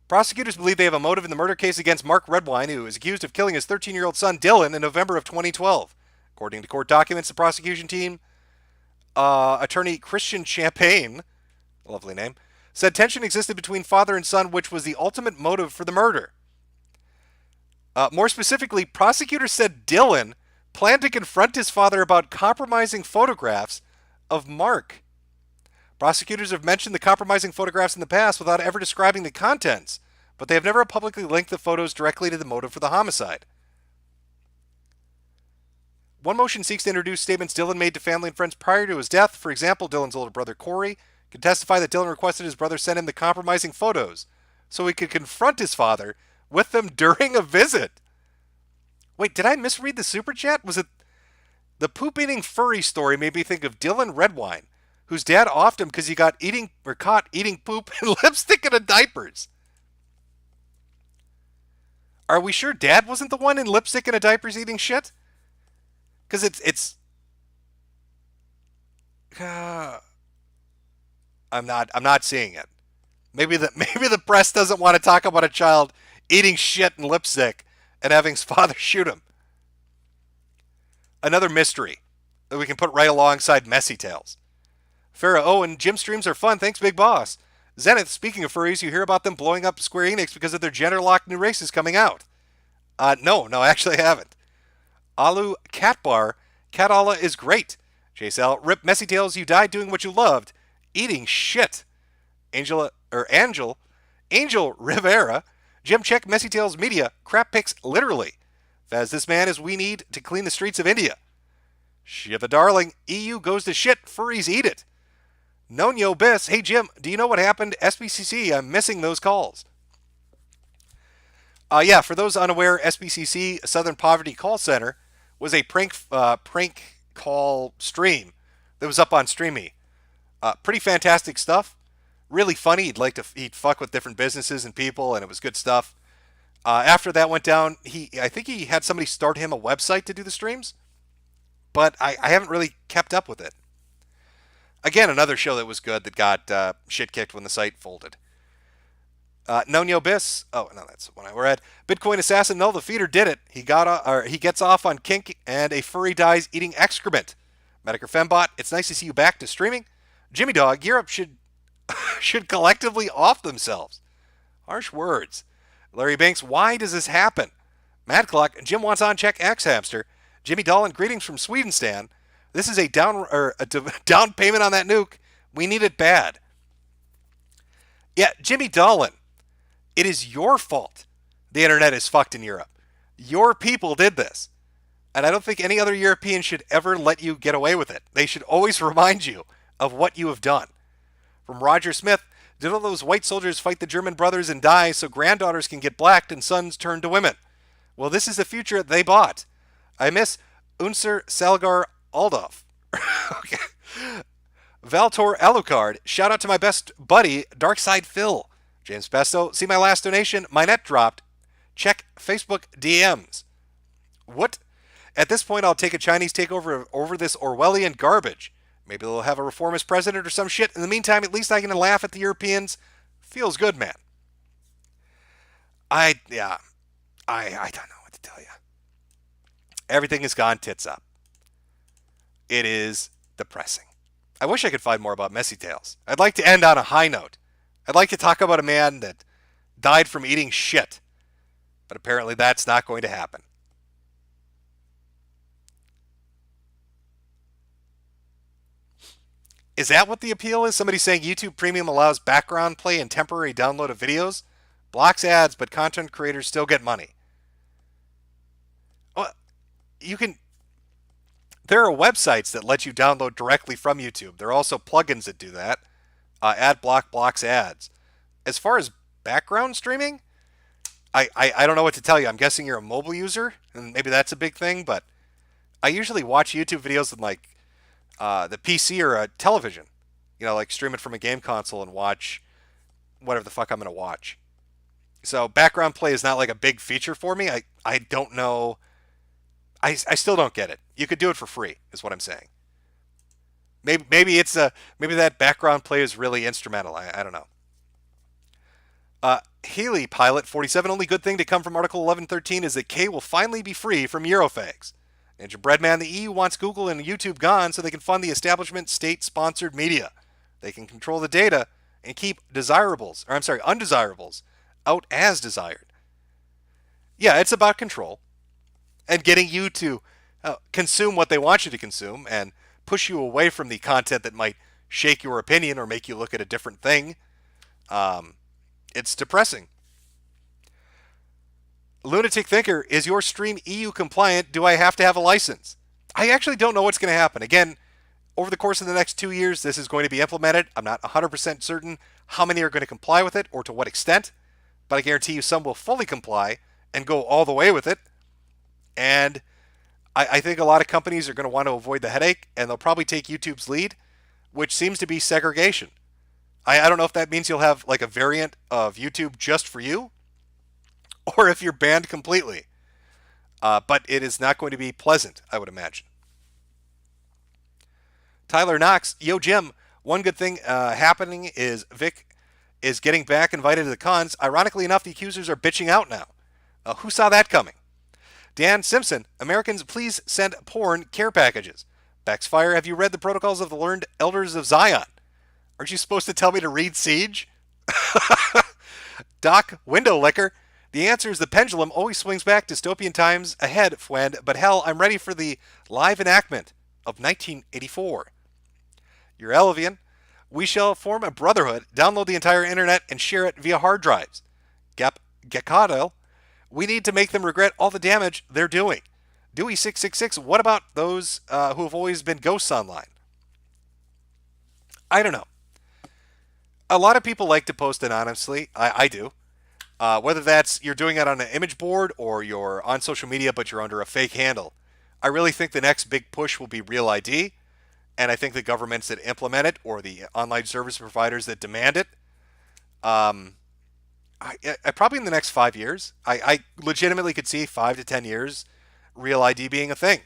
Prosecutors believe they have a motive in the murder case against Mark Redwine, who is accused of killing his 13-year-old son Dylan in November of 2012. According to court documents, the prosecution team, attorney Christian Champagne, a lovely name, said tension existed between father and son, which was the ultimate motive for the murder. More specifically, prosecutors said Dylan planned to confront his father about compromising photographs of Mark. Prosecutors have mentioned the compromising photographs in the past without ever describing the contents, but they have never publicly linked the photos directly to the motive for the homicide. One motion seeks to introduce statements Dylan made to family and friends prior to his death. For example, Dylan's older brother Corey can testify that Dylan requested his brother send him the compromising photos so he could confront his father with them during a visit. Wait, did I misread the super chat? Was it the poop-eating furry story made me think of Dylan Redwine, whose dad offed him because he got caught eating poop and lipstick in diapers. Are we sure dad wasn't the one in lipstick and diapers eating shit? Because I'm not seeing it. Maybe the press doesn't want to talk about a child eating shit and lipstick and having his father shoot him. Another mystery that we can put right alongside Messy Tales. Farrah Owen, Jim streams are fun. Thanks, Big Boss. Zenith, speaking of furries, you hear about them blowing up Square Enix because of their gender-locked new races coming out. No, actually I haven't. Alu Catbar, Catala is great. JSL, Rip Messy Tales, you died doing what you loved. Eating shit. Angel Rivera, Jim check Messy Tales Media, crap pics literally. Faz, this man is we need to clean the streets of India. Shiva Darling, EU goes to shit, furries eat it. Nonyo Biss, hey Jim, do you know what happened to SBCC? I'm missing those calls. Yeah, for those unaware, SBCC, Southern Poverty Call Center, was a prank call stream that was up on Streamy. Pretty fantastic stuff. Really funny. He'd fuck with different businesses and people, and it was good stuff. After that went down, I think he had somebody start him a website to do the streams, but I haven't really kept up with it. Again, another show that was good that got shit kicked when the site folded. Nonyo Biss. Oh, no, that's the one I read. Bitcoin Assassin. No, the feeder did it. He gets off on kink and a furry dies eating excrement. Metokur Fembot. It's nice to see you back to streaming. Jimmy Dog. Europe should collectively off themselves. Harsh words. Larry Banks. Why does this happen? Mad Clock. Jim wants on check X Hamster. Jimmy Dolan. Greetings from Sweden, Stan. This is a down payment on that nuke. We need it bad. Yeah, Jimmy Dolan. It is your fault the internet is fucked in Europe. Your people did this. And I don't think any other European should ever let you get away with it. They should always remind you of what you have done. From Roger Smith, did all those white soldiers fight the German brothers and die so granddaughters can get blacked and sons turn to women? Well, this is the future they bought. I miss Unser Salgar Aldov. Okay. Valtor Alucard, shout out to my best buddy, Darkside Phil. James Pesto, see my last donation? My net dropped. Check Facebook DMs. What? At this point, I'll take a Chinese takeover over this Orwellian garbage. Maybe they'll have a reformist president or some shit. In the meantime, at least I can laugh at the Europeans. Feels good, man. I don't know what to tell you. Everything has gone tits up. It is depressing. I wish I could find more about Messy Tales. I'd like to end on a high note. I'd like to talk about a man that died from eating shit. But apparently that's not going to happen. Is that what the appeal is? Somebody saying YouTube Premium allows background play and temporary download of videos? Blocks ads, but content creators still get money. Well, there are websites that let you download directly from YouTube. There are also plugins that do that. Adblock blocks ads. As far as background streaming, I don't know what to tell you. I'm guessing you're a mobile user, and maybe that's a big thing, but I usually watch YouTube videos with like the PC or a television. Like stream it from a game console and watch whatever the fuck I'm going to watch. So background play is not like a big feature for me. I don't know. I still don't get it. You could do it for free, is what I'm saying. Maybe that background play is really instrumental. I don't know. Healy Pilot 47. Only good thing to come from Article 1113 is that K will finally be free from Eurofags. Ninja Breadman, the EU wants Google and YouTube gone so they can fund the establishment state-sponsored media. They can control the data and keep undesirables out as desired. Yeah, it's about control and getting you to consume what they want you to consume and push you away from the content that might shake your opinion or make you look at a different thing. It's depressing. Lunatic Thinker, is your stream EU compliant? Do I have to have a license? I actually don't know what's going to happen. Again, over the course of the next 2 years, this is going to be implemented. I'm not 100% certain how many are going to comply with it or to what extent, but I guarantee you some will fully comply and go all the way with it. And I think a lot of companies are going to want to avoid the headache, and they'll probably take YouTube's lead, which seems to be segregation. I don't know if that means you'll have like a variant of YouTube just for you, or if you're banned completely. But it is not going to be pleasant, I would imagine. Tyler Knox, yo Jim, one good thing happening is Vic is getting back invited to the cons. Ironically enough, the accusers are bitching out now. Who saw that coming? Dan Simpson, Americans, please send porn care packages. Baxfire, have you read the Protocols of the Learned Elders of Zion? Aren't you supposed to tell me to read Siege? Doc Window Licker, the answer is the pendulum always swings back dystopian times ahead, Fwend, but hell, I'm ready for the live enactment of 1984. You're Elevian. We shall form a brotherhood, download the entire internet, and share it via hard drives. Gekadel, we need to make them regret all the damage they're doing. Dewey666, what about those who have always been ghosts online? I don't know. A lot of people like to post anonymously. I do. Whether that's you're doing it on an image board or you're on social media but you're under a fake handle. I really think the next big push will be Real ID. And I think the governments that implement it or the online service providers that demand it, probably in the next 5 years, I legitimately could see 5 to 10 years Real ID being a thing,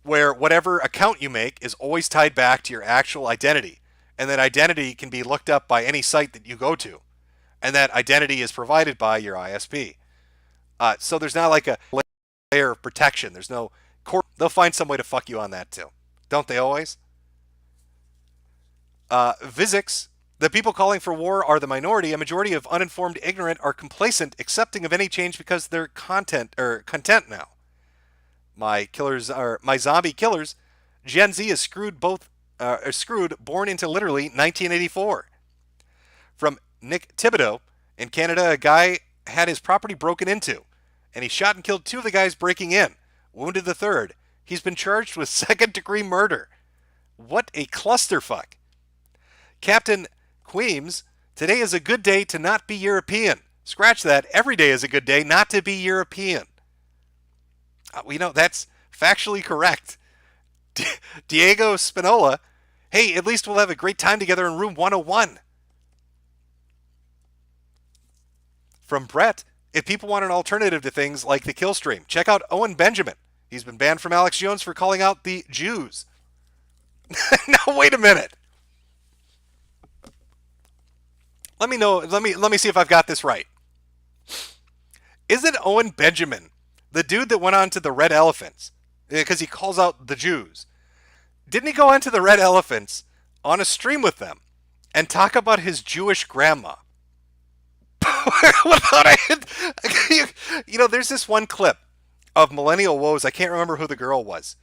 where whatever account you make is always tied back to your actual identity, and that identity can be looked up by any site that you go to, and that identity is provided by your ISP. So there's not like a layer of protection. There's no court. They'll find some way to fuck you on that too. Don't they always? Vizix, the people calling for war are the minority. A majority of uninformed ignorant are complacent, accepting of any change because they're content now. My zombie killers. Gen Z is screwed, born into literally 1984. From Nick Thibodeau, in Canada, a guy had his property broken into, and he shot and killed 2 of the guys breaking in, wounded the 3rd. He's been charged with second-degree murder. What a clusterfuck. Captain Queems, today is a good day to not be European. Scratch that. Every day is a good day not to be European. That's factually correct. Diego Spinola, hey, at least we'll have a great time together in room 101. From Brett, if people want an alternative to things like the kill stream, check out Owen Benjamin. He's been banned from Alex Jones for calling out the Jews. Now, wait a minute. Let me know. Let me see if I've got this right. Isn't Owen Benjamin the dude that went on to the Red Elephants because he calls out the Jews? Didn't he go on to the Red Elephants on a stream with them and talk about his Jewish grandma? There's this one clip of Millennial Woes. I can't remember who the girl was,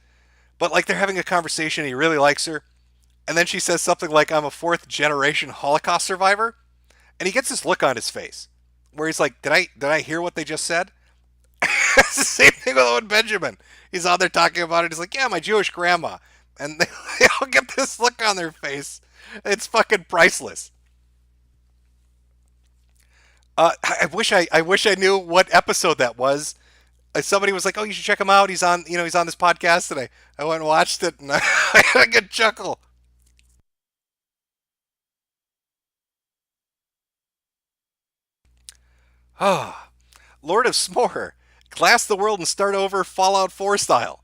but like they're having a conversation. He really likes her, and then she says something like, "I'm a fourth generation Holocaust survivor," and he gets this look on his face where he's like, "Did I hear what they just said?" It's the same thing with Owen Benjamin. He's out there talking about it. He's like, "Yeah, my Jewish grandma," and they all get this look on their face. It's fucking priceless. I wish I knew what episode that was. Somebody was like, "Oh, you should check him out. He's on this podcast," and I went and watched it, and I had a good chuckle. Ah, Lord of S'more, glass the world and start over Fallout 4 style.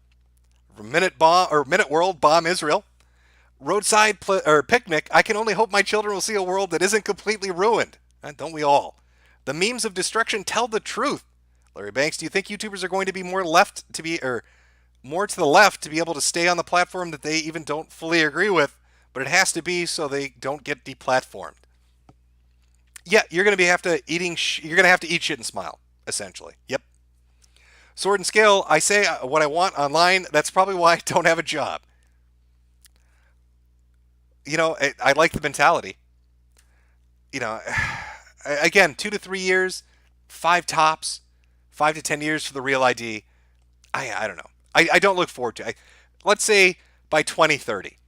Minute World bomb Israel. Roadside picnic. I can only hope my children will see a world that isn't completely ruined. And don't we all? The memes of destruction tell the truth. Larry Banks, do you think YouTubers are going to be more to the left to be able to stay on the platform that they even don't fully agree with, but it has to be so they don't get deplatformed? Yeah, you're going to have to eat shit and smile, essentially. Yep. Sword and Scale, I say what I want online. That's probably why I don't have a job. I like the mentality. Again, 2 to 3 years, 5 tops, 5 to 10 years for the real ID. I don't know. I don't look forward to it. Let's say by 2030.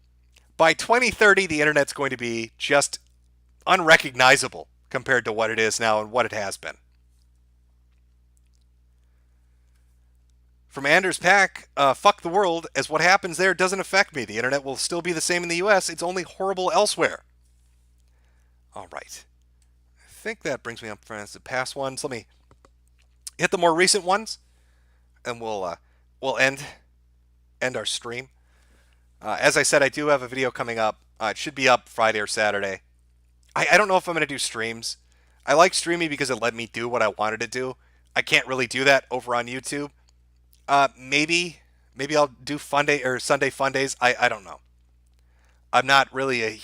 By 2030, the internet's going to be just unrecognizable compared to what it is now and what it has been. From Anders Pack, fuck the world, as what happens there doesn't affect me. The internet will still be the same in the US. It's only horrible elsewhere. All right. I think that brings me up for the past ones. Let me hit the more recent ones, and we'll end our stream. As I said, I do have a video coming up. It should be up Friday or Saturday. I don't know if I'm going to do streams. I like streaming because it let me do what I wanted to do. I can't really do that over on YouTube. Maybe I'll do fun day or Sunday fun days. I don't know. I'm not really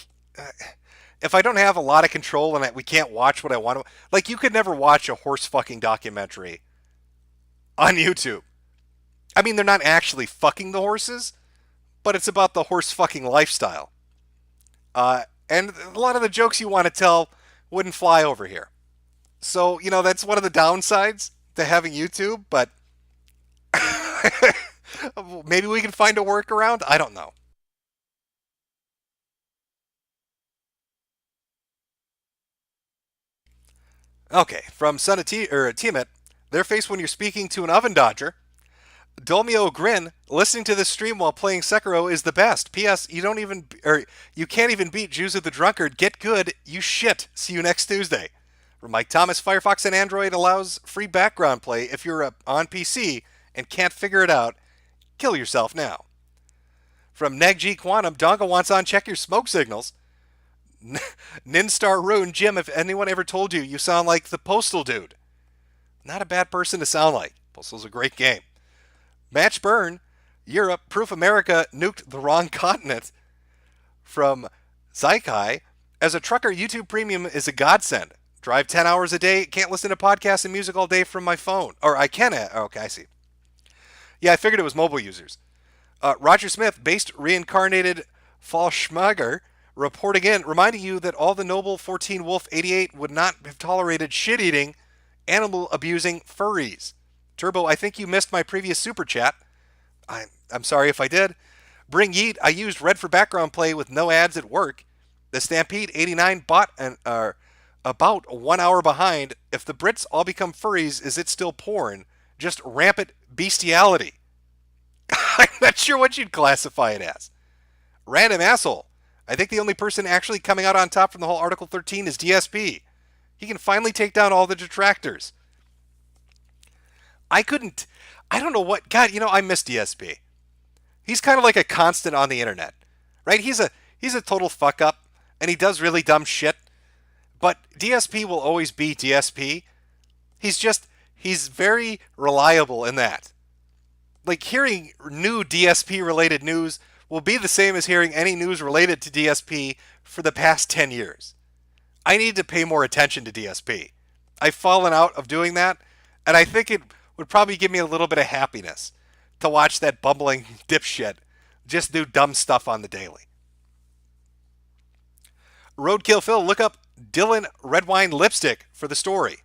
if I don't have a lot of control and we can't watch what I want to, like, you could never watch a horse fucking documentary on YouTube. I mean, they're not actually fucking the horses, but it's about the horse fucking lifestyle. And a lot of the jokes you want to tell wouldn't fly over here. So, that's one of the downsides to having YouTube, but maybe we can find a workaround. I don't know. Okay, from Son of Tiamat, their face when you're speaking to an oven dodger. Dolmio Grin, listening to this stream while playing Sekiro is the best. P.S. You can't even beat Jews of the Drunkard. Get good, you shit. See you next Tuesday. From Mike Thomas, Firefox and Android allows free background play if you're on PC and can't figure it out. Kill yourself now. From NegG Quantum, Donga wants on check your smoke signals. Ninstar Rune, Jim, if anyone ever told you, you sound like the Postal Dude. Not a bad person to sound like. Postal's a great game. Match Burn, Europe, Proof America nuked the wrong continent. From Zykai, as a trucker, YouTube Premium is a godsend. Drive 10 hours a day, can't listen to podcasts and music all day from my phone. Or I can. Okay, I see. Yeah, I figured it was mobile users. Roger Smith, based reincarnated Falschmager, reporting in, reminding you that all the noble 14 Wolf 88 would not have tolerated shit-eating, animal-abusing furries. Turbo, I think you missed my previous super chat. I'm sorry if I did. Bring Yeet, I used Red for background play with no ads at work. The Stampede 89 bought about 1 hour behind. If the Brits all become furries, is it still porn? Just rampant bestiality. I'm not sure what you'd classify it as. Random asshole. I think the only person actually coming out on top from the whole Article 13 is DSP. He can finally take down all the detractors. I I don't know what. God, I miss DSP. He's kind of like a constant on the internet, right? He's a total fuck up, and he does really dumb shit. But DSP will always be DSP. He's very reliable in that. Like, hearing new DSP related news will be the same as hearing any news related to DSP for the past 10 years. I need to pay more attention to DSP. I've fallen out of doing that, and I think it would probably give me a little bit of happiness to watch that bumbling dipshit just do dumb stuff on the daily. Roadkill Phil, look up Dylan Redwine lipstick for the story.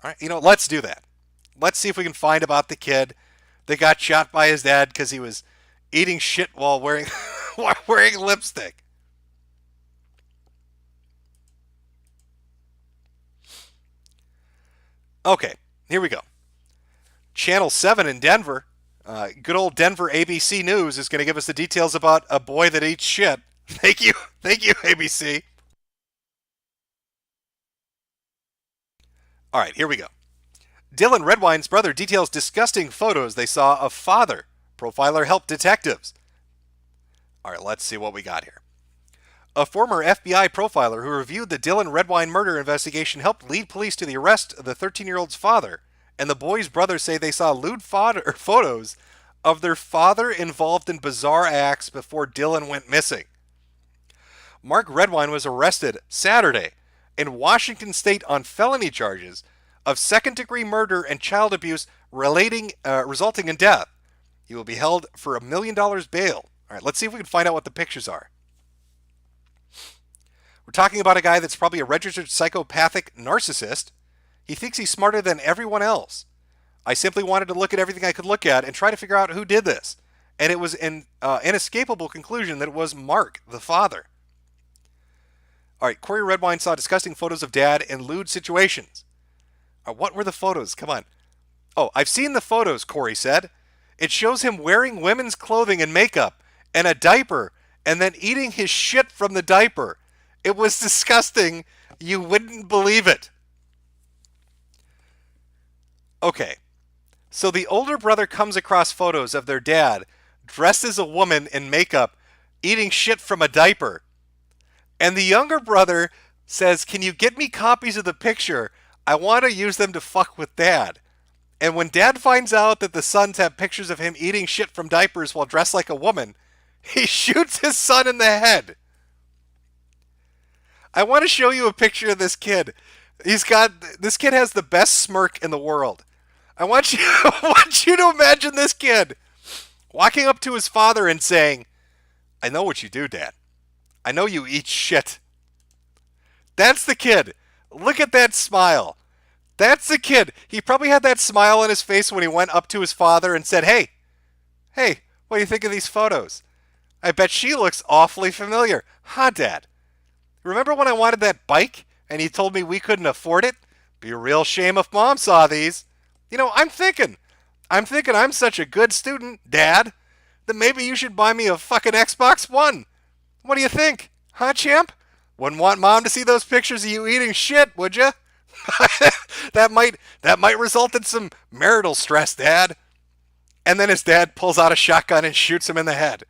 All right, let's do that. Let's see if we can find about the kid that got shot by his dad because he was eating shit while wearing lipstick. Okay, here we go. Channel 7 in Denver, good old Denver ABC News is going to give us the details about a boy that eats shit. Thank you, ABC. All right, here we go. Dylan Redwine's brother details disgusting photos they saw of father. Profiler helped detectives. All right, let's see what we got here. A former FBI profiler who reviewed the Dylan Redwine murder investigation helped lead police to the arrest of the 13-year-old's father, and the boy's brothers say they saw lewd photos of their father involved in bizarre acts before Dylan went missing. Mark Redwine was arrested Saturday in Washington State on felony charges of second-degree murder and child abuse resulting in death. He will be held for $1 million bail. All right, let's see if we can find out what the pictures are. We're talking about a guy that's probably a registered psychopathic narcissist. He thinks he's smarter than everyone else. I simply wanted to look at everything I could look at and try to figure out who did this. And it was an inescapable conclusion that it was Mark, the father. All right, Corey Redwine saw disgusting photos of dad in lewd situations. What were the photos? Come on. Oh, I've seen the photos, Corey said. It shows him wearing women's clothing and makeup and a diaper and then eating his shit from the diaper. It was disgusting. You wouldn't believe it. Okay, so the older brother comes across photos of their dad dressed as a woman in makeup eating shit from a diaper. And the younger brother says, "Can you get me copies of the picture? I want to use them to fuck with dad." And when dad finds out that the sons have pictures of him eating shit from diapers while dressed like a woman, he shoots his son in the head. I want to show you a picture of this kid. This kid has the best smirk in the world. I want you to imagine this kid walking up to his father and saying, "I know what you do, Dad. I know you eat shit." That's the kid. Look at that smile. That's the kid. He probably had that smile on his face when he went up to his father and said, Hey, what do you think of these photos? I bet she looks awfully familiar. Huh, Dad? Remember when I wanted that bike and you told me we couldn't afford it? Be a real shame if Mom saw these. I'm thinking I'm such a good student, Dad, that maybe you should buy me a fucking Xbox One. What do you think? Huh, champ? Wouldn't want Mom to see those pictures of you eating shit, would you? That might result in some marital stress, Dad. And then his dad pulls out a shotgun and shoots him in the head.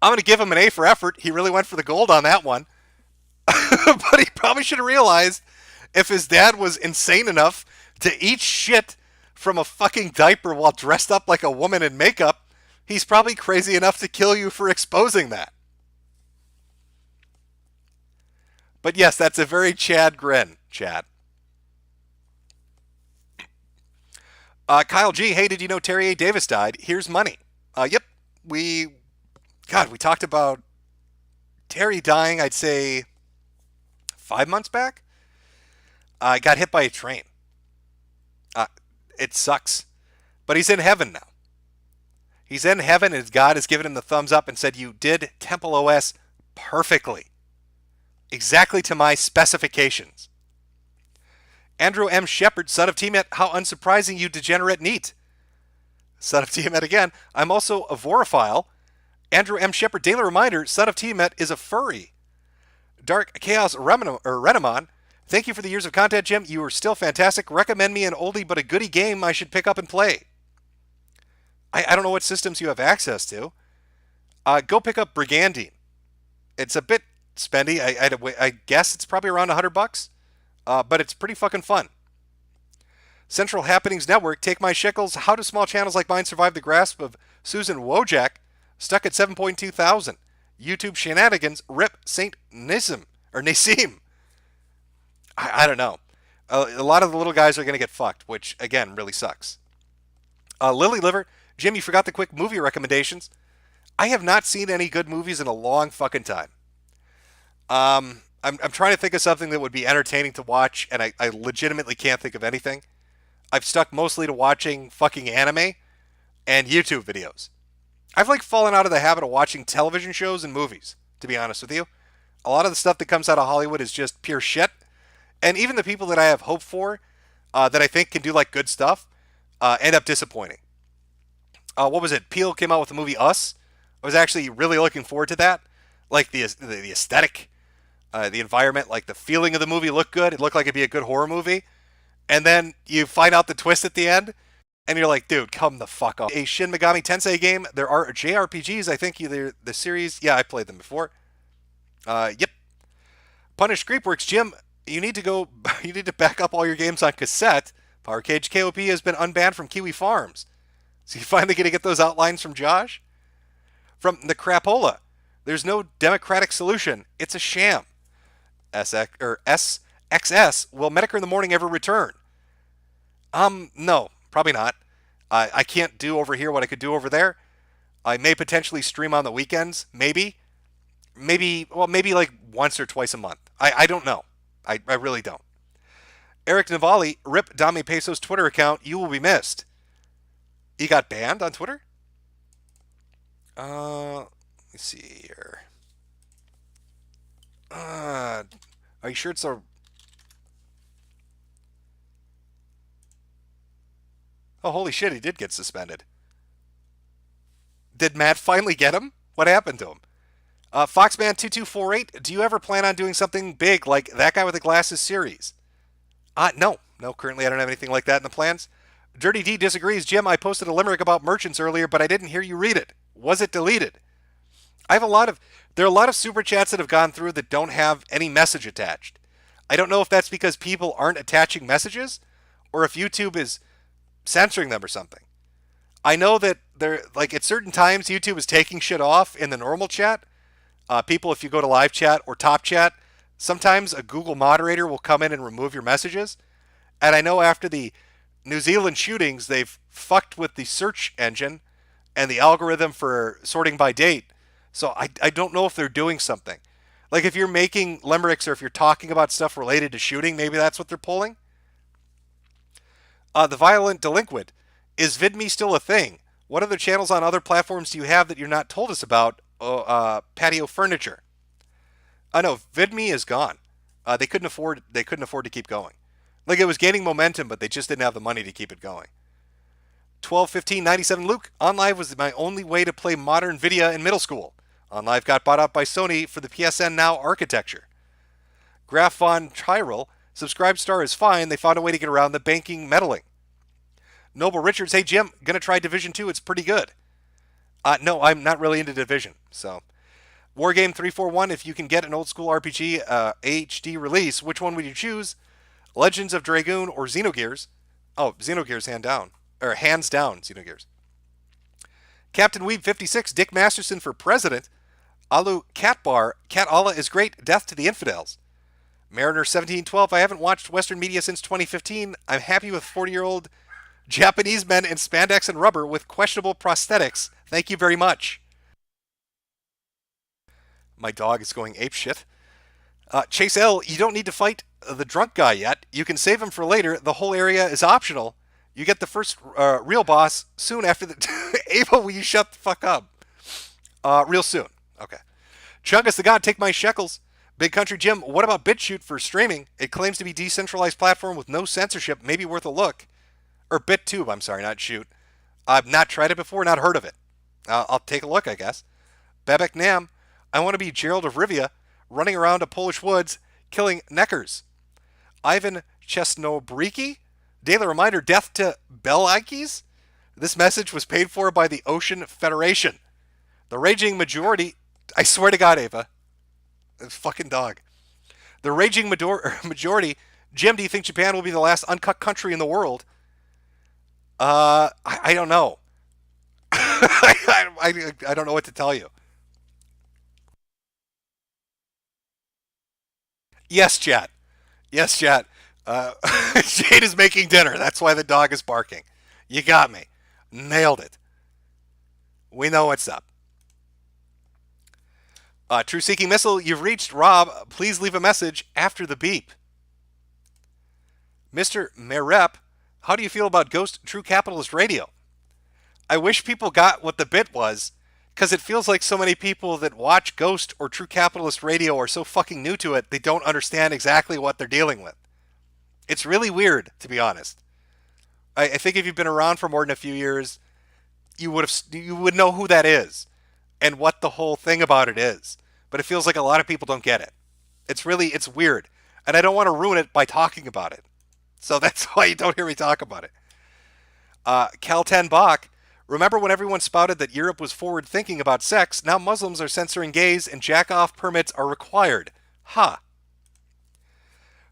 I'm going to give him an A for effort. He really went for the gold on that one. But he probably should have realized if his dad was insane enough to eat shit from a fucking diaper while dressed up like a woman in makeup, he's probably crazy enough to kill you for exposing that. But yes, that's a very Chad grin, Chad. Kyle G, hey, did you know Terry A. Davis died? Here's money. Yep, we talked about Terry dying, I'd say 5 months back. I got hit by a train. It sucks. But he's in heaven now. He's in heaven and God has given him the thumbs up and said, you did Temple OS perfectly. Exactly to my specifications. Andrew M. Shepard, son of T-Met, how unsurprising you degenerate neat. Son of T-Met again. I'm also a vorophile. Andrew M. Shepard, daily reminder, son of T-Met is a furry. Dark Chaos Renamon, Thank you for the years of content, Jim. You are still fantastic. Recommend me an oldie but a goodie game I should pick up and play. I don't know what systems you have access to. Go pick up Brigandine. It's a bit spendy. I guess it's probably around $100, but it's pretty fucking fun. Central Happenings Network, take my shekels. How do small channels like mine survive the grasp of Susan Wojak, stuck at 7.2 thousand? YouTube shenanigans, rip Saint Nissim or Nassim. I don't know. A lot of the little guys are going to get fucked, which again really sucks. Lily Liver, Jim, you forgot the quick movie recommendations. I have not seen any good movies in a long fucking time. I'm trying to think of something that would be entertaining to watch, and I legitimately can't think of anything. I've stuck mostly to watching fucking anime and YouTube videos. I've fallen out of the habit of watching television shows and movies, to be honest with you. A lot of the stuff that comes out of Hollywood is just pure shit. And even the people that I have hope for, that I think can do good stuff, end up disappointing. What was it? Peele came out with the movie Us. I was actually really looking forward to that. The aesthetic, the environment, the feeling of the movie looked good. It looked like it'd be a good horror movie. And then you find out the twist at the end, and you're like, dude, come the fuck off. A Shin Megami Tensei game. There are JRPGs, I think, either the series. Yeah, I played them before. Yep. Punish Creepworks, Jim, you need to back up all your games on cassette. Power Cage KOP has been unbanned from Kiwi Farms. So you finally going to get those outlines from Josh? From the Crapola, there's no democratic solution. It's a sham. SXS, will Metokur in the Morning ever return? No, probably not. I can't do over here what I could do over there. I may potentially stream on the weekends, maybe once or twice a month. I don't know. I really don't. Eric Navali, rip Dami Peso's Twitter account. You will be missed. He got banned on Twitter? Let me see here. Are you sure it's a... Oh, holy shit, he did get suspended. Did Matt finally get him? What happened to him? Foxman2248, do you ever plan on doing something big like That Guy with the Glasses series? No, currently I don't have anything like that in the plans. Dirty D disagrees. Jim, I posted a limerick about merchants earlier, but I didn't hear you read it. Was it deleted? There are a lot of super chats that have gone through that don't have any message attached. I don't know if that's because people aren't attaching messages or if YouTube is censoring them or something. I know that at certain times YouTube is taking shit off in the normal chat. People, if you go to live chat or top chat, sometimes a Google moderator will come in and remove your messages. And I know after the New Zealand shootings, they've fucked with the search engine and the algorithm for sorting by date. So I don't know if they're doing something. If you're making limericks or if you're talking about stuff related to shooting, maybe that's what they're pulling. The Violent Delinquent. Is VidMe still a thing? What other channels on other platforms do you have that you're not told us about? Patio Furniture. No, VidMe is gone. They couldn't afford to keep going. It was gaining momentum, but they just didn't have the money to keep it going. 121597 Luke, OnLive was my only way to play modern video in middle school. OnLive got bought out by Sony for the PSN Now architecture. Graf von Tyrell, Subscribestar is fine. They found a way to get around the banking meddling. Noble Richards, hey Jim, gonna try Division 2. It's pretty good. No, I'm not really into Division. So, Wargame 341, if you can get an old school RPG HD release, which one would you choose? Legends of Dragoon or Xenogears? Oh, Xenogears hands down Xenogears. Captain Weeb 56, Dick Masterson for president. Alu Catbar, Cat Allah is great. Death to the infidels. Mariner 1712, I haven't watched Western media since 2015. I'm happy with 40-year-old Japanese men in spandex and rubber with questionable prosthetics. Thank you very much. My dog is going apeshit. Chase L, you don't need to fight the drunk guy yet. You can save him for later. The whole area is optional. You get the first real boss soon after the... Ava, will you shut the fuck up? Real soon. Okay. Chungus the God, take my shekels. Big Country Jim, what about BitChute for streaming? It claims to be decentralized platform with no censorship. Maybe worth a look. Or BitTube, I'm sorry, not Shoot. I've not tried it before, not heard of it. I'll take a look, I guess. Bebek Nam, I want to be Gerald of Rivia, running around a Polish woods, killing neckers. Ivan Chesnobriki. Daily reminder, death to Belikes. This message was paid for by the Ocean Federation. The raging majority, I swear to God, Ava, fucking dog. The raging majority, Jim, do you think Japan will be the last uncut country in the world? I don't know. I don't know what to tell you. Yes, chat. Yes, chat. Jade is making dinner. That's why the dog is barking. You got me. Nailed it. We know what's up. True Seeking Missile, you've reached Rob. Please leave a message after the beep. Mr. Merep, how do you feel about Ghost True Capitalist Radio? I wish people got what the bit was, because it feels like so many people that watch Ghost or True Capitalist Radio are so fucking new to it, they don't understand exactly what they're dealing with. It's really weird, to be honest. I think if you've been around for more than a few years, you would know who that is and what the whole thing about it is. But it feels like a lot of people don't get it. It's weird. And I don't want to ruin it by talking about it. So that's why you don't hear me talk about it. Cal 10 Bach, remember when everyone spouted that Europe was forward thinking about sex? Now Muslims are censoring gays and jack-off permits are required. Ha.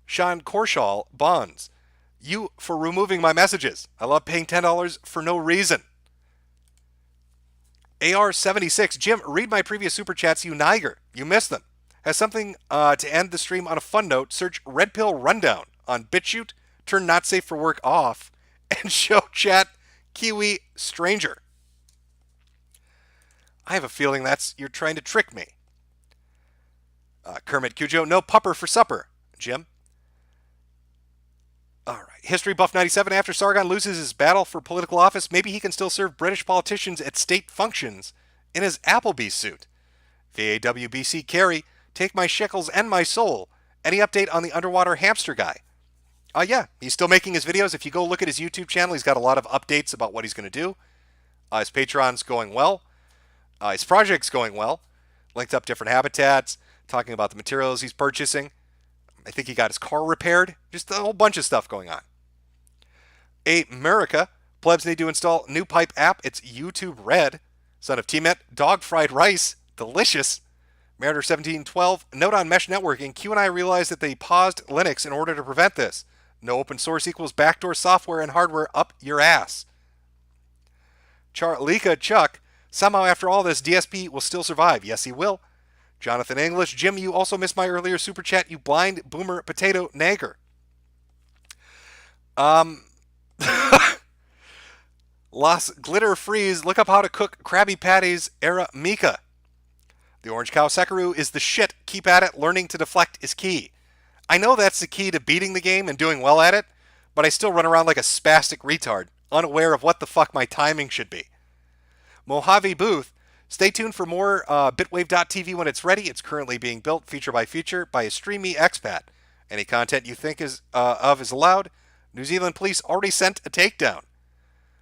Sean Korshall, Bonds, you for removing my messages. I love paying $10 for no reason. AR76, Jim, read my previous super chats, you Niger. You missed them. Has something to end the stream on a fun note. Search Red Pill Rundown on BitChute, turn not safe for work off, and show chat Kiwi Stranger. I have a feeling you're trying to trick me. Kermit Cujo, no pupper for supper, Jim. All right. History Buff 97, after Sargon loses his battle for political office, maybe he can still serve British politicians at state functions in his Applebee suit. VAWBC Carey, take my shekels and my soul. Any update on the underwater hamster guy? Yeah, he's still making his videos. If you go look at his YouTube channel, he's got a lot of updates about what he's going to do. His Patreon's going well. His project's going well. Linked up different habitats, talking about the materials he's purchasing. I think he got his car repaired. Just a whole bunch of stuff going on. America, plebs need to install new pipe app. It's YouTube Red. Son of T-Met, dog fried rice. Delicious. Mariner 1712, note on mesh networking. Q and I realized that they paused Linux in order to prevent this. No open source equals backdoor software and hardware up your ass. Charlika Chuck, somehow after all this, DSP will still survive. Yes, he will. Jonathan English, Jim, you also missed my earlier super chat, you blind boomer potato nagger. Los Glitter Freeze, look up how to cook Krabby Patties era Mika. The Orange Cow Sekaru is the shit. Keep at it. Learning to deflect is key. I know that's the key to beating the game and doing well at it, but I still run around like a spastic retard, unaware of what the fuck my timing should be. Mojave Booth, stay tuned for more bitwave.tv when it's ready. It's currently being built feature by feature by a streamy expat. Any content you think is allowed. New Zealand police already sent a takedown.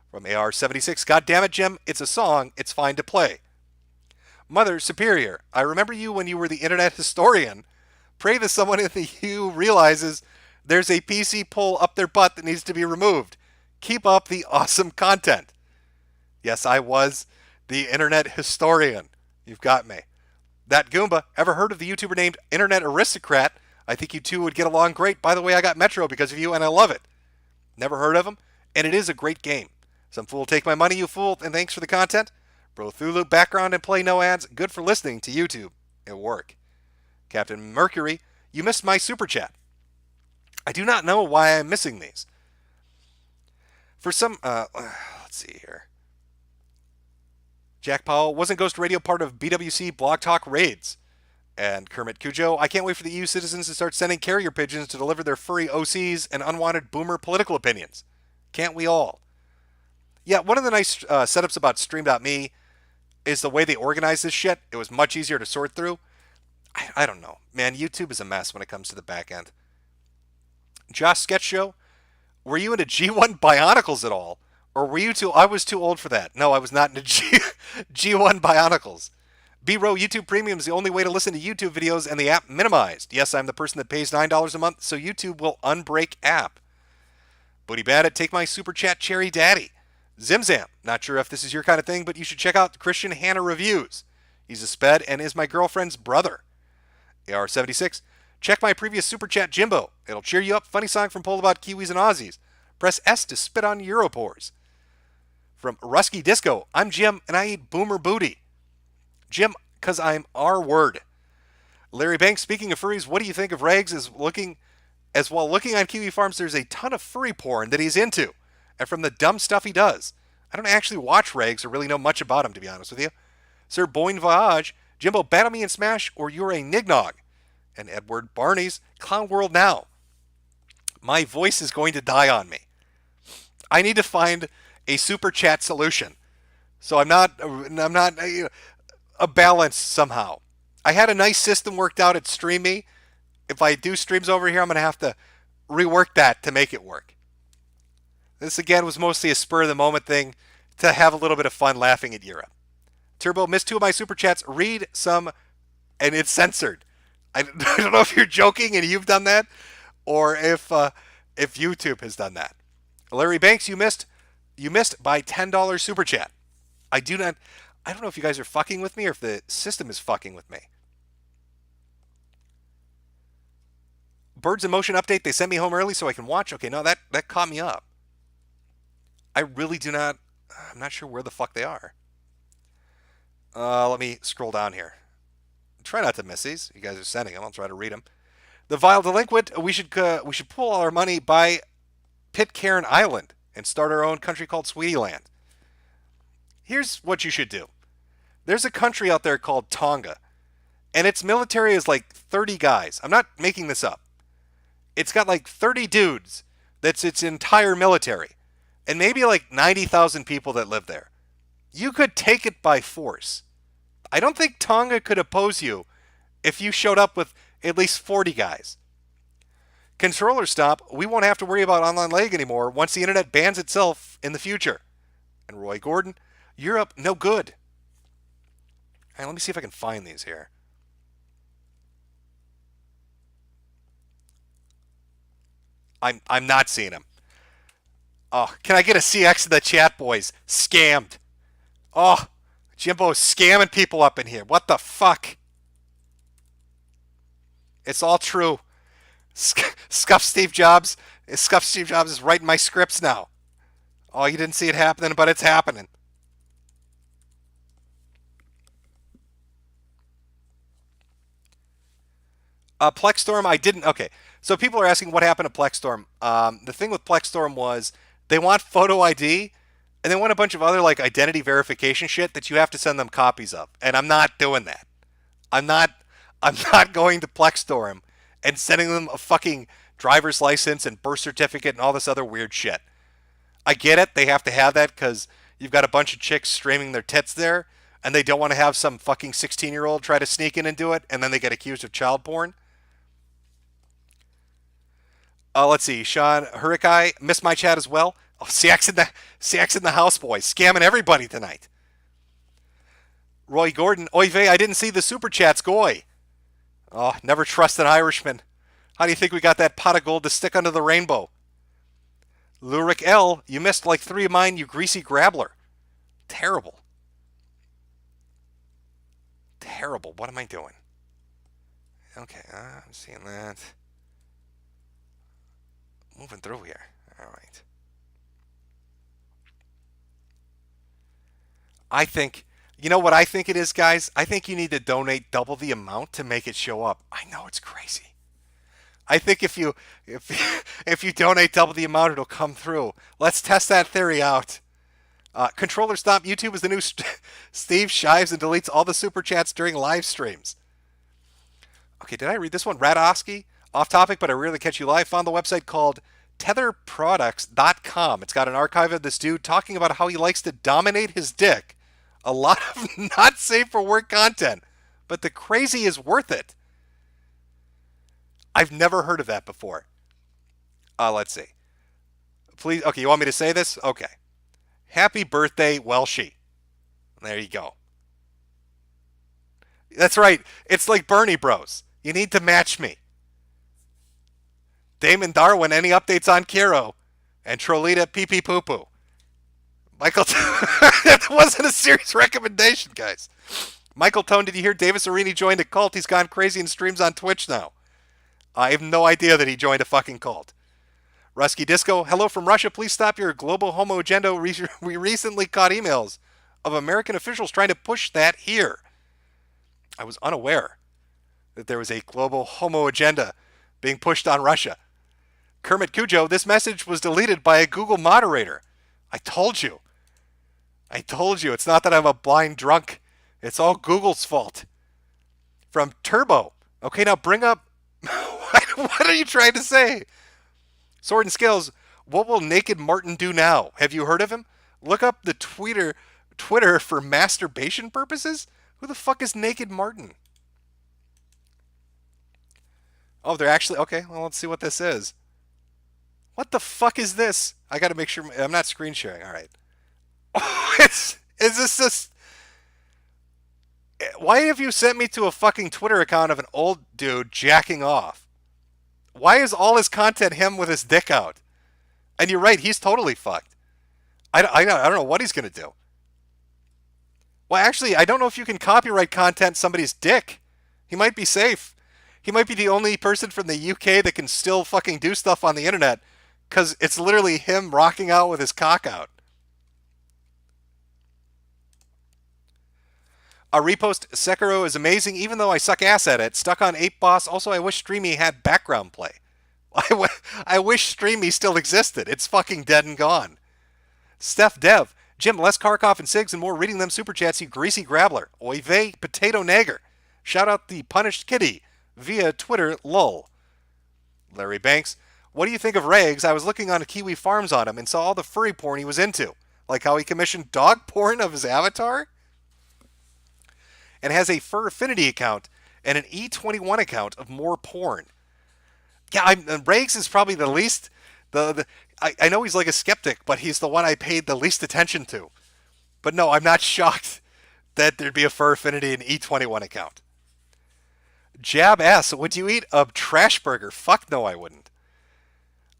From AR76, God damn it, Jim, it's a song, it's fine to play. Mother Superior, I remember you when you were the internet historian. Pray that someone in the U realizes there's a PC pull up their butt that needs to be removed. Keep up the awesome content. Yes, I was the internet historian. You've got me. That Goomba, ever heard of the YouTuber named Internet Aristocrat? I think you two would get along great. By the way, I got Metro because of you and I love it. Never heard of him? And it is a great game. Some fool take my money, you fool, and thanks for the content. Bro Thulu, background and play no ads. Good for listening to YouTube. It'll work. Captain Mercury, you missed my super chat. I do not know why I'm missing these. For some, let's see here. Jack Powell, wasn't Ghost Radio part of BWC Blog Talk raids? And Kermit Cujo, I can't wait for the EU citizens to start sending carrier pigeons to deliver their furry OCs and unwanted boomer political opinions. Can't we all? Yeah, one of the nice setups about Stream.me is the way they organize this shit. It was much easier to sort through. I don't know. Man, YouTube is a mess when it comes to the back end. Josh Sketch Show, were you into G1 Bionicles at all? Or were you too... I was too old for that. No, I was not into G1 Bionicles. B-Row YouTube Premium is the only way to listen to YouTube videos and the app minimized. Yes, I'm the person that pays $9 a month, so YouTube will unbreak app. Booty Bandit, take my super chat cherry daddy. Zimzam, not sure if this is your kind of thing, but you should check out Christian Hanna Reviews. He's a sped and is my girlfriend's brother. AR76, check my previous super chat Jimbo. It'll cheer you up. Funny song from Poll about Kiwis and Aussies. Press S to spit on Europores. From Rusky Disco, I'm Jim and I eat boomer booty. Jim, because I'm R-word. Larry Banks, speaking of furries, what do you think of Rags as while looking on Kiwi Farms, there's a ton of furry porn that he's into. And from the dumb stuff he does. I don't actually watch Rags or really know much about him, to be honest with you. Sir Boyne Voyage, Jimbo, battle me in Smash or you're a nignog. And Edward Barney's Clown World Now. My voice is going to die on me. I need to find a super chat solution. So I'm not a balance somehow. I had a nice system worked out at StreamMe. If I do streams over here, I'm going to have to rework that to make it work. This again was mostly a spur of the moment thing to have a little bit of fun laughing at Europe. Turbo, missed 2 of my super chats. Read some, and it's censored. I don't know if you're joking and you've done that, or if YouTube has done that. Larry Banks, you missed by $10 super chat. I don't know if you guys are fucking with me or if the system is fucking with me. Birds in Motion update. They sent me home early so I can watch. Okay, no, that caught me up. I really do not. I'm not sure where the fuck they are. Let me scroll down here. Try not to miss these. You guys are sending them. I'll try to read them. The Vile Delinquent. We should pull all our money, buy Pitcairn Island, and start our own country called Sweetyland. Here's what you should do. There's a country out there called Tonga, and its military is like 30 guys. I'm not making this up. It's got like 30 dudes. That's its entire military. And maybe like 90,000 people that live there. You could take it by force. I don't think Tonga could oppose you if you showed up with at least 40 guys. Controller stop. We won't have to worry about online lag anymore once the internet bans itself in the future. And Roy Gordon, Europe, no good. All right, let me see if I can find these here. I'm not seeing them. Oh, can I get a CX in the chat, boys? Scammed. Oh, Jimbo's scamming people up in here. What the fuck? It's all true. Scuff Steve Jobs. Scuff Steve Jobs is writing my scripts now. Oh, you didn't see it happening, but it's happening. Plexstorm, I didn't. Okay, so people are asking what happened to Plexstorm. The thing with Plexstorm was they want photo ID, and they want a bunch of other like identity verification shit that you have to send them copies of. And I'm not doing that. I'm not going to Plexstorm and sending them a fucking driver's license and birth certificate and all this other weird shit. I get it. They have to have that because you've got a bunch of chicks streaming their tits there, and they don't want to have some fucking 16-year-old try to sneak in and do it, and then they get accused of child porn. Let's see. Sean Hurikai missed my chat as well. Oh, CX in the house, boys. Scamming everybody tonight. Roy Gordon. Oy vey, I didn't see the super chats. Goy. Oh, never trust an Irishman. How do you think we got that pot of gold to stick under the rainbow? Lurik L, you missed like 3 of mine, you greasy grabbler. Terrible. Terrible. What am I doing? Okay, I'm seeing that. Moving through here. All right. I think, you know what I think it is, guys? I think you need to donate double the amount to make it show up. I know it's crazy. I think if you donate double the amount, it'll come through. Let's test that theory out. Controller stop. YouTube is the new Steve shives and deletes all the super chats during live streams. Okay, did I read this one? Radoski, off topic, but I rarely catch you live. Found the website called tetherproducts.com. It's got an archive of this dude talking about how he likes to dominate his dick. A lot of not safe for work content, but the crazy is worth it. I've never heard of that before. Let's see. Please, okay, you want me to say this? Okay. Happy birthday, Welshie. There you go. That's right. It's like Bernie Bros. You need to match me. Damon Darwin, any updates on Kiro? And Trolita pee pee poo poo. Michael, that wasn't a serious recommendation, guys. Michael Tone, did you hear Davis Arini joined a cult? He's gone crazy and streams on Twitch now. I have no idea that he joined a fucking cult. Rusky Disco, hello from Russia. Please stop your global homo agenda. We recently caught emails of American officials trying to push that here. I was unaware that there was a global homo agenda being pushed on Russia. Kermit Cujo, this message was deleted by a Google moderator. I told you. It's not that I'm a blind drunk. It's all Google's fault. From Turbo. Okay, now bring up... What are you trying to say? Sword and Scales, what will Naked Martin do now? Have you heard of him? Look up the Twitter for masturbation purposes? Who the fuck is Naked Martin? Oh, they're actually... Okay, well, let's see what this is. What the fuck is this? I gotta make sure... I'm not screen sharing. All right. Is this just... Why have you sent me to a fucking Twitter account of an old dude jacking off? Why is all his content him with his dick out? And you're right, he's totally fucked. I don't know what he's going to do. Well, actually, I don't know if you can copyright content somebody's dick. He might be safe. He might be the only person from the UK that can still fucking do stuff on the internet because it's literally him rocking out with his cock out. A repost, Sekiro is amazing, even though I suck ass at it. Stuck on 8 Boss. Also, I wish Streamy had background play. I wish Streamy still existed. It's fucking dead and gone. Steph Dev. Jim, less Karkoff and Sigs and more reading them super chats, you greasy grabbler. Oy vey, potato nagger. Shout out the punished kitty via Twitter, lol. Larry Banks. What do you think of Rags? I was looking on Kiwi Farms on him and saw all the furry porn he was into. Like how he commissioned dog porn of his avatar? And has a Fur Affinity account and an E21 account of more porn. Yeah, Rags is probably the least... I know he's like a skeptic, but he's the one I paid the least attention to. But no, I'm not shocked that there'd be a Fur Affinity and E21 account. Jab S, would you eat a trash burger? Fuck no, I wouldn't.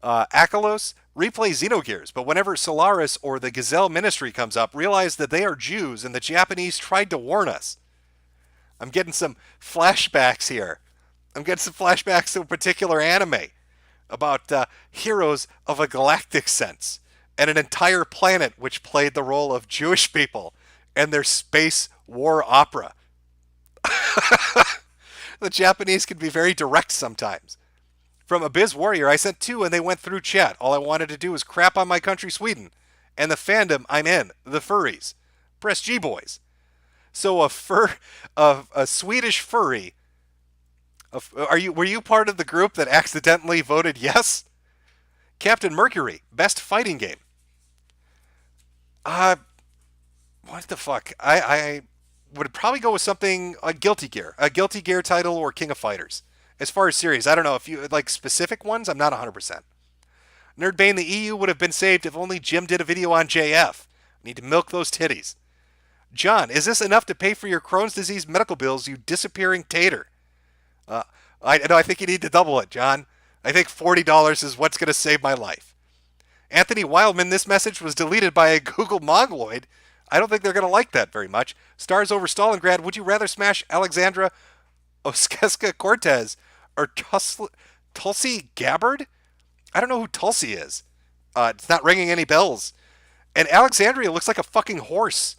Akalos, replay Xenogears, but whenever Solaris or the Gazelle Ministry comes up, realize that they are Jews and the Japanese tried to warn us. I'm getting some flashbacks here. I'm getting some flashbacks to a particular anime about heroes of a galactic sense and an entire planet which played the role of Jewish people and their space war opera. The Japanese can be very direct sometimes. From Abyss Warrior, I sent 2 and they went through chat. All I wanted to do was crap on my country, Sweden, and the fandom I'm in, the furries. Press G boys. So a Swedish furry. Were you part of the group that accidentally voted yes? Captain Mercury, best fighting game. What the fuck? I would probably go with something like Guilty Gear, a Guilty Gear title or King of Fighters. As far as series, I don't know if you like specific ones. I'm not 100%. Nerdbane, the EU would have been saved if only Jim did a video on JF. Need to milk those titties. John, is this enough to pay for your Crohn's disease medical bills, you disappearing tater? I think you need to double it, John. I think $40 is what's going to save my life. Anthony Wildman, this message was deleted by a Google Mongoloid. I don't think they're going to like that very much. Stars over Stalingrad, would you rather smash Alexandra Ocasio-Cortez or Tulsi Gabbard? I don't know who Tulsi is. It's not ringing any bells. And Alexandria looks like a fucking horse.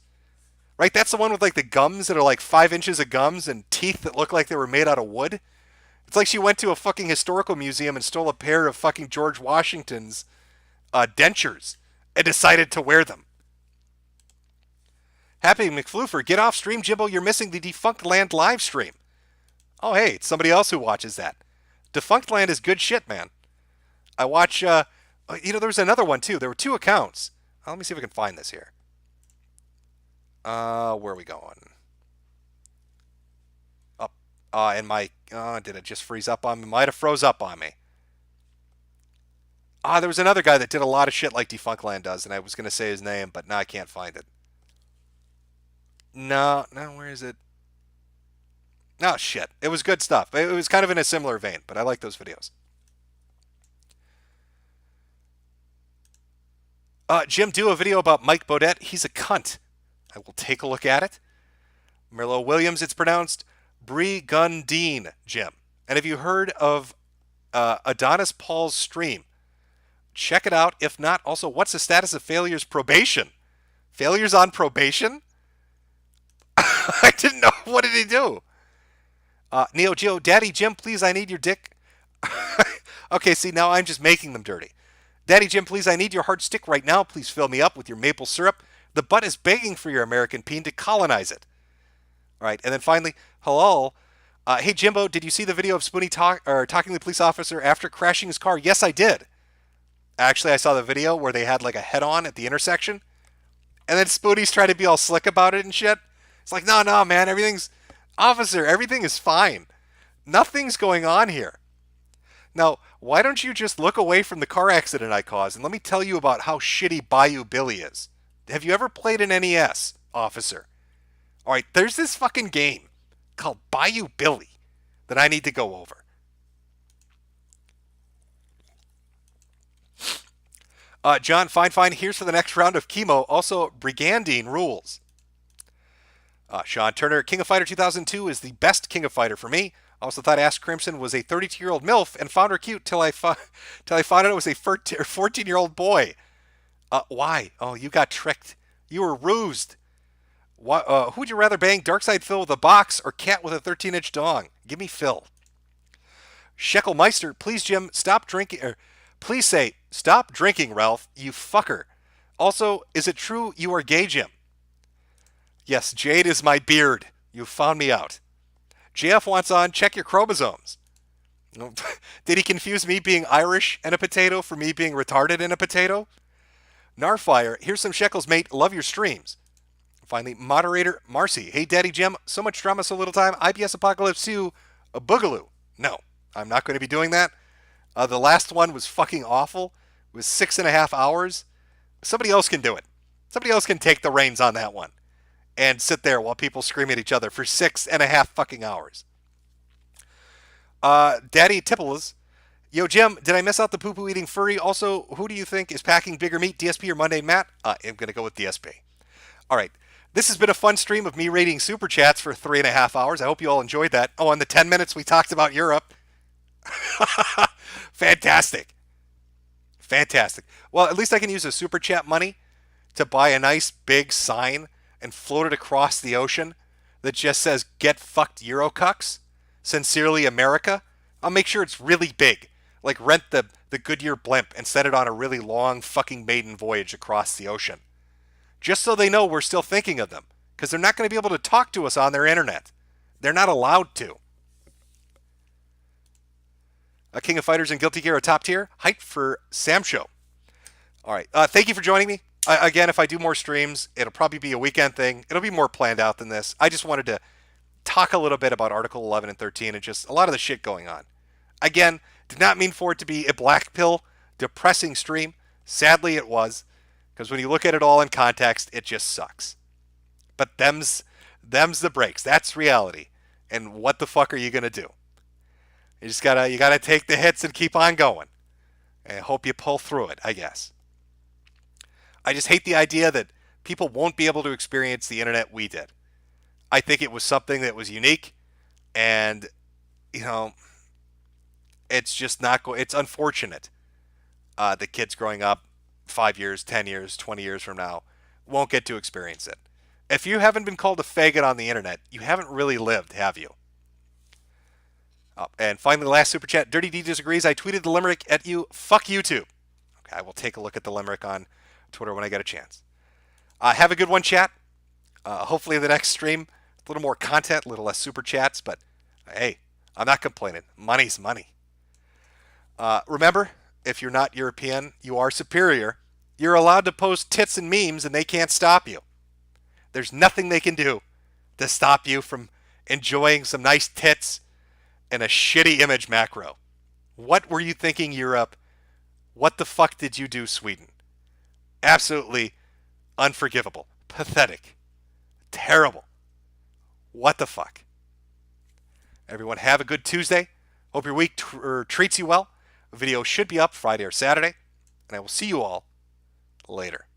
Right? That's the one with like the gums that are like 5 inches of gums and teeth that look like they were made out of wood. It's like she went to a fucking historical museum and stole a pair of fucking George Washington's dentures and decided to wear them. Happy McFloofer, get off stream, Jimbo. You're missing the Defunct Land live stream. Oh, hey, it's somebody else who watches that. Defunct Land is good shit, man. I watch, there was another one too. There were 2 accounts. Let me see if I can find this here. Where are we going? Up. And my, did it just freeze up on me? Might have froze up on me. There was another guy that did a lot of shit like Defunctland does, and I was going to say his name, but now I can't find it. No, where is it? Oh, shit. It was good stuff. It was kind of in a similar vein, but I like those videos. Jim, do a video about Mike Bodette. He's a cunt. I will take a look at it. Merlo Williams, it's pronounced Brigundine, Jim. And have you heard of Adonis Paul's stream? Check it out. If not, also, what's the status of Failure's probation? Failure's on probation? I didn't know. What did he do? Neo Geo, Daddy Jim, please, I need your dick. Okay, see, now I'm just making them dirty. Daddy Jim, please, I need your hard stick right now. Please fill me up with your maple syrup. The butt is begging for your American peen to colonize it. All right, and then finally, hello. Hey, Jimbo, did you see the video of Spoonie talking to the police officer after crashing his car? Yes, I did. Actually, I saw the video where they had like a head-on at the intersection. And then Spoonie's trying to be all slick about it and shit. It's like, no, man, everything is fine. Nothing's going on here. Now, why don't you just look away from the car accident I caused and let me tell you about how shitty Bayou Billy is. Have you ever played an NES, officer? All right, there's this fucking game called Bayou Billy that I need to go over. John, fine. Here's for the next round of chemo. Also, Brigandine rules. Sean Turner, King of Fighter 2002 is the best King of Fighter for me. I also thought Ash Crimson was a 32-year-old MILF and found her cute till I found out it was a 14-year-old boy. Why? Oh, you got tricked. You were rused. Who would you rather bang, Darkside Phil with a box or Cat with a 13-inch dong? Give me Phil. Sheckelmeister, please, Jim, stop drinking. Please say, stop drinking, Ralph, you fucker. Also, is it true you are gay, Jim? Yes, Jade is my beard. You found me out. JF wants on, check your chromosomes. Did he confuse me being Irish and a potato for me being retarded and a potato? Narfire, here's some shekels, mate. Love your streams. Finally, moderator Marcy. Hey, Daddy Jim, so much drama, so little time. IPS Apocalypse 2, a boogaloo. No, I'm not going to be doing that. The last one was fucking awful. It was 6.5 hours. Somebody else can do it. Somebody else can take the reins on that one and sit there while people scream at each other for 6.5 fucking hours. Daddy Tipples. Yo, Jim, did I miss out the poo-poo eating furry? Also, who do you think is packing bigger meat, DSP or Monday Matt? I'm going to go with DSP. All right. This has been a fun stream of me rating Super Chats for 3.5 hours. I hope you all enjoyed that. Oh, and the 10 minutes we talked about Europe. Fantastic. Well, at least I can use the Super Chat money to buy a nice big sign and float it across the ocean that just says, get fucked Eurocucks. Sincerely, America. I'll make sure it's really big. Like rent the Goodyear blimp and send it on a really long fucking maiden voyage across the ocean. Just so they know we're still thinking of them. Because they're not going to be able to talk to us on their internet. They're not allowed to. King of Fighters and Guilty Gear are top tier. Hype for Sam Show. All right. Thank you for joining me. Again, if I do more streams, it'll probably be a weekend thing. It'll be more planned out than this. I just wanted to talk a little bit about Article 11 and 13 and just a lot of the shit going on. Again, did not mean for it to be a black pill, depressing stream. Sadly, it was. Because when you look at it all in context, it just sucks. But them's the breaks. That's reality. And what the fuck are you going to do? You gotta take the hits and keep on going. And hope you pull through it, I guess. I just hate the idea that people won't be able to experience the internet we did. I think it was something that was unique, and it's just not it's unfortunate that kids growing up 5 years, 10 years, 20 years from now won't get to experience it. If you haven't been called a faggot on the internet, you haven't really lived, have you? And finally, last super chat. Dirty D disagrees. I tweeted the limerick at you. Fuck YouTube. Okay, I will take a look at the limerick on Twitter when I get a chance. Have a good one, chat. Hopefully the next stream, a little more content, a little less super chats. But hey, I'm not complaining. Money's money. Remember, if you're not European, you are superior. You're allowed to post tits and memes, and they can't stop you. There's nothing they can do to stop you from enjoying some nice tits and a shitty image macro. What were you thinking, Europe? What the fuck did you do, Sweden? Absolutely unforgivable. Pathetic. Terrible. What the fuck? Everyone have a good Tuesday. Hope your week treats you well. A video should be up Friday or Saturday. And I will see you all later.